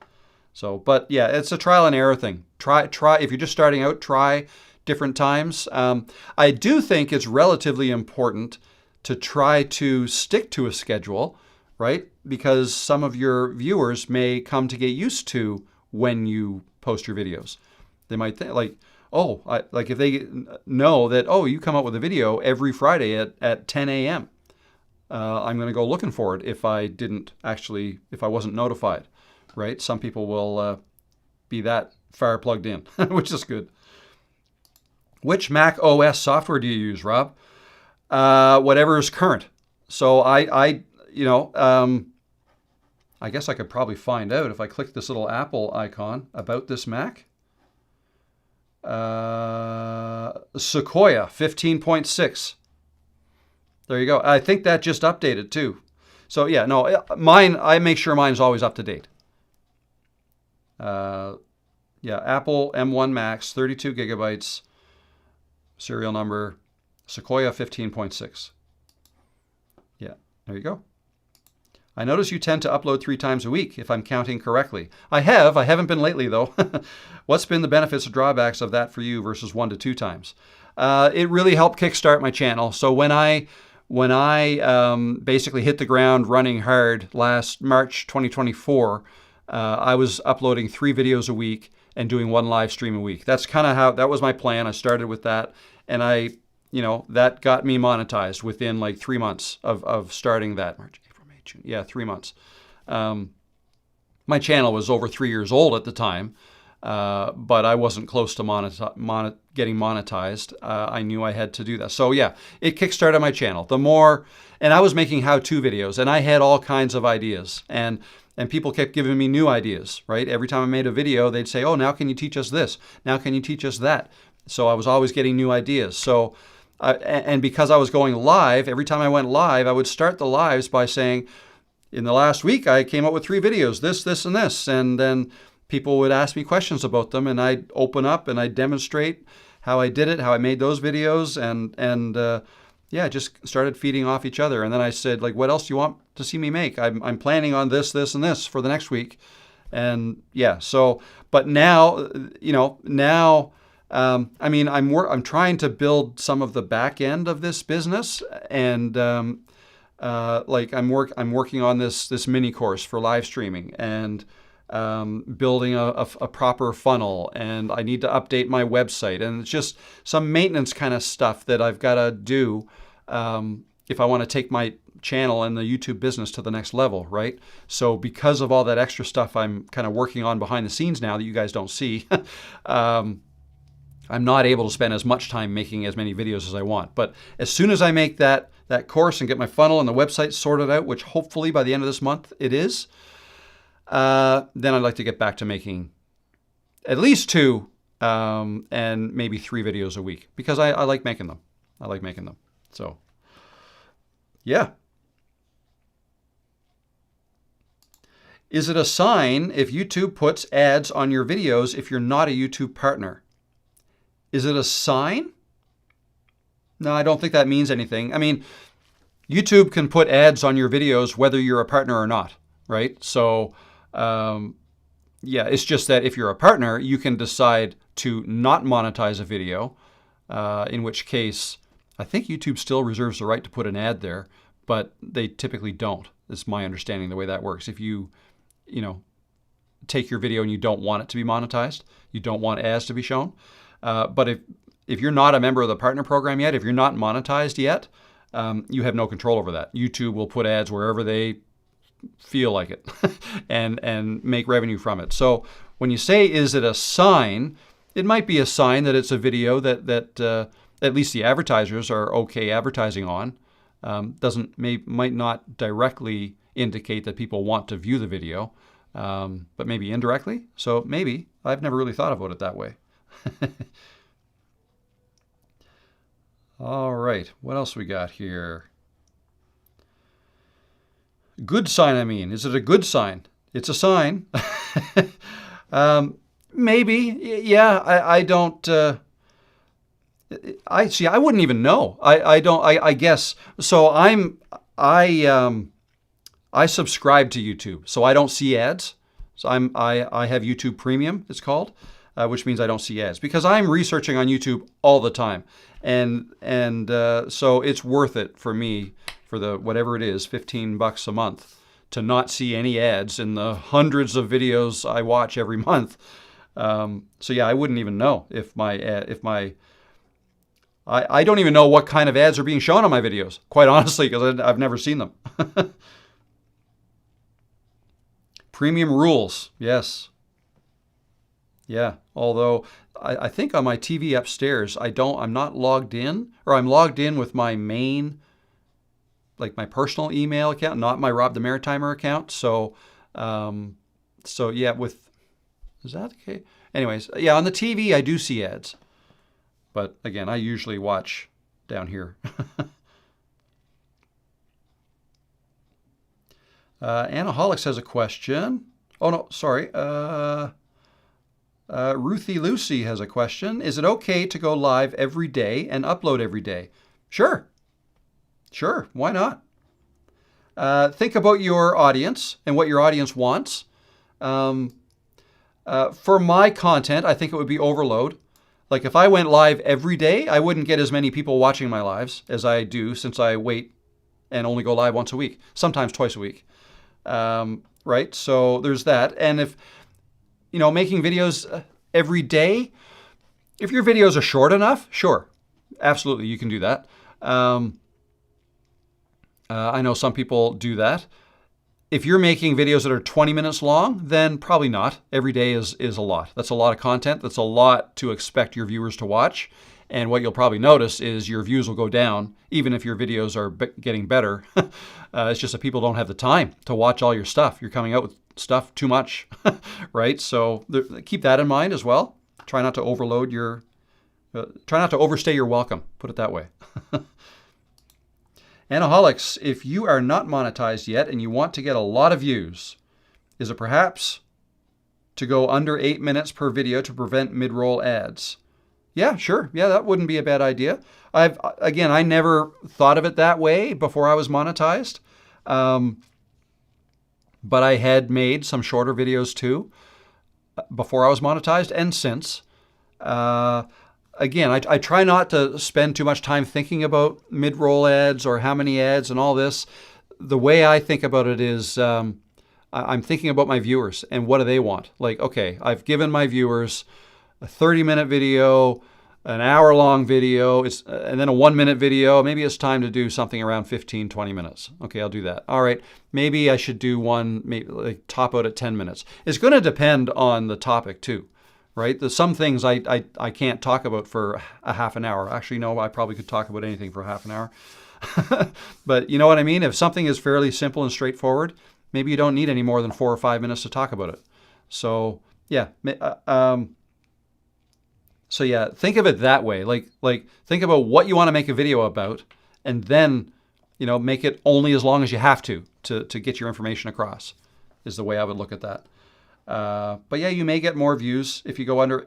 So, but yeah, it's a trial and error thing. Try. If you're just starting out, try different times. I do think it's relatively important to try to stick to a schedule, right? Because some of your viewers may come to get used to when you post your videos. They might think like, like if they know that, oh, you come out with a video every Friday at 10 a.m., I'm going to go looking for it if I wasn't notified, right? Some people will be that far plugged in, which is good. Which Mac OS software do you use, Rob? Whatever is current. So I guess I could probably find out if I click this little Apple icon about this Mac. Sequoia 15.6. There you go. I think that just updated too. So yeah, no, mine, I make sure mine's always up to date. Yeah, Apple M1 Max, 32 gigabytes, serial number, Sequoia 15.6. Yeah, there you go. I notice you tend to upload 3 times a week, if I'm counting correctly. I haven't been lately though. What's been the benefits or drawbacks of that for you versus 1 to 2 times? It really helped kickstart my channel. So when I basically hit the ground running hard last March 2024, I was uploading 3 videos a week and doing 1 live stream a week. That's kind of that was my plan. I started with that, and that got me monetized within like 3 months of starting that. March, April, May, June. Yeah, 3 months. My channel was over 3 years old at the time, but I wasn't close to getting monetized. I knew I had to do that. So yeah, it kickstarted my channel. And I was making how-to videos, and I had all kinds of ideas, and people kept giving me new ideas, right? Every time I made a video, they'd say, oh, now can you teach us this? Now can you teach us that? So I was always getting new ideas. So, and because I was going live, every time I went live, I would start the lives by saying, in the last week, I came up with 3 videos, this, and this. And then people would ask me questions about them, and I'd open up and I'd demonstrate how I did it, how I made those videos, and just started feeding off each other. And then I said, like, what else do you want to see me make? I'm planning on this, and this for the next week. And yeah, so, but now, I'm trying to build some of the back end of this business, and I'm working on this mini course for live streaming, and building a proper funnel, and I need to update my website, and it's just some maintenance kind of stuff that I've got to do if I want to take my channel and the YouTube business to the next level, right? So because of all that extra stuff I'm kind of working on behind the scenes now that you guys don't see, I'm not able to spend as much time making as many videos as I want. But as soon as I make that course and get my funnel and the website sorted out, which hopefully by the end of this month it is, then I'd like to get back to making at least 2 and maybe 3 videos a week, because I like making them. I like making them. So, yeah. Is it a sign if YouTube puts ads on your videos if you're not a YouTube partner? Is it a sign? No, I don't think that means anything. I mean, YouTube can put ads on your videos whether you're a partner or not, right? So, it's just that if you're a partner, you can decide to not monetize a video, in which case I think YouTube still reserves the right to put an ad there, but they typically don't. It's my understanding the way that works. If you take your video and you don't want it to be monetized, you don't want ads to be shown. But if you're not a member of the partner program yet, if you're not monetized yet, you have no control over that. YouTube will put ads wherever they feel like it and make revenue from it. So when you say, is it a sign, it might be a sign that it's a video that at least the advertisers are okay advertising on. Might not directly indicate that people want to view the video, but maybe indirectly. So maybe. I've never really thought about it that way. All right, what else we got here? Good sign, I mean. Is it a good sign? It's a sign. Maybe. Yeah, I don't... I wouldn't even know. I guess. So I subscribe to YouTube, so I don't see ads. So I have YouTube Premium, it's called, which means I don't see ads, because I'm researching on YouTube all the time, and so it's worth it for me, for the whatever it is, $15 a month, to not see any ads in the hundreds of videos I watch every month. So yeah, I wouldn't even know if I don't even know what kind of ads are being shown on my videos, quite honestly, because I've never seen them. Premium rules, yes. Yeah, although I think on my TV upstairs, I'm not logged in, or I'm logged in with my main, like my personal email account, not my Rob the Maritimer account. So yeah, is that okay? Anyways, yeah, on the TV, I do see ads. But again, I usually watch down here. Anaholics has a question. Oh, no, sorry. Ruthie Lucy has a question. Is it okay to go live every day and upload every day? Sure. Sure. Why not? Think about your audience and what your audience wants. For my content, I think it would be overload. Like if I went live every day, I wouldn't get as many people watching my lives as I do since I wait and only go live once a week, sometimes twice a week. Right? So there's that. And if, making videos every day, if your videos are short enough, sure, absolutely, you can do that. I know some people do that. If you're making videos that are 20 minutes long, then probably not. Every day is a lot. That's a lot of content. That's a lot to expect your viewers to watch. And what you'll probably notice is your views will go down, even if your videos are getting better. It's just that people don't have the time to watch all your stuff. You're coming out with stuff too much, right? So keep that in mind as well. Try not to try not to overstay your welcome, put it that way. Anaholics, if you are not monetized yet and you want to get a lot of views, is it perhaps to go under 8 minutes per video to prevent mid-roll ads? Yeah, sure. Yeah, that wouldn't be a bad idea. I never thought of it that way before I was monetized. But I had made some shorter videos too before I was monetized and since. Again, I try not to spend too much time thinking about mid-roll ads or how many ads and all this. The way I think about it is I'm thinking about my viewers and what do they want. Like, okay, I've given my viewers a 30-minute video, an hour-long video, and then a 1-minute video. Maybe it's time to do something around 15, 20 minutes. Okay, I'll do that. All right, maybe I should do one, maybe like top out at 10 minutes. It's going to depend on the topic too. Right? There's some things I can't talk about for a half an hour. Actually, no, I probably could talk about anything for half an hour. But you know what I mean? If something is fairly simple and straightforward, maybe you don't need any more than 4 or 5 minutes to talk about it. So yeah, think of it that way. Like think about what you want to make a video about, and then make it only as long as you have to get your information across. Is the way I would look at that. But yeah, you may get more views if you go under.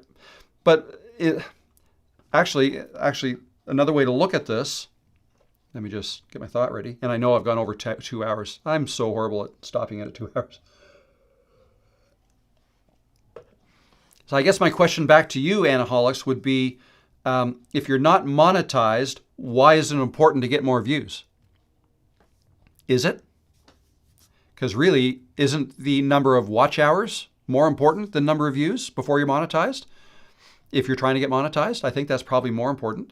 But actually, another way to look at this. Let me just get my thought ready. And I know I've gone over 2 hours. I'm so horrible at stopping it at 2 hours. So I guess my question back to you, Anaholics, would be, if you're not monetized, why is it important to get more views? Is it? Because really, isn't the number of watch hours more important than number of views before you're monetized? If you're trying to get monetized, I think that's probably more important.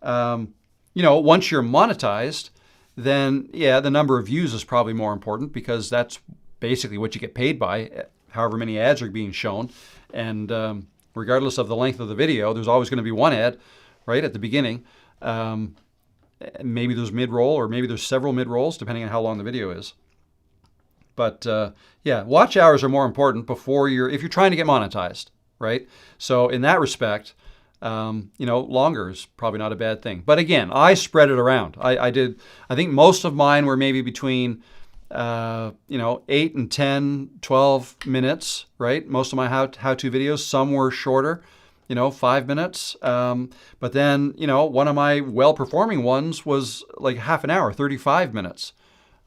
Once you're monetized, then yeah, the number of views is probably more important because that's basically what you get paid by, however many ads are being shown. And regardless of the length of the video, there's always going to be one ad, right, at the beginning. Maybe there's mid-roll or maybe there's several mid-rolls, depending on how long the video is. But yeah, watch hours are more important if you're trying to get monetized, right? So in that respect, longer is probably not a bad thing. But again, I spread it around. I think most of mine were maybe between, 8 and 10, 12 minutes, right? Most of my how-to videos, some were shorter, 5 minutes. But then, one of my well-performing ones was like half an hour, 35 minutes.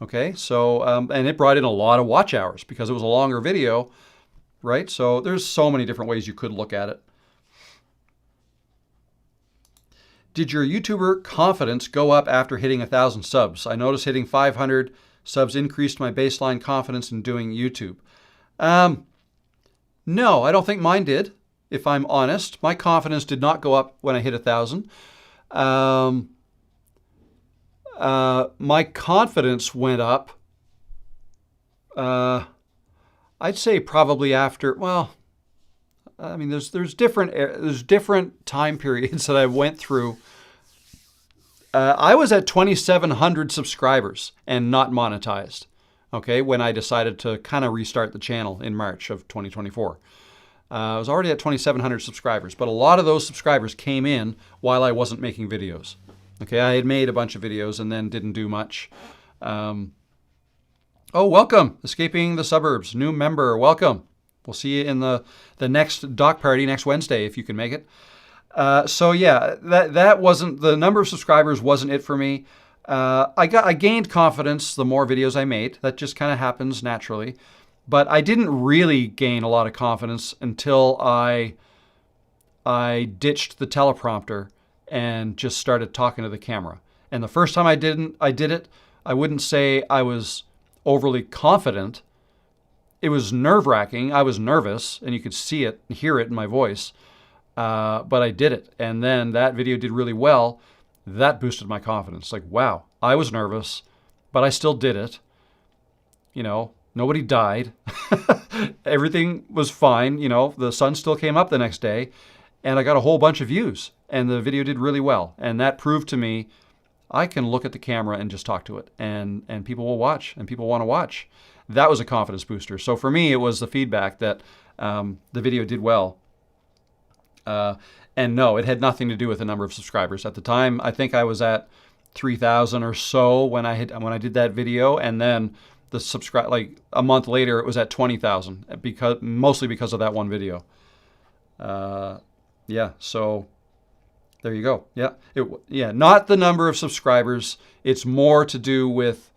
Okay, so, and it brought in a lot of watch hours because it was a longer video, right? So there's so many different ways you could look at it. Did your YouTuber confidence go up after hitting 1,000 subs? I noticed hitting 500 subs increased my baseline confidence in doing YouTube. No, I don't think mine did. if I'm honest. My confidence did not go up when I hit 1,000. My confidence went up, I'd say probably after, well, I mean, there's different time periods that I went through. I was at 2,700 subscribers and not monetized, okay, when I decided to kind of restart the channel in March of 2024. I was already at 2,700 subscribers, but a lot of those subscribers came in while I wasn't making videos. Okay, I had made a bunch of videos and then didn't do much. Oh, welcome, Escaping the Suburbs, new member, welcome. We'll see you in the next dock party next Wednesday if you can make it. So yeah, that wasn't, the number of subscribers wasn't it for me. I gained confidence the more videos I made. That just kind of happens naturally. But I didn't really gain a lot of confidence until I ditched the teleprompter and just started talking to the camera. And the first time I did it, I wouldn't say I was overly confident. It was nerve-wracking. I was nervous, and you could see it and hear it in my voice. But I did it. And then that video did really well. That boosted my confidence. Like, wow, I was nervous, but I still did it. You know, nobody died. Everything was fine. You know, the sun still came up the next day, and I got a whole bunch of views, and the video did really well. And that proved to me I can look at the camera and just talk to it, and people will watch, and people want to watch. That was a confidence booster. So for me, it was the feedback that the video did well. And no, it had nothing to do with the number of subscribers. At the time, I think I was at 3,000 or so when I did that video, and then like a month later, it was at 20,000 mostly because of that one video. Yeah, so there you go. Yeah, not the number of subscribers. It's more to do with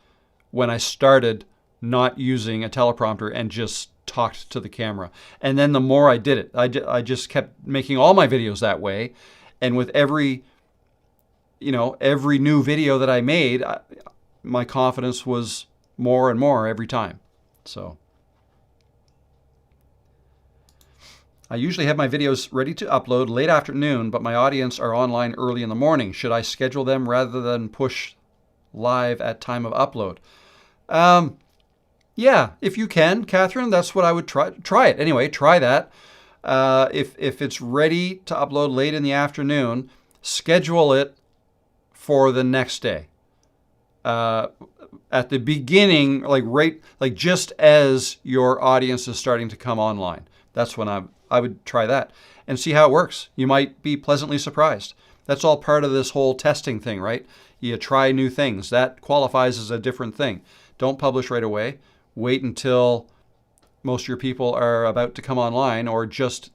when I started not using a teleprompter and just talked to the camera. And then the more I did it, I just kept making all my videos that way. And with every new video that I made, my confidence was more and more every time. So I usually have my videos ready to upload late afternoon, but my audience are online early in the morning. Should I schedule them rather than push live at time of upload? Yeah, if you can, Catherine, that's what I would try. Try it anyway. Try that. If it's ready to upload late in the afternoon, schedule it for the next day. At the beginning, like just as your audience is starting to come online, that's when I would try that and see how it works. You might be pleasantly surprised. That's all part of this whole testing thing, right? You try new things. That qualifies as a different thing. Don't publish right away. Wait until most of your people are about to come online, or just,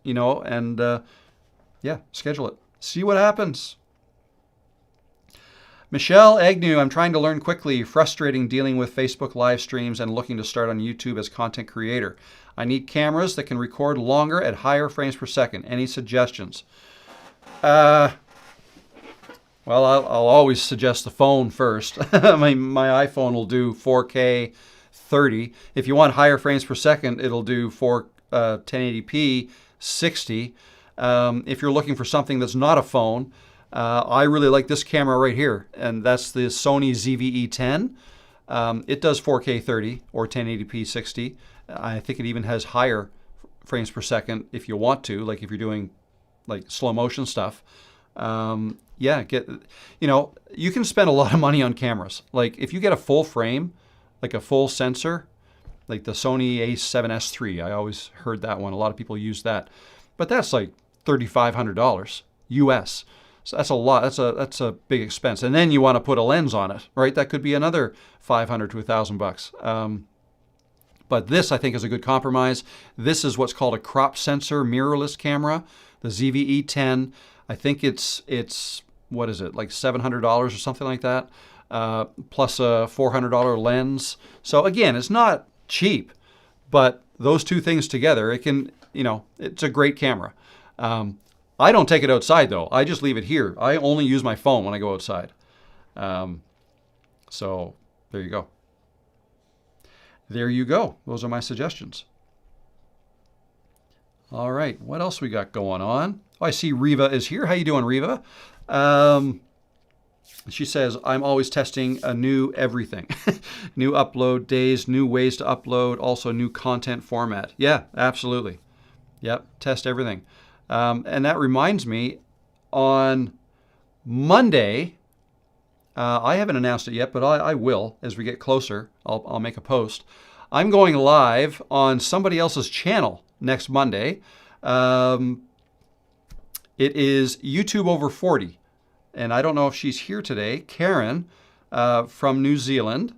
schedule it. See what happens. Michelle Agnew, I'm trying to learn quickly. Frustrating dealing with Facebook live streams and looking to start on YouTube as content creator. I need cameras that can record longer at higher frames per second. Any suggestions? Well, I'll always suggest the phone first. my iPhone will do 4K 30. If you want higher frames per second, it'll do 1080p 60. If you're looking for something that's not a phone, I really like this camera right here, and that's the Sony ZV-E10. It does 4K 30 or 1080p 60. I think it even has higher frames per second if you want to, like if you're doing like slow motion stuff. You can spend a lot of money on cameras. Like if you get a full frame, like a full sensor, like the Sony A7S III. I always heard that one. A lot of people use that. But that's like $3,500 US. So that's a lot. That's a big expense. And then you want to put a lens on it, right? That could be another $500 to $1,000. But this, I think, is a good compromise. This is what's called a crop sensor mirrorless camera, the ZV-E10. I think it's what is it, like $700 or something like that, plus a $400 lens. So again, it's not cheap, but those two things together, it's a great camera. I don't take it outside though. I just leave it here. I only use my phone when I go outside. So there you go. There you go. Those are my suggestions. All right, what else we got going on? Oh, I see Riva is here. How you doing, Riva? She says, I'm always testing a new everything. New upload days, new ways to upload, also new content format. Yeah, absolutely. Yep, test everything. And that reminds me, on Monday, I haven't announced it yet, but I will as we get closer. I'll make a post. I'm going live on somebody else's channel next Monday. It is YouTube Over 40. And I don't know if she's here today. Karen from New Zealand.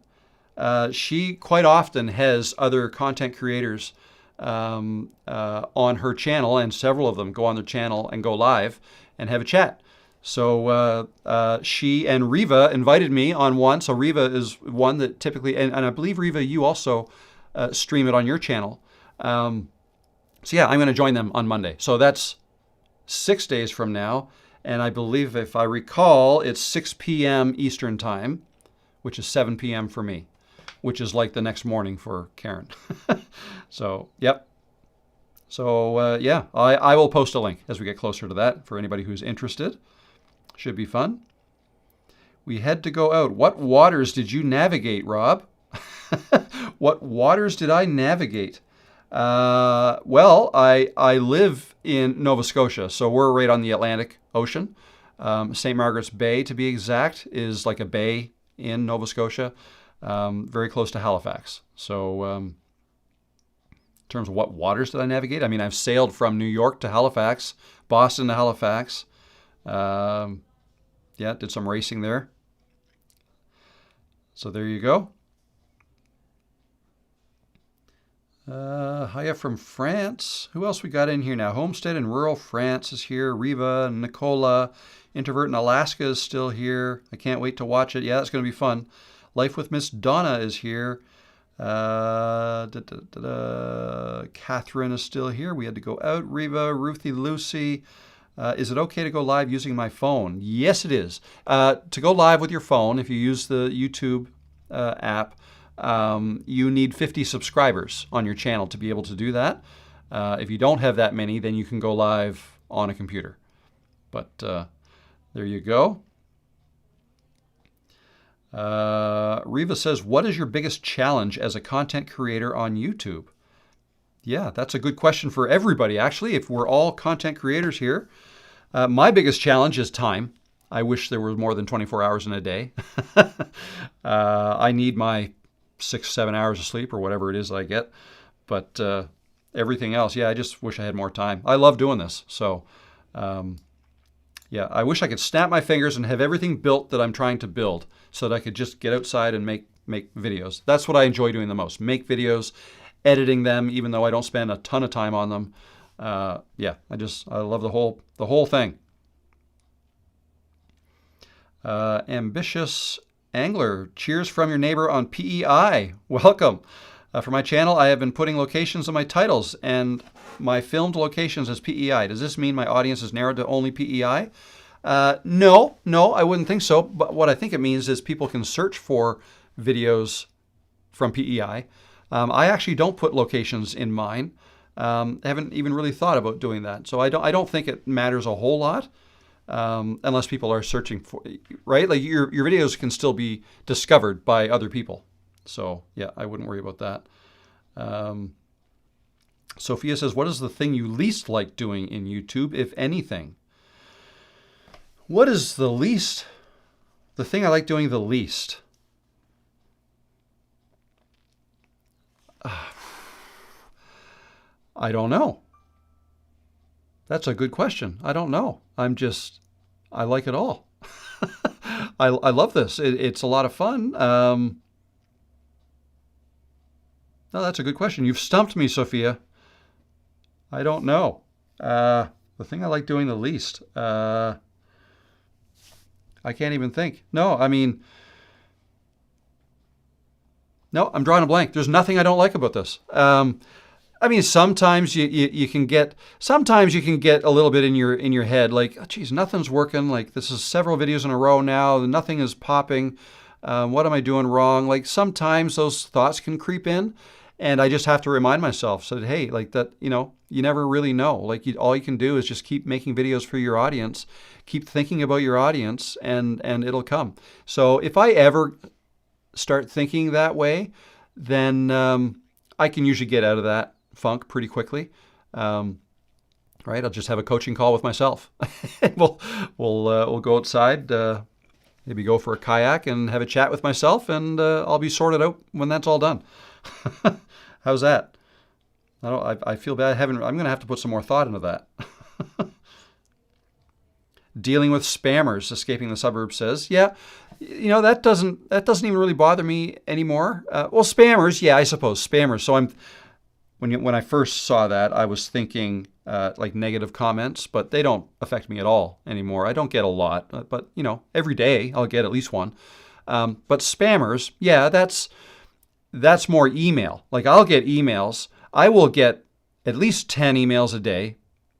She quite often has other content creators on her channel, and several of them go on their channel and go live and have a chat. So she and Riva invited me on one. So Riva is one that typically, and I believe Riva, you also stream it on your channel. So yeah, I'm going to join them on Monday. So that's 6 days from now. And I believe, if I recall, it's 6 p.m. Eastern time, which is 7 p.m. for me, which is like the next morning for Karen. So, yep. So, yeah, I will post a link as we get closer to that for anybody who's interested. Should be fun. We had to go out. What waters did you navigate, Rob? What waters did I navigate? Well, I live in Nova Scotia, so we're right on the Atlantic Ocean. St. Margaret's Bay, to be exact, is like a bay in Nova Scotia, very close to Halifax. So in terms of what waters did I navigate, I mean, I've sailed from New York to Halifax, Boston to Halifax. Yeah, did some racing there. So there you go. Hiya from France. Who else we got in here now? Homestead in rural France is here. Riva, Nicola, Introvert in Alaska is still here. I can't wait to watch it. Yeah, it's going to be fun. Life with Miss Donna is here. Catherine is still here. We had to go out. Riva, Ruthie, Lucy. Is it okay to go live using my phone? Yes, it is. To go live with your phone, if you use the YouTube app, you need 50 subscribers on your channel to be able to do that. If you don't have that many, then you can go live on a computer. But there you go. Riva says, what is your biggest challenge as a content creator on YouTube? Yeah, that's a good question for everybody, actually. If we're all content creators here, my biggest challenge is time. I wish there were more than 24 hours in a day. I need my 6-7 hours of sleep or whatever it is I get. But everything else, yeah, I just wish I had more time. I love doing this. So, yeah, I wish I could snap my fingers and have everything built that I'm trying to build so that I could just get outside and make videos. That's what I enjoy doing the most. Make videos, editing them, even though I don't spend a ton of time on them. Yeah, I love the whole thing. Ambitious Angler, cheers from your neighbor on PEI. Welcome. For my channel, I have been putting locations on my titles, and my filmed locations as PEI. Does this mean my audience is narrowed to only PEI? No, I wouldn't think so. But what I think it means is people can search for videos from PEI. I actually don't put locations in mine. I haven't even really thought about doing that. So I don't think it matters a whole lot. Unless people are searching for, right? Like your videos can still be discovered by other people. So yeah, I wouldn't worry about that. Sophia says, what is the thing you least like doing in YouTube, if anything? What is the thing I like doing the least? I don't know. That's a good question. I don't know. I like it all. I love this. It's a lot of fun. No, that's a good question. You've stumped me, Sophia. I don't know. The thing I like doing the least. I can't even think. No, I mean, no, I'm drawing a blank. There's nothing I don't like about this. I mean, sometimes you can get a little bit in your head, like, oh, geez, nothing's working. Like, this is several videos in a row now, nothing is popping. What am I doing wrong? Like, sometimes those thoughts can creep in, and I just have to remind myself, so that, hey, like that, You never really know. Like all you can do is just keep making videos for your audience, keep thinking about your audience, and it'll come. So if I ever start thinking that way, then I can usually get out of that funk pretty quickly. Right? I'll just have a coaching call with myself. we'll go outside, maybe go for a kayak and have a chat with myself, and I'll be sorted out when that's all done. How's that? I feel bad. I'm going to have to put some more thought into that. Dealing with spammers, Escaping the Suburbs says, yeah, that doesn't even really bother me anymore. Well, spammers, yeah, I suppose spammers. So when I first saw that, I was thinking like negative comments, but they don't affect me at all anymore. I don't get a lot, but every day I'll get at least one. But spammers, yeah, that's more email. Like I'll get emails. I will get at least 10 emails a day,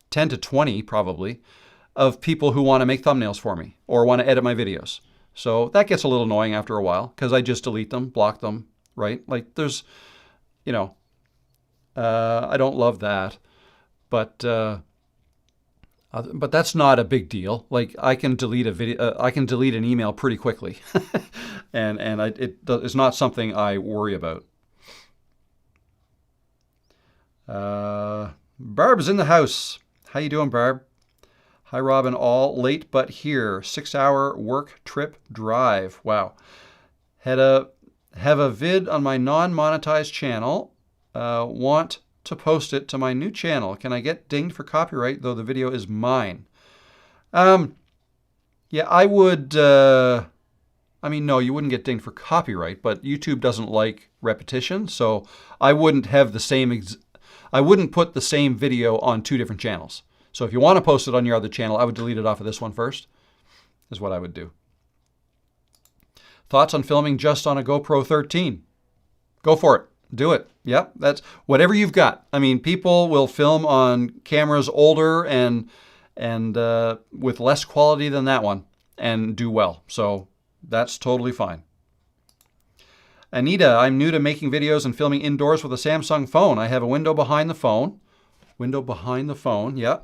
10 to 20 probably, of people who want to make thumbnails for me or want to edit my videos. So that gets a little annoying after a while because I just delete them, block them, right? Like there's, I don't love that, but that's not a big deal. Like I can delete a video, I can delete an email pretty quickly, and it's not something I worry about. Barb is in the house. How you doing, Barb? Hi, Rob and all. Late but here. 6-hour work trip drive. Wow. Have a vid on my non-monetized channel. Want to post it to my new channel. Can I get dinged for copyright, though the video is mine? Yeah, I would... no, you wouldn't get dinged for copyright, but YouTube doesn't like repetition, so I wouldn't have the same... I wouldn't put the same video on 2 different channels. So if you want to post it on your other channel, I would delete it off of this one first, is what I would do. Thoughts on filming just on a GoPro 13? Go for it. Do it. Yep, that's whatever you've got. I mean, people will film on cameras older and with less quality than that one and do well. So that's totally fine. Anita, I'm new to making videos and filming indoors with a Samsung phone. I have a window behind the phone. Window behind the phone, yeah.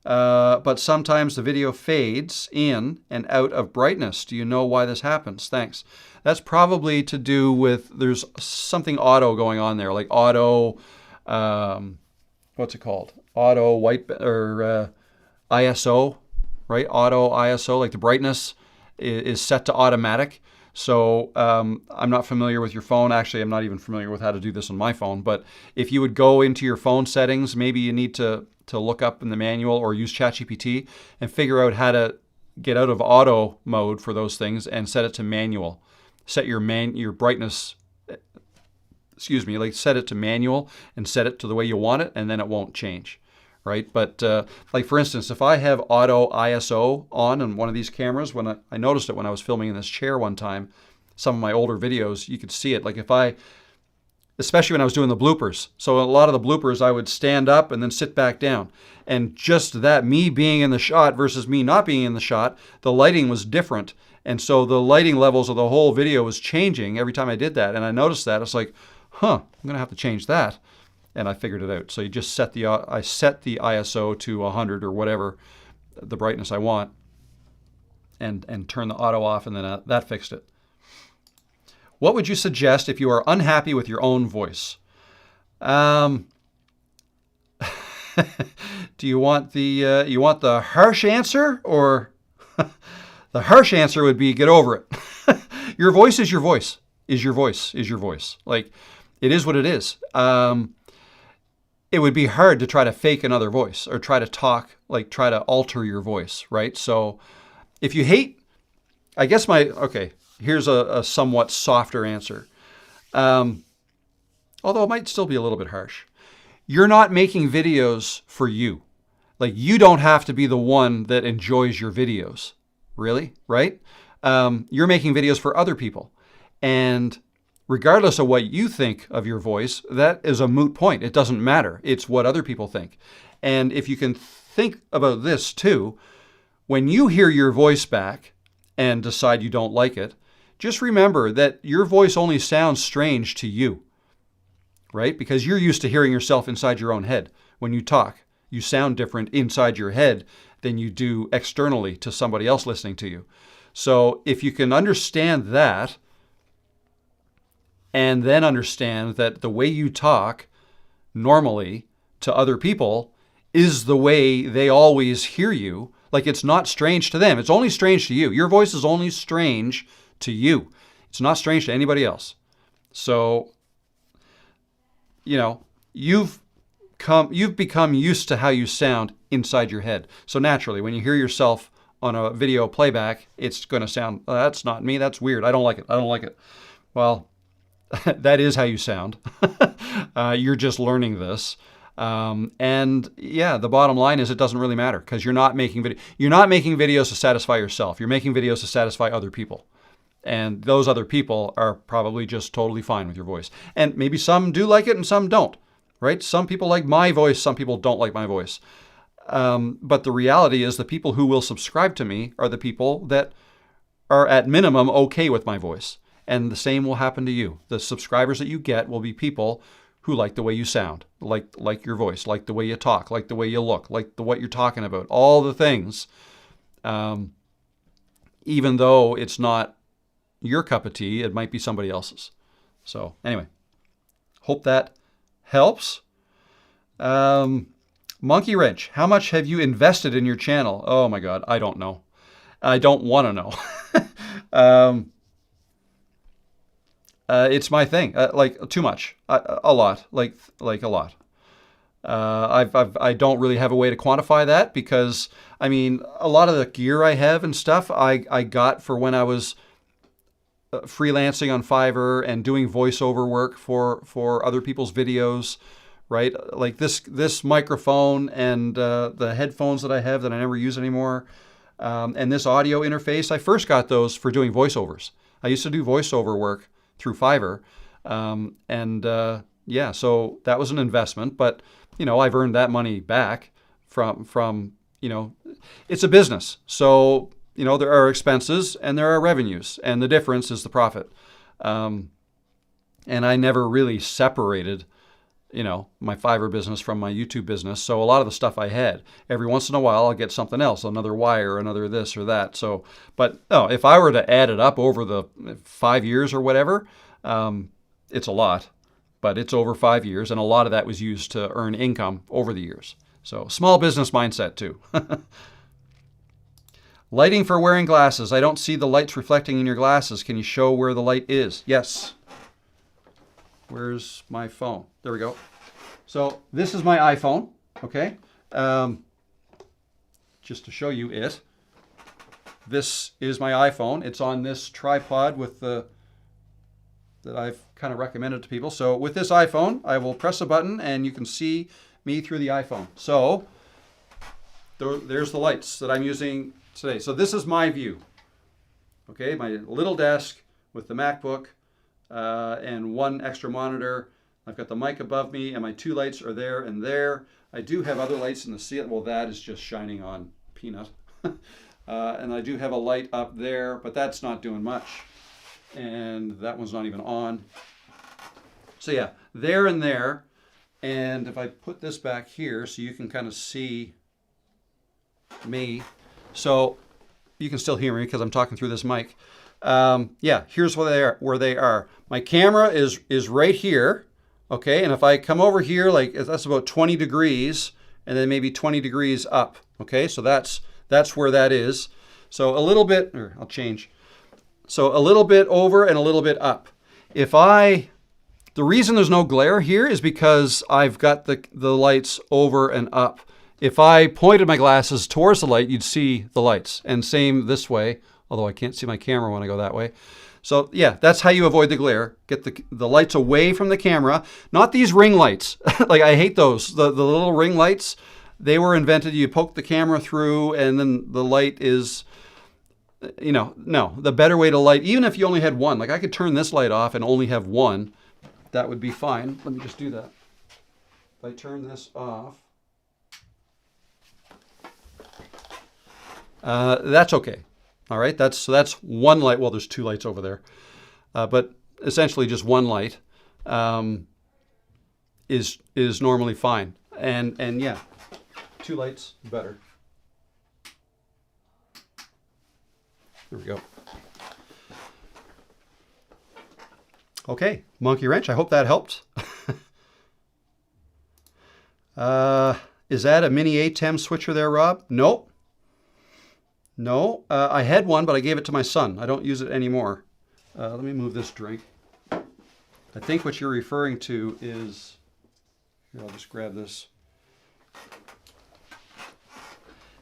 But sometimes the video fades in and out of brightness. Do you know why this happens? Thanks. That's probably to do with, there's something auto going on there, like auto, what's it called? Auto white, or ISO, right? Auto ISO, like the brightness is set to automatic. So I'm not familiar with your phone. Actually, I'm not even familiar with how to do this on my phone. But if you would go into your phone settings, maybe you need to look up in the manual or use ChatGPT and figure out how to get out of auto mode for those things and set it to manual. Set your brightness, like set it to manual and set it to the way you want it, and then it won't change, right? But like for instance, if I have auto ISO on one of these cameras, when I noticed it when I was filming in this chair one time, some of my older videos, you could see it. Like especially when I was doing the bloopers. So a lot of the bloopers, I would stand up and then sit back down. And just that, me being in the shot versus me not being in the shot, the lighting was different. And so the lighting levels of the whole video was changing every time I did that. And I noticed that. It's like, I'm going to have to change that. And I figured it out. So you just I set the ISO to 100 or whatever, the brightness I want, and turn the auto off, and then that fixed it. What would you suggest if you are unhappy with your own voice? Do you want the harsh answer, or the harsh answer would be get over it. Your voice is your voice. Is your voice is your voice. Like it is what it is. It would be hard to try to fake another voice or try to talk, like try to alter your voice, right? So if you hate, I guess here's a somewhat softer answer. Although it might still be a little bit harsh. You're not making videos for you. Like you don't have to be the one that enjoys your videos, really, right? You're making videos for other people. And regardless of what you think of your voice, that is a moot point. It doesn't matter. It's what other people think. And if you can think about this too, when you hear your voice back and decide you don't like it, just remember that your voice only sounds strange to you, right? Because you're used to hearing yourself inside your own head. when you talk. You sound different inside your head than you do externally to somebody else listening to you. So if you can understand that, and then understand that the way you talk normally to other people is the way they always hear you, like it's not strange to them. It's only strange to you. Your voice is only strange to you. It's not strange to anybody else. So, you've become used to how you sound inside your head. So naturally, when you hear yourself on a video playback, it's going to sound, that's not me, that's weird, I don't like it. Well, that is how you sound. You're just learning this. And yeah, the bottom line is it doesn't really matter because you're not making videos to satisfy yourself. You're making videos to satisfy other people. And those other people are probably just totally fine with your voice. And maybe some do like it and some don't, right? Some people like my voice, some people don't like my voice. But the reality is the people who will subscribe to me are the people that are at minimum okay with my voice. And the same will happen to you. The subscribers that you get will be people who like the way you sound, like your voice, like the way you talk, like the way you look, like what you're talking about, all the things. Even though it's not your cup of tea, it might be somebody else's. So anyway, hope that helps. Monkey Wrench, how much have you invested in your channel? Oh my God, I don't know. I don't want to know. It's my thing. Like too much, a lot, like a lot. I don't really have a way to quantify that because I mean a lot of the gear I have and stuff I got for when I was freelancing on Fiverr and doing voiceover work for other people's videos, right? Like this microphone and the headphones that I have that I never use anymore, and this audio interface. I first got those for doing voiceovers. I used to do voiceover work through Fiverr. Yeah, so that was an investment, but I've earned that money back from it's a business. So, there are expenses and there are revenues and the difference is the profit. And I never really separated, my Fiverr business from my YouTube business. So a lot of the stuff I had, every once in a while, I'll get something else, another wire, another this or that. So, but no, if I were to add it up over the 5 years or whatever, it's a lot, but it's over 5 years. And a lot of that was used to earn income over the years. So small business mindset too. Lighting for wearing glasses. I don't see the lights reflecting in your glasses. Can you show where the light is? Yes. Where's my phone? There we go. So this is my iPhone, okay? Just to show you it. This is my iPhone. It's on this tripod that I've kind of recommended to people. So with this iPhone, I will press a button and you can see me through the iPhone. So there's the lights that I'm using today. So this is my view, okay? My little desk with the MacBook, and one extra monitor. I've got the mic above me and my two lights are there and there. I do have other lights in the ceiling. Well, that is just shining on Peanut. And I do have a light up there, but that's not doing much. And that one's not even on. So yeah, there and there. And if I put this back here so you can kind of see me. So you can still hear me because I'm talking through this mic. Yeah, here's where they are. My camera is right here, okay? And if I come over here, like that's about 20 degrees and then maybe 20 degrees up, okay? So that's where that is. So a little bit, or I'll change. So a little bit over and a little bit up. The reason there's no glare here is because I've got the lights over and up. If I pointed my glasses towards the light, you'd see the lights. And same this way, although I can't see my camera when I go that way. So yeah, that's how you avoid the glare. Get the lights away from the camera. Not these ring lights. Like I hate those. The little ring lights, they were invented, you poke the camera through and then the light is, no. The better way to light, even if you only had one, like I could turn this light off and only have one, that would be fine. Let me just do that. If I turn this off, that's okay. All right, that's one light. Well, there's two lights over there, but essentially just one light is normally fine. And yeah, 2 lights better. There we go. Okay, monkey wrench. I hope that helped. Is that a mini ATEM switcher there, Rob? Nope. No, I had one, but I gave it to my son. I don't use it anymore. Let me move this drink. I think what you're referring to is, here, I'll just grab this.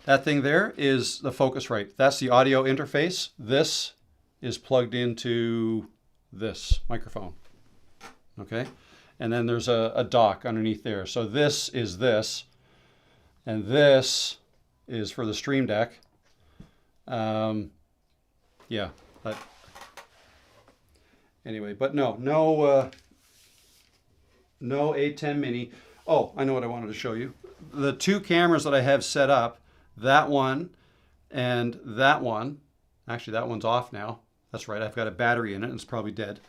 That thing there is the Focusrite. That's the audio interface. This is plugged into this microphone. Okay? And then there's a dock underneath there. So this is this. And this is for the Stream Deck. Yeah. Anyway, but no A10 Mini. Oh, I know what I wanted to show you. The 2 cameras that I have set up, that one and that one. Actually, that one's off now. That's right, I've got a battery in it and it's probably dead.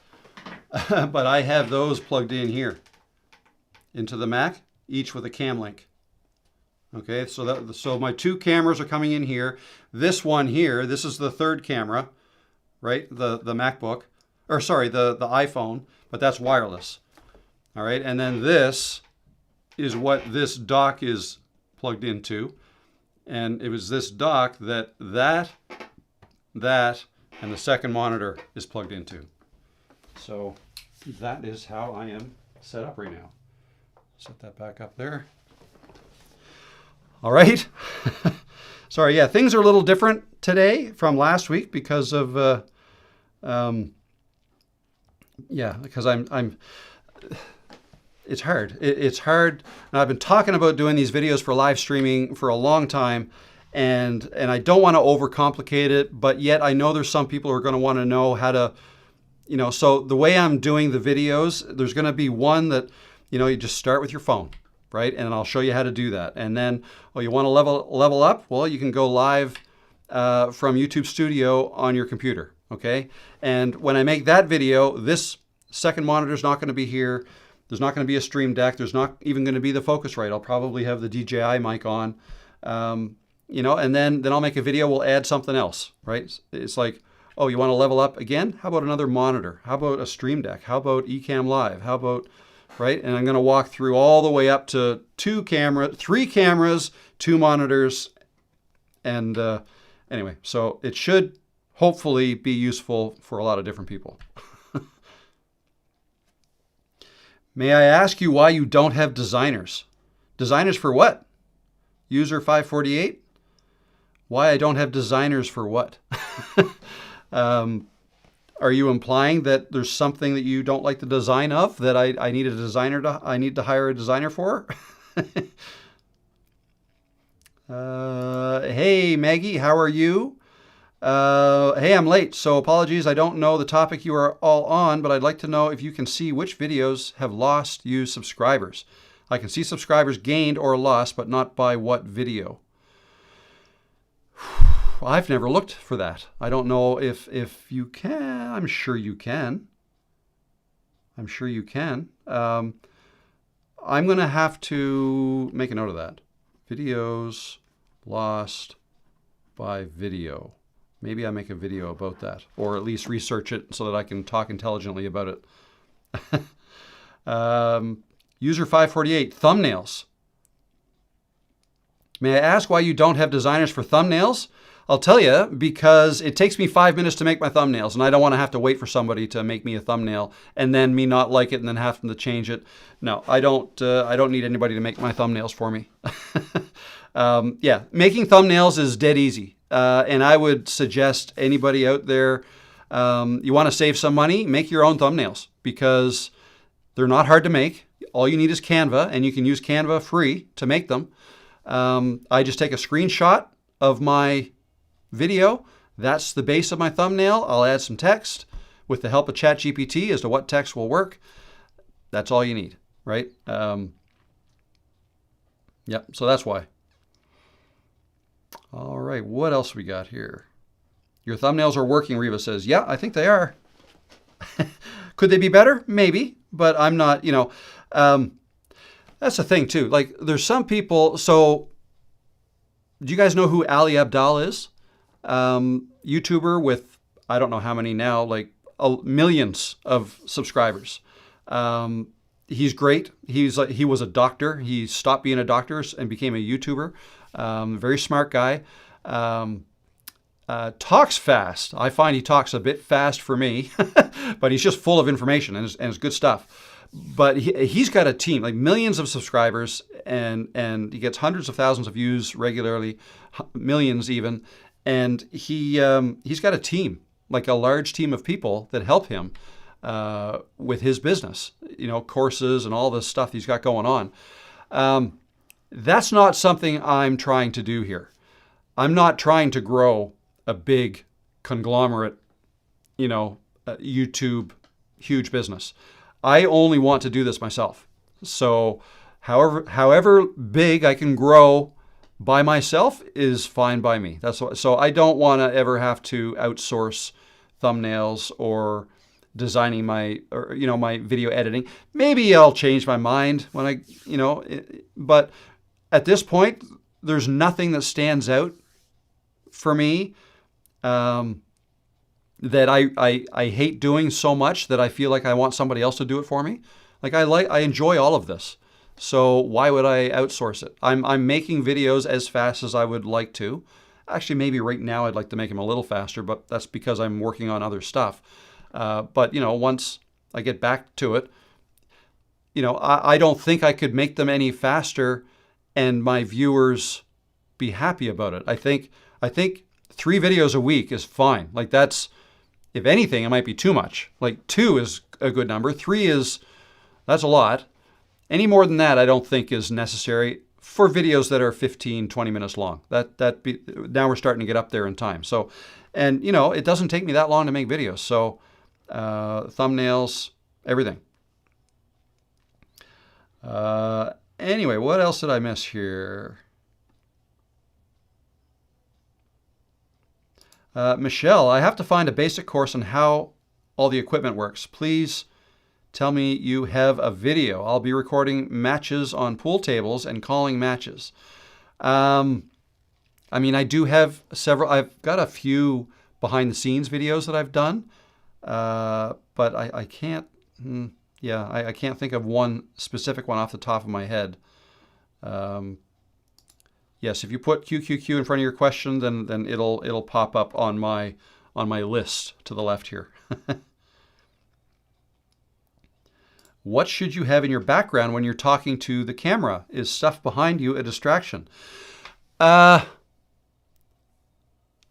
But I have those plugged in here into the Mac, each with a cam link. Okay, so my 2 cameras are coming in here. This one here, this is the 3rd camera, right? The MacBook, or sorry, the iPhone, but that's wireless. All right, and then this is what this dock is plugged into. And it was this dock that and the second monitor is plugged into. So that is how I am set up right now. Set that back up there. All right. Sorry, yeah, things are a little different today from last week because of, because I'm it's hard. It's hard. And I've been talking about doing these videos for live streaming for a long time, and I don't want to overcomplicate it, but yet I know there's some people who are going to want to know how to, so the way I'm doing the videos, there's going to be one that, you just start with your phone, right? And I'll show you how to do that. And then, you want to level up? Well, you can go live from YouTube Studio on your computer, okay? And when I make that video, this second monitor is not going to be here. There's not going to be a Stream Deck. There's not even going to be the Focusrite. I'll probably have the DJI mic on, and then I'll make a video. We'll add something else, right? It's like, oh, you want to level up again? How about another monitor? How about a Stream Deck? How about eCam Live? How about, right? And I'm going to walk through all the way up to 3 cameras, 2 monitors. And anyway, so it should hopefully be useful for a lot of different people. May I ask you why you don't have designers? Designers for what? User 548? Why I don't have designers for what? Are you implying that there's something that you don't like the design of that I need a designer I need to hire a designer for? Hey Maggie, how are you? Hey, I'm late, so apologies. I don't know the topic you are all on, but I'd like to know if you can see which videos have lost you subscribers. I can see subscribers gained or lost, but not by what video. I've never looked for that. I don't know if you can. I'm sure you can. I'm sure you can. I'm going to have to make a note of that. Videos lost by video. Maybe I make a video about that, or at least research it so that I can talk intelligently about it. User 548, thumbnails. May I ask why you don't have designers for thumbnails? I'll tell you, because it takes me 5 minutes to make my thumbnails, and I don't want to have to wait for somebody to make me a thumbnail and then me not like it and then have to change it. No, I don't need anybody to make my thumbnails for me. Yeah, making thumbnails is dead easy. And I would suggest anybody out there, you want to save some money, make your own thumbnails because they're not hard to make. All you need is Canva, and you can use Canva free to make them. I just take a screenshot of my video. That's the base of my thumbnail. I'll add some text with the help of ChatGPT as to what text will work. That's all you need, right? Yep, so that's why. All right, what else we got here? Your thumbnails are working, Reva says. Yeah, I think they are. Could they be better? Maybe, but I'm not, That's the thing too. Like there's some people. So do you guys know who Ali Abdaal is? YouTuber with, I don't know how many now, like millions of subscribers. He's great. He was a doctor. He stopped being a doctor and became a YouTuber. Very smart guy. Talks fast. I find he talks a bit fast for me, but he's just full of information and it's good stuff. But he's got a team, like millions of subscribers, and he gets hundreds of thousands of views regularly, millions even. And he's got a team, like a large team of people that help him with his business, courses and all this stuff he's got going on. That's not something I'm trying to do here. I'm not trying to grow a big conglomerate, YouTube, huge business. I only want to do this myself. So however big I can grow by myself is fine by me. So I don't want to ever have to outsource thumbnails or designing my video editing. Maybe I'll change my mind when but at this point, there's nothing that stands out for me that I hate doing so much that I feel like I want somebody else to do it for me. Like I enjoy all of this. So why would I outsource it? I'm making videos as fast as I would like to. Actually, maybe right now I'd like to make them a little faster, but that's because I'm working on other stuff. But once I get back to it, I don't think I could make them any faster and my viewers be happy about it. I think 3 videos a week is fine. Like that's, if anything, it might be too much. Like 2 is a good number. 3 that's a lot. Any more than that, I don't think is necessary for videos that are 15, 20 minutes long. Now we're starting to get up there in time. So, and it doesn't take me that long to make videos. So, thumbnails, everything. Anyway, what else did I miss here? Michelle, I have to find a basic course on how all the equipment works. Please tell me you have a video. I'll be recording matches on pool tables and calling matches. I do have several. I've got a few behind the scenes videos that I've done, but I can't. I can't think of one specific one off the top of my head. Yes, if you put QQQ in front of your question, then it'll pop up on my list to the left here. What should you have in your background when you're talking to the camera? Is stuff behind you a distraction? So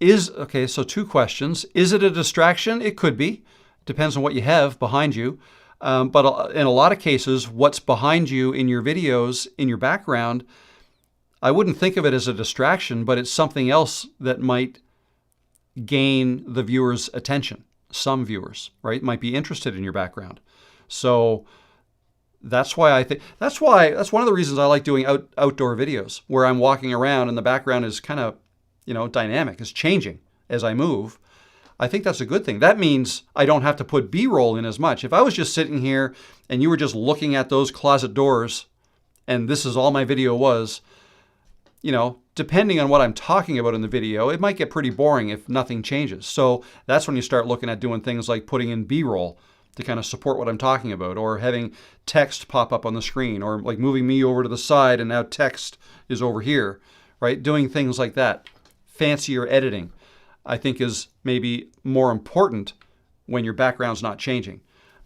2 questions. Is it a distraction? It could be. Depends on what you have behind you. But in a lot of cases, what's behind you in your videos, in your background, I wouldn't think of it as a distraction, but it's something else that might gain the viewer's attention. Some viewers, right, might be interested in your background. So that's why that's one of the reasons I like doing outdoor videos where I'm walking around and the background is kind of, dynamic. It's changing as I move. I think that's a good thing. That means I don't have to put B-roll in as much. If I was just sitting here and you were just looking at those closet doors and this is all my video was, depending on what I'm talking about in the video, it might get pretty boring if nothing changes. So that's when you start looking at doing things like putting in B-roll to kind of support what I'm talking about, or having text pop up on the screen, or like moving me over to the side and now text is over here, right? Doing things like that. Fancier editing, I think, is maybe more important when your background's not changing.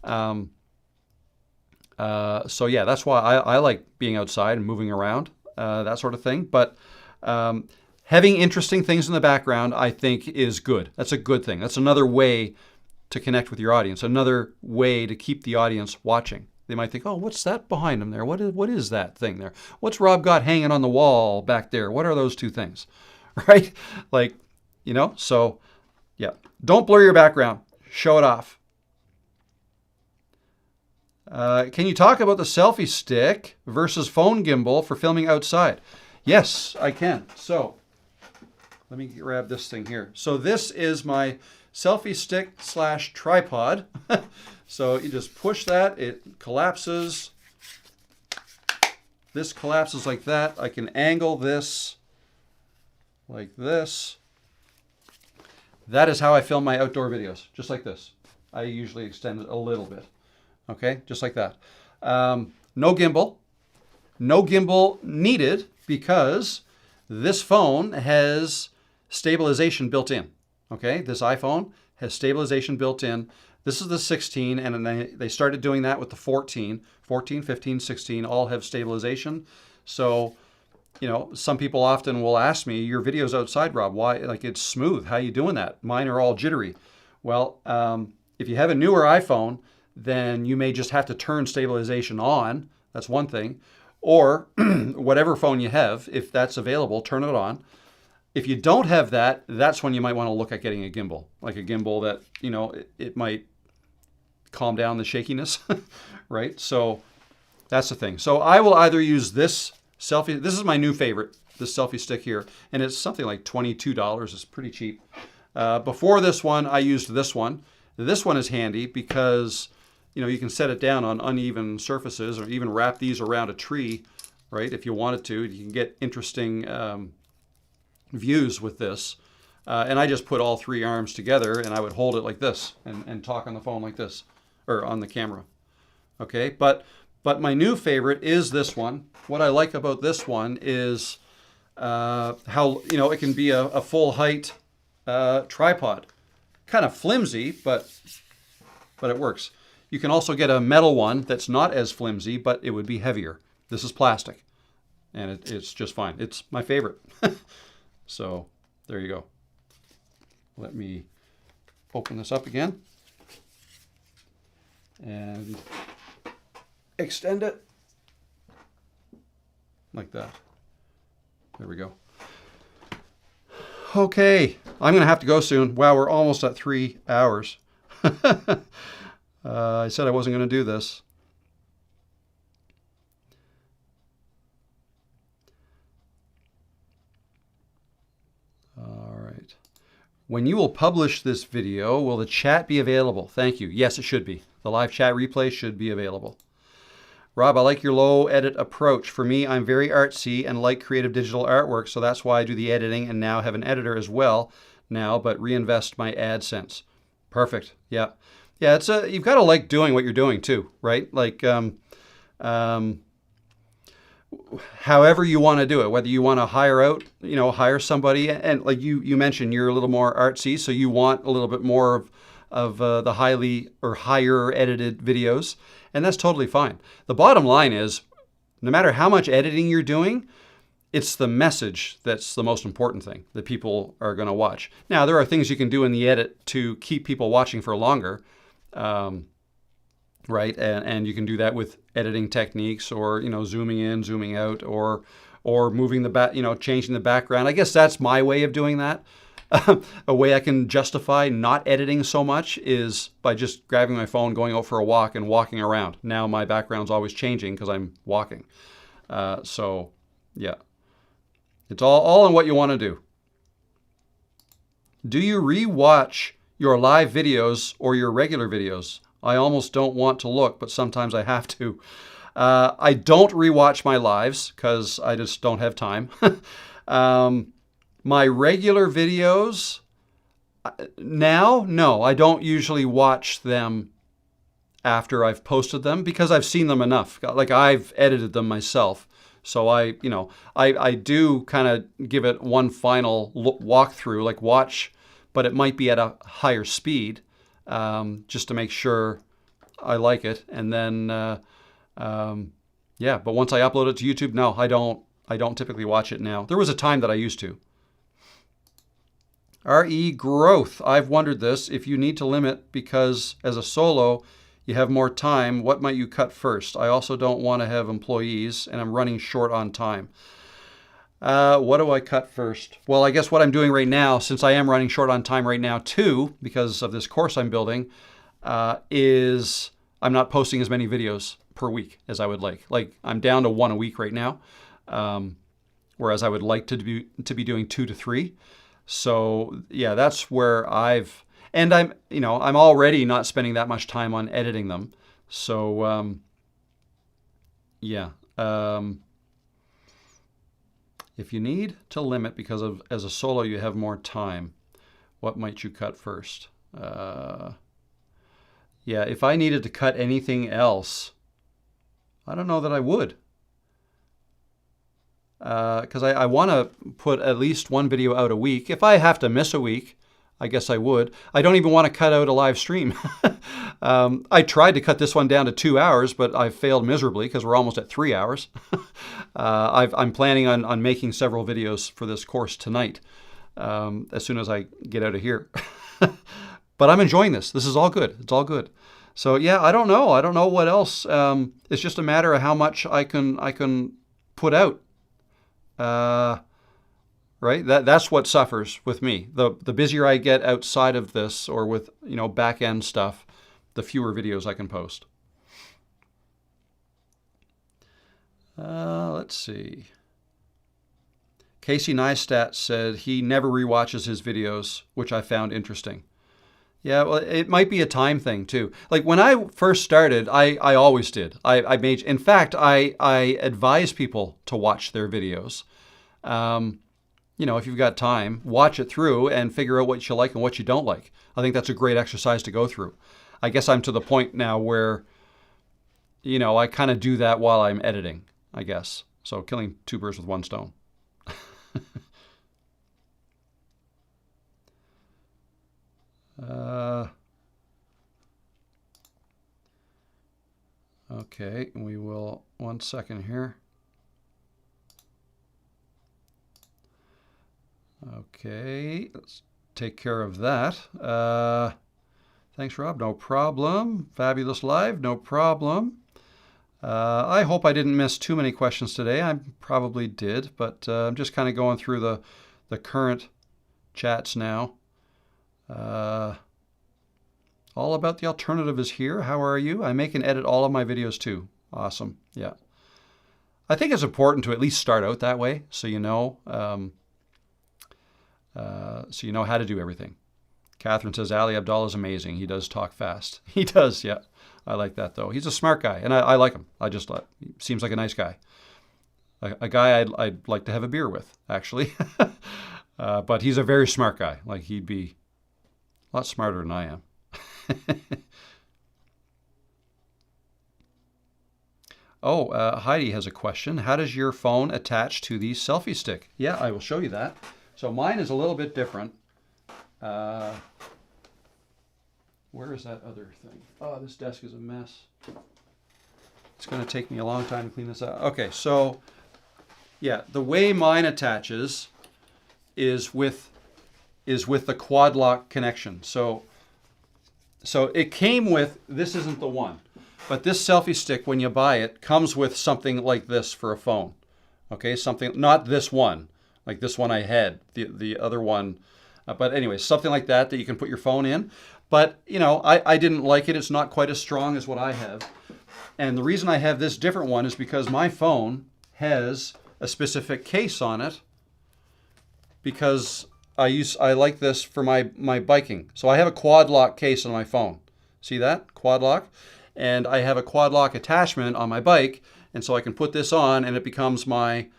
So yeah, that's why I like being outside and moving around, that sort of thing. But having interesting things in the background, I think, is good. That's a good thing. That's another way to connect with your audience, another way to keep the audience watching. They might think, oh, what's that behind them there? What is that thing there? What's Rob got hanging on the wall back there? What are those 2 things? Right? Like, so yeah, don't blur your background. Show it off. Can you talk about the selfie stick versus phone gimbal for filming outside? Yes, I can. So let me grab this thing here. So this is my selfie stick / tripod. So you just push that, it collapses. this collapses like that. I can angle this like this. That is how I film my outdoor videos, just like this. I usually extend it a little bit, okay, just like that. No gimbal. No gimbal needed because this phone has stabilization built in, okay? This iPhone has stabilization built in. This is the 16, and then they started doing that with the 14. 14, 15, 16 all have stabilization. So, you know, some people often will ask me, your video's outside, Rob, why? Like, it's smooth. How are you doing that? Mine are all jittery. Well, if you have a newer iPhone, then you may just have to turn stabilization on. That's one thing. Or whatever phone you have, if that's available, turn it on. If you don't have that, that's when you might want to look at getting a gimbal. Like a gimbal that, you know, it might calm down the shakiness, right? So that's the thing. So I will either use this selfie. This is my new favorite, this selfie stick here. And it's something like $22. It's pretty cheap. Before this one, I used this one. This one is handy because, you know, you can set it down on uneven surfaces or even wrap these around a tree, right? If you wanted to, you can get interesting views with this. And I just put all three arms together and I would hold it like this and talk on the phone like this, or on the camera. Okay, but my new favorite is this one. What I like about this one is how, you know, it can be a full height tripod. Kind of flimsy, but it works. You can also get a metal one that's not as flimsy, but it would be heavier. This is plastic, and it's just fine. It's my favorite. So there you go. Let me open this up again and extend it like that. There we go. Okay, I'm going to have to go soon. Wow, we're almost at 3 hours. I said I wasn't going to do this. All right. When you will publish this video, will the chat be available? Thank you. Yes, it should be. The live chat replay should be available. Rob, I like your low edit approach. For me, I'm very artsy and like creative digital artwork, so that's why I do the editing and now have an editor as well now, but reinvest my AdSense. Perfect. Yeah. Yeah, it's you've got to like doing what you're doing too, right? Like however you want to do it, whether you want to hire out, you know, hire somebody, and like you mentioned, you're a little more artsy, so you want a little bit more of the highly or higher edited videos, and that's totally fine. The bottom line is, no matter how much editing you're doing, it's the message that's the most important thing that people are going to watch. Now, there are things you can do in the edit to keep people watching for longer, right? And you can do that with editing techniques, or, you know, zooming in, zooming out, or moving the back, you know, changing the background. I guess that's my way of doing that. A way I can justify not editing so much is by just grabbing my phone, going out for a walk, and walking around. Now my background's always changing because I'm walking. So, yeah. It's all in what you want to do. Do you re-watch your live videos or your regular videos? I almost don't want to look, but sometimes I have to. I don't re-watch my lives because I just don't have time. My regular videos, now, no, I don't usually watch them after I've posted them because I've seen them enough. Like, I've edited them myself. So I do kind of give it one final walkthrough, like watch, but it might be at a higher speed, just to make sure I like it. And then, yeah, but once I upload it to YouTube, no, I don't typically watch it now. There was a time that I used to. RE growth. I've wondered this. If you need to limit because as a solo, you have more time, what might you cut first? I also don't want to have employees and I'm running short on time. What do I cut first? Well, I guess what I'm doing right now, since I am running short on time right now too, because of this course I'm building, is I'm not posting as many videos per week as I would like. Like, I'm down to 1 a week right now, whereas I would like to be doing 2 to 3. So yeah, that's where I'm already not spending that much time on editing them. So yeah, If you need to limit because as a solo you have more time, what might you cut first? Yeah, if I needed to cut anything else, I don't know that I would. Because I want to put at least one video out a week. If I have to miss a week, I guess I would. I don't even want to cut out a live stream. I tried to cut this one down to 2 hours, but I failed miserably because we're almost at 3 hours. I'm planning on making several videos for this course tonight as soon as I get out of here. But I'm enjoying this. This is all good. It's all good. So yeah, I don't know. I don't know what else. It's just a matter of how much I can put out. Right? That's what suffers with me. The busier I get outside of this or with, back end stuff, the fewer videos I can post. Let's see. Casey Neistat said he never rewatches his videos, which I found interesting. Yeah, well, it might be a time thing too. Like when I first started, I always did. In fact, I advise people to watch their videos. If you've got time, watch it through and figure out what you like and what you don't like. I think that's a great exercise to go through. I guess I'm to the point now where, I kind of do that while I'm editing, I guess. So killing two birds with one stone. Okay, we will, 1 second here. Okay, let's take care of that. Thanks, Rob. No problem. Fabulous Live. No problem. I hope I didn't miss too many questions today. I probably did, but I'm just kind of going through the current chats now. All About the Alternative is here. How are you? I make and edit all of my videos too. Awesome. Yeah. I think it's important to at least start out that way so you know. So you know how to do everything. Catherine says, Ali Abdallah is amazing. He does talk fast. He does, yeah. I like that, though. He's a smart guy, and I like him. He seems like a nice guy. A guy I'd like to have a beer with, actually. But he's a very smart guy. Like, he'd be a lot smarter than I am. Heidi has a question. How does your phone attach to the selfie stick? Yeah, I will show you that. So mine is a little bit different. Where is that other thing? Oh, this desk is a mess. It's going to take me a long time to clean this up. Okay, so yeah, the way mine attaches is with the quad lock connection. So it came with, this isn't the one, but this selfie stick, when you buy it, comes with something like this for a phone. Okay, something, not this one, like this one I had, the other one. But anyway, something like that you can put your phone in. But, I didn't like it. It's not quite as strong as what I have. And the reason I have this different one is because my phone has a specific case on it because I like this for my biking. So I have a quad lock case on my phone. See that? Quad lock. And I have a quad lock attachment on my bike. And so I can put this on and it becomes my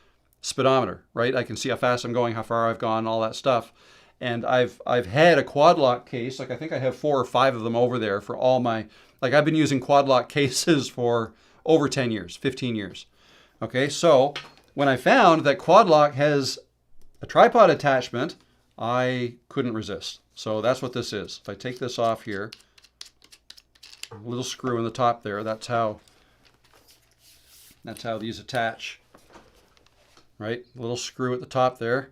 speedometer, right? I can see how fast I'm going, how far I've gone, all that stuff. And I've had a quad lock case, like I think I have 4 or 5 of them over there for all my, like I've been using quad lock cases for over 10 years, 15 years. Okay, so when I found that quad lock has a tripod attachment, I couldn't resist. So that's what this is. If I take this off here, a little screw in the top there, that's how these attach, right? A little screw at the top there.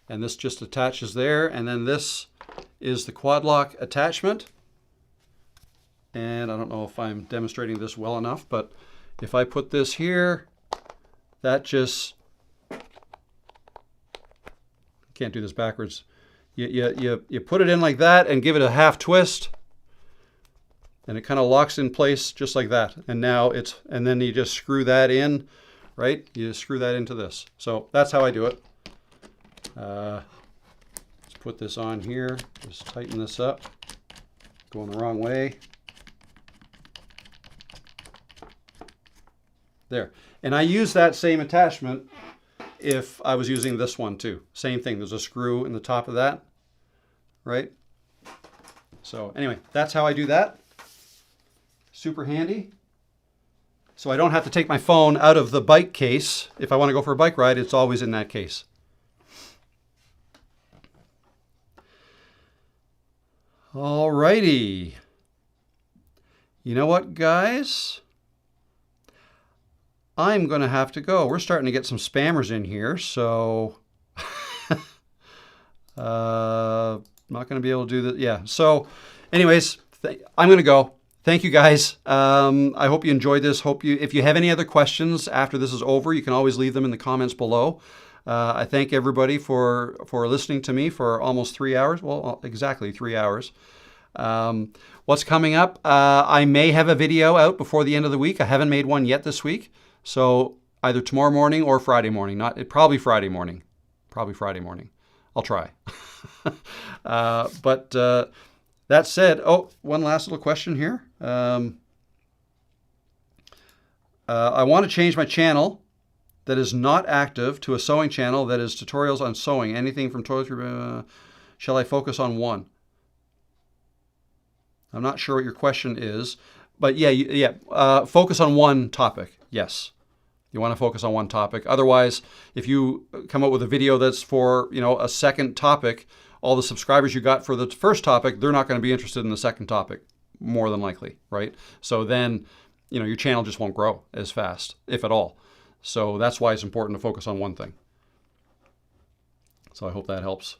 And this just attaches there, and then this is the quad lock attachment. And I don't know if I'm demonstrating this well enough, but if I put this here, that just, can't do this backwards. You put it in like that and give it a half twist, and it kind of locks in place just like that. And now and then you just screw that in, right? You just screw that into this. So that's how I do it. Let's put this on here, just tighten this up, going the wrong way. There. And I use that same attachment if I was using this one too. Same thing. There's a screw in the top of that, right? So anyway, that's how I do that. Super handy. So I don't have to take my phone out of the bike case. If I want to go for a bike ride, it's always in that case. Alrighty. You know what, guys? I'm going to have to go. We're starting to get some spammers in here, so not going to be able to do that. Yeah. So anyways, I'm going to go. Thank you, guys. I hope you enjoyed this. If you have any other questions after this is over, you can always leave them in the comments below. I thank everybody for listening to me for almost 3 hours. Well, exactly 3 hours. What's coming up? I may have a video out before the end of the week. I haven't made one yet this week. So either tomorrow morning or Friday morning. Probably Friday morning. Probably Friday morning. I'll try. But that said, one last little question here. I want to change my channel that is not active to a sewing channel that is tutorials on sewing. Anything from toiletry. Shall I focus on one? I'm not sure what your question is, but focus on one topic. Yes, you want to focus on one topic. Otherwise, if you come up with a video that's for a second topic, all the subscribers you got for the first topic, they're not going to be interested in the second topic, more than likely, right? So then, your channel just won't grow as fast, if at all. So that's why it's important to focus on one thing. So I hope that helps.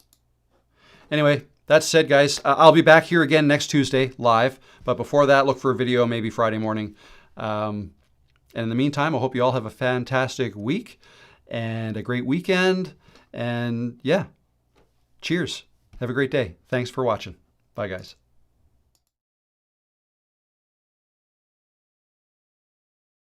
Anyway, that said, guys, I'll be back here again next Tuesday live. But before that, look for a video maybe Friday morning. And in the meantime, I hope you all have a fantastic week and a great weekend. And yeah, cheers. Have a great day. Thanks for watching. Bye, guys.